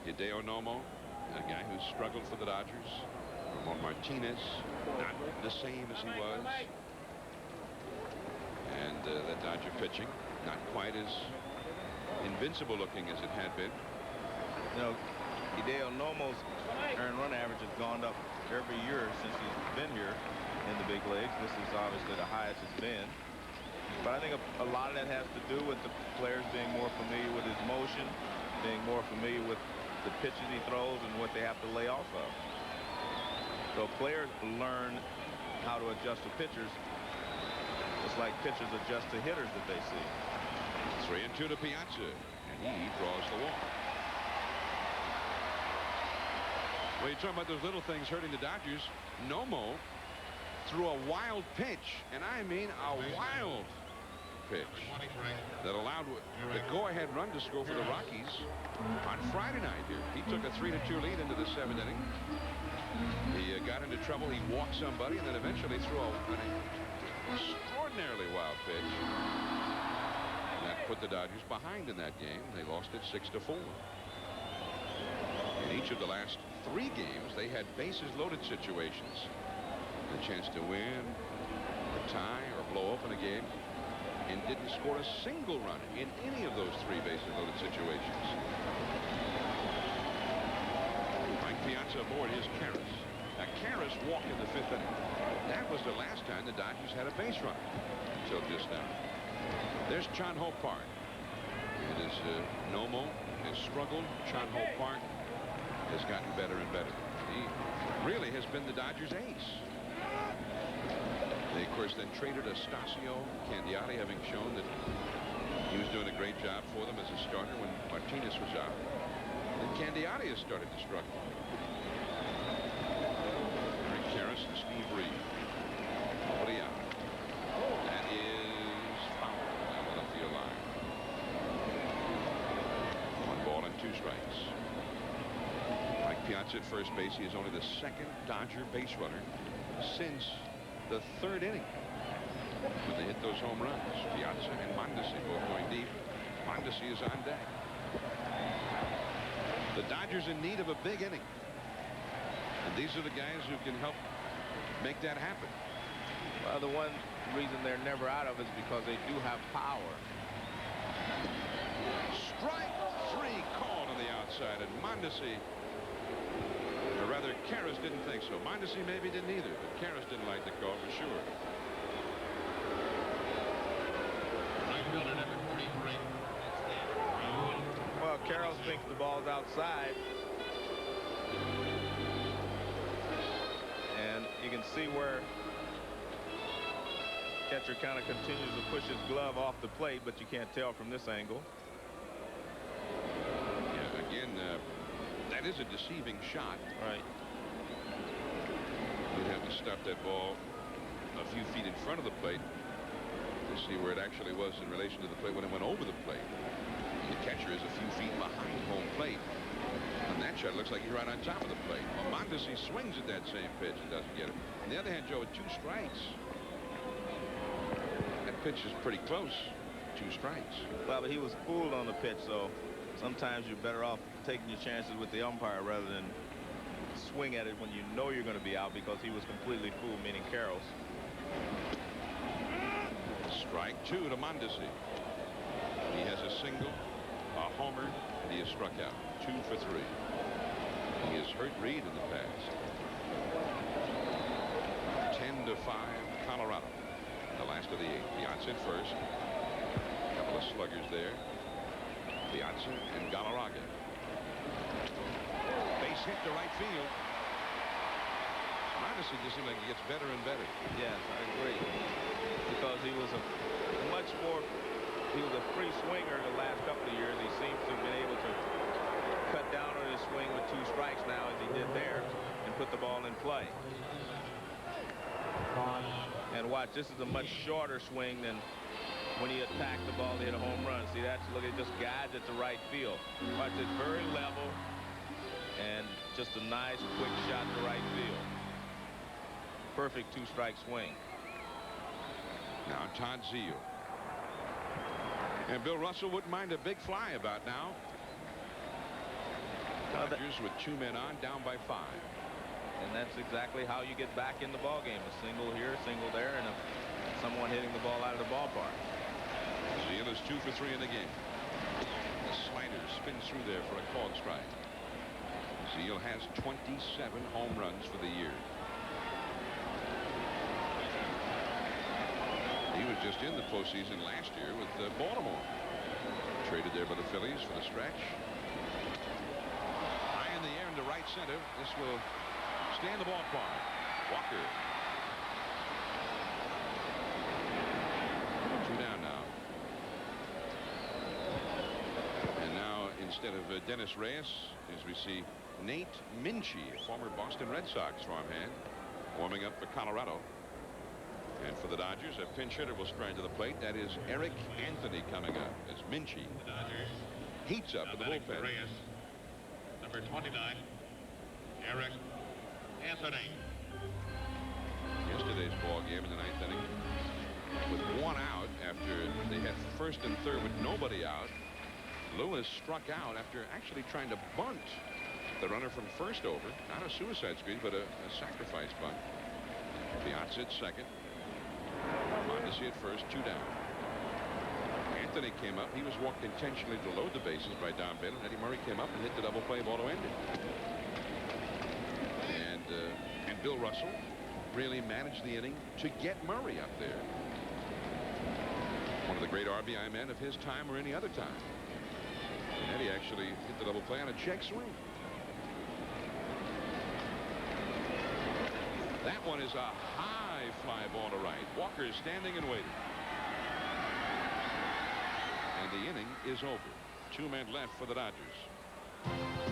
Hideo Nomo, a guy who's struggled for the Dodgers. Ramon Martinez, not the same as he was. And the Dodger pitching, not quite as invincible looking as it had been. You know, Hideo Nomo's earned run average has gone up every year since he's been here. in the big leagues. This is obviously the highest it's been. But I think a lot of that has to do with the players being more familiar with his motion, being more familiar with the pitches he throws and what they have to lay off of. So players learn how to adjust to pitchers, just like pitchers adjust to hitters that they see. 3-2 to Piazza, and he draws the walk. Well, you're talking about those little things hurting the Dodgers. Nomo threw a wild pitch, and I mean a wild pitch, that allowed the go-ahead run to score for the Rockies on Friday night here. He took a 3-2 lead into the 7th inning. He got into trouble. He walked somebody, and then eventually threw an extraordinarily wild pitch. And that put the Dodgers behind in that game. They lost it 6-4. In each of the last 3 games, they had bases loaded situations. A chance to win, a tie, or blow open a game, and didn't score a single run in any of those 3 bases loaded situations. Mike Piazza aboard his Karras. Now, Karras walked in the 5th inning. That was the last time the Dodgers had a base runner until just now. There's Chan Ho Park. It is Nomo has struggled. Chan Ho Park has gotten better and better. He really has been the Dodgers' ace. They, of course, then traded Estacio Candiati, having shown that he was doing a great job for them as a starter when Martinez was out. And Candiati has started to struggle. Rick Karras and Steve Reed. Nobody out. That is foul down the left field line. 1 ball and 2 strikes. Mike Piazza at first base. He is only the 2nd Dodger base runner since the 3rd inning when they hit those home runs. Piazza and Mondesi both going deep. Mondesi is on deck. The Dodgers in need of a big inning, and these are the guys who can help make that happen. Well, the one reason they're never out of is because they do have power. Strike 3 called on the outside, and Mondesi, or rather Karras, didn't think so. Mondesi maybe didn't either, but Karras didn't like the call for sure. Well, Karras thinks the ball's outside, and you can see where catcher kind of continues to push his glove off the plate, but you can't tell from this angle. Yeah, again, that is a deceiving shot. Right. You'd have to stop that ball a few feet in front of the plate to see where it actually was in relation to the plate when it went over the plate. The catcher is a few feet behind home plate. On that shot, it looks like he's right on top of the plate. Well, Mondesi swings at that same pitch and doesn't get it. On the other hand, Joe, with 2 strikes, that pitch is pretty close. 2 strikes. Well, but he was fooled on the pitch, so sometimes you're better off taking your chances with the umpire rather than swing at it when you know you're going to be out, because he was completely fooled, meaning Karras. Strike 2 to Mondesi. He has a single, a homer, and he has struck out. 2 for 3. He has hurt Reed in the past. 10-5 Colorado. The last of the 8th. Piazza at first. A couple of sluggers there. Piazza and Gallaraga. Base hit to right field. Mondesi just seems like he gets better and better. Yes, I agree. Because he was a free swinger the last couple of years. He seems to have been able to cut down on his swing with 2 strikes now, as he did there, and put the ball in play. And watch, this is a much shorter swing than when he attacked the ball to hit a home run. See, look, it just guides it to right field. Watch, it's very level and just a nice quick shot to right field. Perfect 2-strike swing. Now Todd Zeile. And Bill Russell wouldn't mind a big fly about now. Dodgers with 2 men on, down by 5. And that's exactly how you get back in the ball game. A single here, a single there, and someone hitting the ball out of the ballpark. Zeile is 2 for 3 in the game. The slider spins through there for a called strike. Zeile has 27 home runs for the year. He was just in the postseason last year with Baltimore. Traded there by the Phillies for the stretch. High in the air into right center. This will stay in the ballpark. Walker. 2 down now. And now instead of Dennis Reyes, as we see Nate Minchey, former Boston Red Sox farmhand, warming up for Colorado. And for the Dodgers, a pinch hitter will stride to the plate. That is Eric Anthony coming up as Minchey The Dodgers. heats up in the bullpen. Reyes. Number 29, Eric Anthony. Yesterday's ball game in the 9th inning with 1 out after they had first and third with nobody out. Lewis struck out after actually trying to bunt the runner from first over. Not a suicide squeeze, but a sacrifice bunt. Piazza at second. Mondesi at first, 2 down. Anthony came up. He was walked intentionally to load the bases by Don Baylor. Eddie Murray came up and hit the double play ball to end it. And Bill Russell really managed the inning to get Murray up there. One of the great RBI men of his time or any other time. And Eddie actually hit the double play on a check swing. That one is a high fly ball to right. Walker is standing and waiting. And the inning is over. 2 men left for the Dodgers.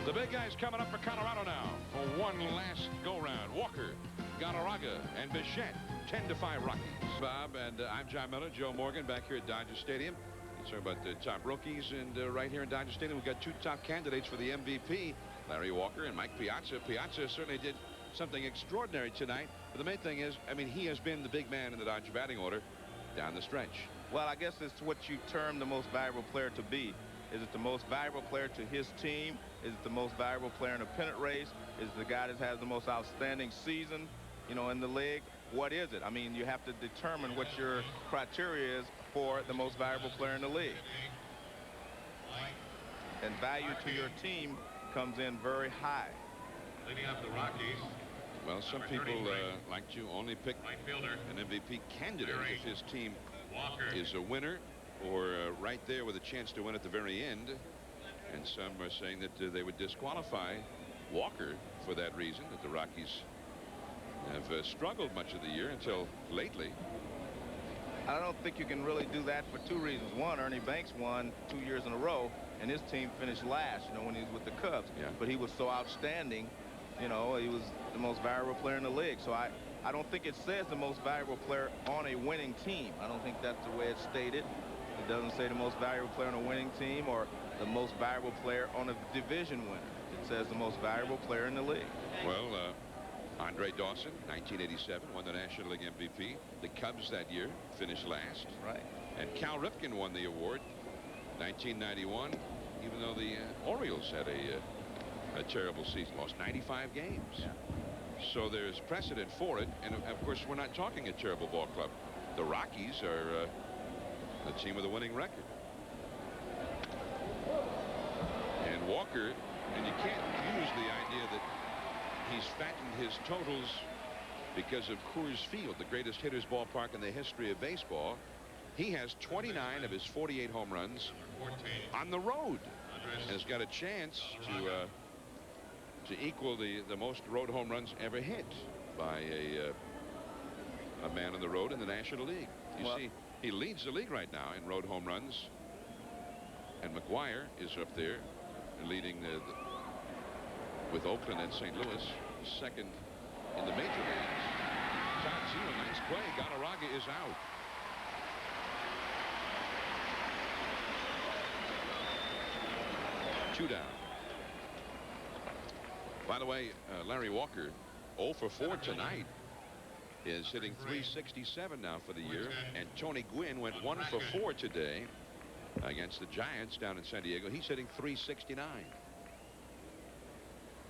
The big guy's coming up for Colorado now for one last go-round. Walker, Gallaraga, and Bichette. 10-5 Rockies. Bob, and I'm John Miller. Joe Morgan back here at Dodger Stadium. Talking about the top rookies, and right here in Dodger Stadium, we've got 2 top candidates for the MVP, Larry Walker and Mike Piazza. Piazza certainly did something extraordinary tonight, but the main thing is, I mean, he has been the big man in the Dodger batting order down the stretch. Well, I guess it's what you term the most valuable player to be. Is it the most valuable player to his team? Is it the most valuable player in a pennant race? Is it the guy that has the most outstanding season, you know, in the league? What is it? I mean, you have to determine what your criteria is for the most valuable player in the league. And value to your team comes in very high. Leading up the Rockies. Well, some people like to only pick Right fielder. an MVP candidate if his team Walker. is a winner or right there with a chance to win at the very end. And some are saying that they would disqualify Walker for that reason, that the Rockies have struggled much of the year until lately. I don't think you can really do that for 2 reasons. One, Ernie Banks won 2 years in a row, and his team finished last, you know, when he was with the Cubs. Yeah. But he was so outstanding, you know, he was the most valuable player in the league. So I don't think it says the most valuable player on a winning team. I don't think that's the way it's stated. It doesn't say the most valuable player on a winning team or the most valuable player on a division winner. It says the most valuable player in the league. Well, Andre Dawson, 1987, won the National League MVP. The Cubs that year finished last. Right. And Cal Ripken won the award 1991, even though the Orioles had a terrible season, lost 95 games. Yeah. So there's precedent for it. And of course, we're not talking a terrible ball club. The Rockies are the team with a winning record. And Walker, and you can't use the idea that he's fattened his totals because of Coors Field, the greatest hitter's ballpark in the history of baseball. He has 29 of his 48 home runs 14. on the road and has got a chance to equal the most road home runs ever hit by a man on the road in the National League. You see, he leads the league right now in road home runs, and McGuire is up there leading with Oakland and St. Louis, second in the major leagues. Todd Zeman, nice play. Gallaraga is out. Two down. By the way, Larry Walker, 0 for 4 tonight, is hitting .367 now for the year. And Tony Gwynn went 1 for 4 today against the Giants down in San Diego. He's hitting .369.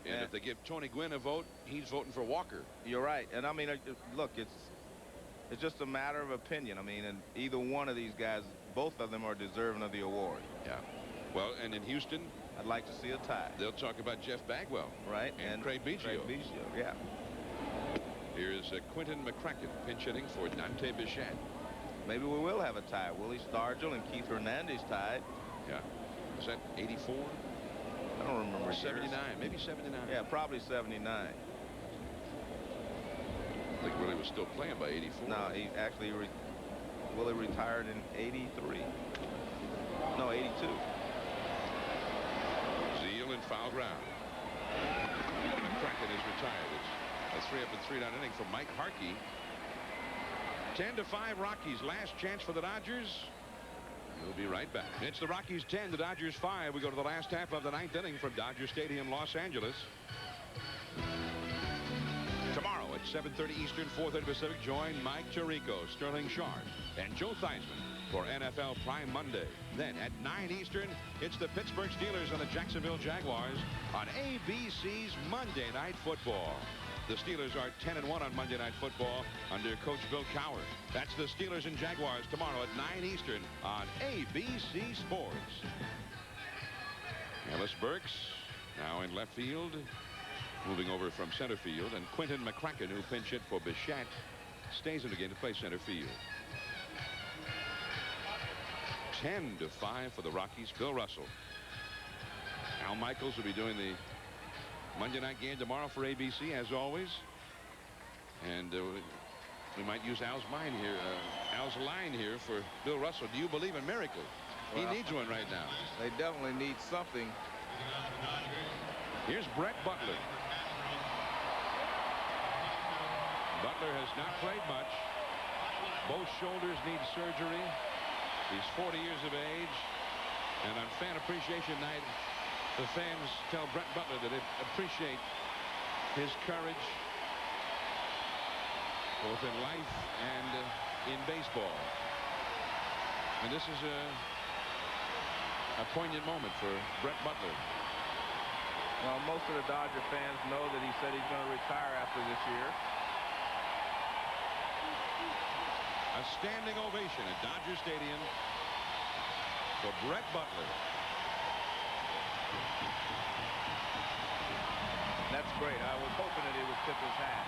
And if they give Tony Gwynn a vote, he's voting for Walker. You're right. And I mean, look, it's just a matter of opinion. I mean, and either one of these guys, both of them are deserving of the award. Yeah. Well, and in Houston, I'd like to see a tie. They'll talk about Jeff Bagwell. Right. And Craig Biggio. Craig Biggio, yeah. Here's Quentin McCracken pinch hitting for Dante Bichette. maybe we will have a tie. Willie Stargell and Keith Hernandez tied. Yeah. Is that 84? I don't remember. 79, years. maybe 79. Yeah, probably 79. I think Willie was still playing by 84. No, he actually Willie retired in 83. No, 82. Zeal in foul ground. McCracken is retired. It's a 3-up and 3-down inning for Mike Harkey. 10-5 Rockies. Last chance for the Dodgers. We'll be right back. It's the Rockies 10, the Dodgers 5. We go to the last half of the 9th inning from Dodger Stadium, Los Angeles. Tomorrow at 7:30 Eastern, 4:30 Pacific, join Mike Tirico, Sterling Sharp, and Joe Theismann for NFL Prime Monday. Then at 9 Eastern, it's the Pittsburgh Steelers and the Jacksonville Jaguars on ABC's Monday Night Football. The Steelers are 10-1 on Monday Night Football under Coach Bill Cowher. That's the Steelers and Jaguars tomorrow at 9 Eastern on ABC Sports. Ellis Burks now in left field, moving over from center field, and Quentin McCracken, who pinch hit for Bichette, stays in the game to play center field. 10-5 for the Rockies. Bill Russell. Al Michaels will be doing the Monday night game tomorrow for ABC, as always. And we might use Al's line here for Bill Russell. Do you believe in miracles? Well, he needs one right now. They definitely need something. Here's Brett Butler. Butler has not played much. Both shoulders need surgery. He's 40 years of age. And on Fan Appreciation Night, the fans tell Brett Butler that they appreciate his courage both in life and in baseball. And this is a poignant moment for Brett Butler. Well, most of the Dodger fans know that he said he's going to retire after this year. A standing ovation at Dodger Stadium for Brett Butler. That's great. I was hoping that he would tip his hat.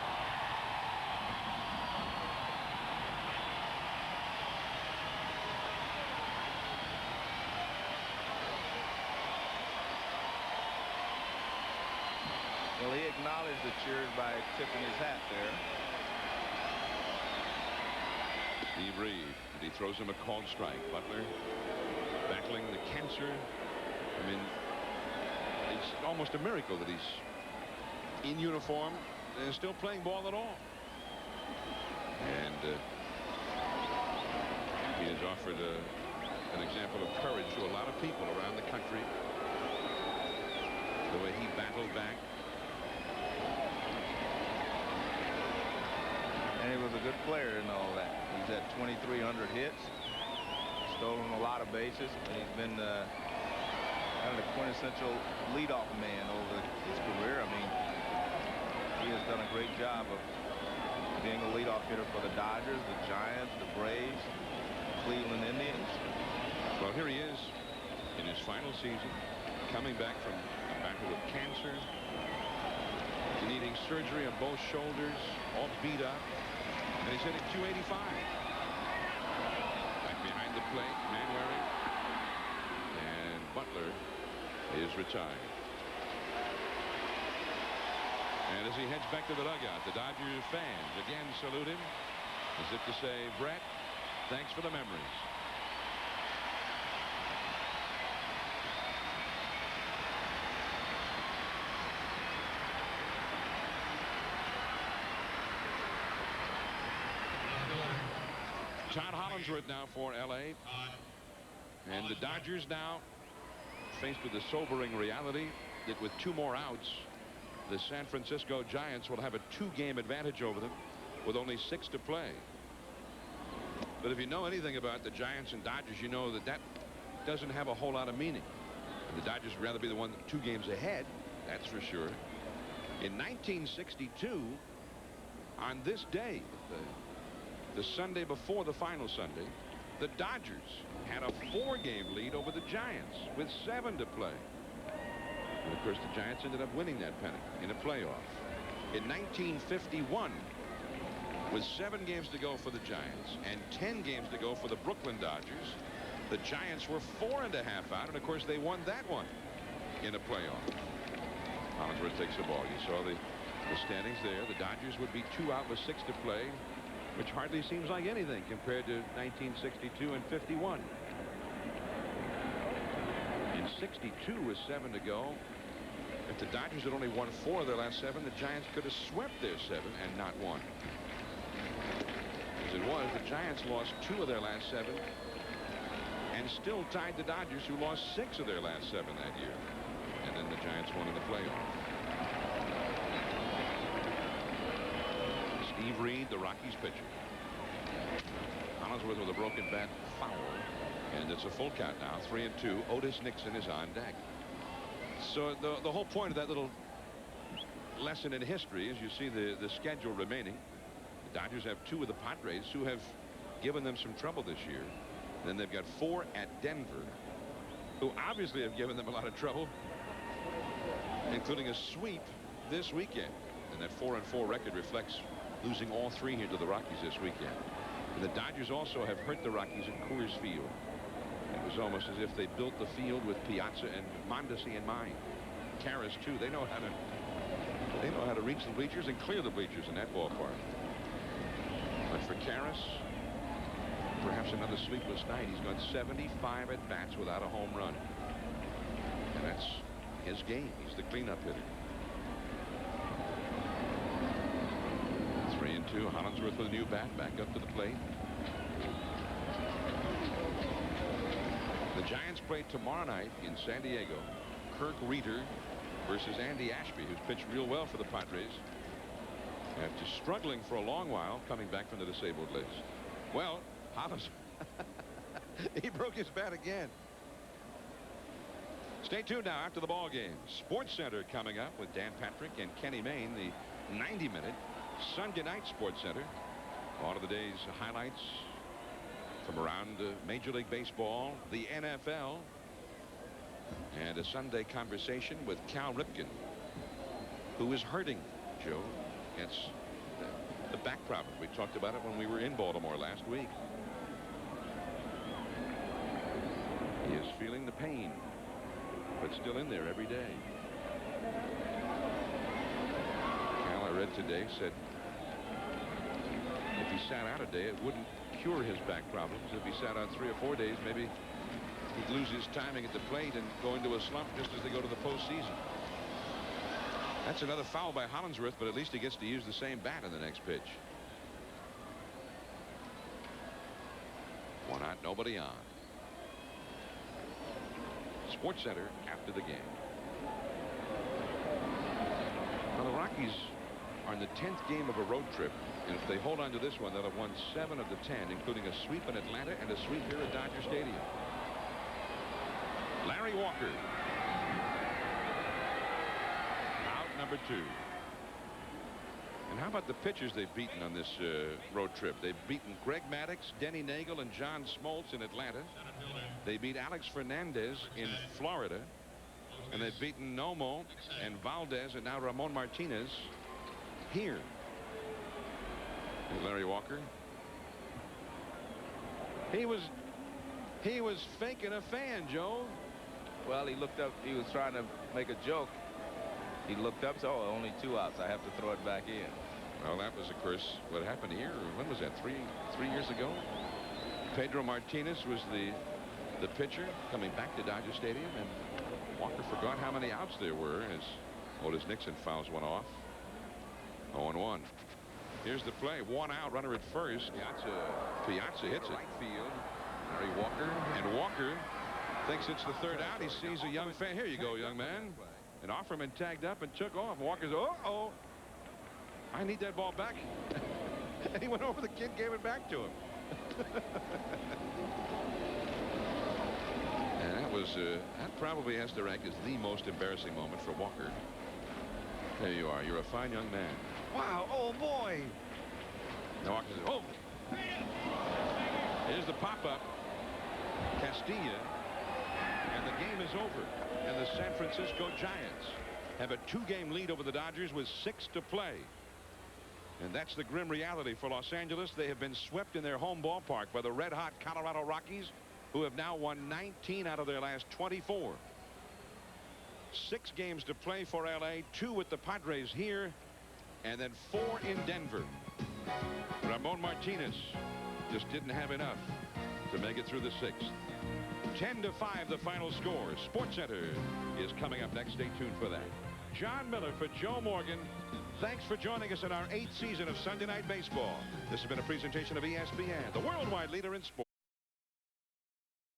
Well, he acknowledged the cheers by tipping his hat there. Steve Reed, he throws him a called strike. Butler battling the cancer. I mean, it's almost a miracle that he's in uniform and still playing ball at all. And he has offered an example of courage to a lot of people around the country. The way he battled back. And he was a good player and all that. He's had 2,300 hits, stolen a lot of bases, and he's been kind of the quintessential leadoff man over his career. I mean, he has done a great job of being a leadoff hitter for the Dodgers, the Giants, the Braves, Cleveland Indians. Well, here he is in his final season, coming back from a battle with cancer, needing surgery on both shoulders, all beat up, and he's hitting .285. Back behind the plate, Manwaring, and Butler is retired. And as he heads back to the dugout, the Dodgers fans again salute him, as if to say, Brett, thanks for the memories. Todd Hollingsworth now for L.A. And the Dodgers now faced with the sobering reality that with 2 more outs, the San Francisco Giants will have a 2-game advantage over them with only 6 to play. But if you know anything about the Giants and Dodgers, you know that doesn't have a whole lot of meaning. And the Dodgers would rather be the one 2 games ahead, that's for sure. In 1962, on this day, the Sunday before the final Sunday, the Dodgers had a 4-game lead over the Giants with 7 to play. And of course, the Giants ended up winning that pennant in a playoff. In 1951, with 7 games to go for the Giants and 10 games to go for the Brooklyn Dodgers. The Giants were 4.5 out, and of course they won that one in a playoff. Hollingsworth takes the ball. You saw the standings there. The Dodgers would be 2 out with 6 to play, which hardly seems like anything compared to 1962 and 51. In 62 with 7 to go. If the Dodgers had only won 4 of their last 7, the Giants could have swept their 7 and not won. As it was, the Giants lost 2 of their last 7 and still tied the Dodgers, who lost 6 of their last 7 that year. And then the Giants won in the playoff. Steve Reed, the Rockies pitcher. Hollingsworth with a broken bat, foul. And it's a full count now, 3-2. Otis Nixon is on deck. So the whole point of that little lesson in history is you see the schedule remaining. The Dodgers have 2 of the Padres, who have given them some trouble this year. Then they've got 4 at Denver, who obviously have given them a lot of trouble, including a sweep this weekend. And that 4-4 record reflects losing all 3 here to the Rockies this weekend. And the Dodgers also have hurt the Rockies in Coors Field. It was almost as if they built the field with Piazza and Mondesi in mind. Karras too. They know how to reach the bleachers and clear the bleachers in that ballpark. But for Karras, perhaps another sleepless night. He's gone 75 at bats without a home run, and that's his game. He's the cleanup hitter. 3-2. Hollingsworth with a new bat, back up to the plate. The Giants play tomorrow night in San Diego. Kirk Reeder versus Andy Ashby, who's pitched real well for the Padres after struggling for a long while coming back from the disabled list. Well, Hollingsworth, he broke his bat again. Stay tuned now after the ball game. Sports Center coming up with Dan Patrick and Kenny Mayne, the 90-minute Sunday night Sports Center. All of the day's highlights from around Major League Baseball, the NFL, and a Sunday conversation with Cal Ripken, who is hurting, Joe. It's the back problem. We talked about it when we were in Baltimore last week. He is feeling the pain, but still in there every day. Cal, I read today, said if he sat out a day, it wouldn't cure his back problems. If he sat out 3 or 4 days, maybe he'd lose his timing at the plate and go into a slump just as they go to the postseason. That's another foul by Hollingsworth, but at least he gets to use the same bat in the next pitch. 1 out, nobody on. Sports Center after the game. Now the Rockies are in the 10th game of a road trip, and if they hold on to this one, they'll have won 7 of the 10, including a sweep in Atlanta and a sweep here at Dodger Stadium. Larry Walker, out number 2. And how about the pitchers they've beaten on this road trip? They've beaten Greg Maddux, Denny Nagel, and John Smoltz in Atlanta. They beat Alex Fernandez in Florida, and they've beaten Nomo and Valdez and now Ramon Martinez here. And Larry Walker, he was faking a fan, Joe. Well, he looked up. He was trying to make a joke. He looked up, so only 2 outs. I have to throw it back in. Well, that was, of course, what happened here. When was that? Three years ago? Pedro Martinez was the pitcher coming back to Dodger Stadium, and Walker forgot how many outs there were as Otis Nixon fouls one off. 0-1. Here's the play. 1 out, runner at first. Piazza hits it. Right field. Larry Walker. And Walker thinks it's the 3rd out. He sees a young fan. Here you go, young man. And Offerman tagged up and took off. Walker's, uh-oh. I need that ball back. And he went over the kid, gave it back to him. And that was, that probably has to rank as the most embarrassing moment for Walker. There you are. You're a fine young man. Wow. Oh, boy. Now Walker says, oh. Here's the pop-up. Castilla. And the game is over. And the San Francisco Giants have a 2-game lead over the Dodgers with 6 to play. And that's the grim reality for Los Angeles. They have been swept in their home ballpark by the red-hot Colorado Rockies, who have now won 19 out of their last 24. 6 games to play for L.A., 2 with the Padres here, and then 4 in Denver. Ramon Martinez just didn't have enough to make it through the 6th. 10-5 the final score. SportsCenter is coming up next. Stay tuned for that. John Miller for Joe Morgan. Thanks for joining us in our 8th season of Sunday Night Baseball. This has been a presentation of ESPN, the worldwide leader in sports.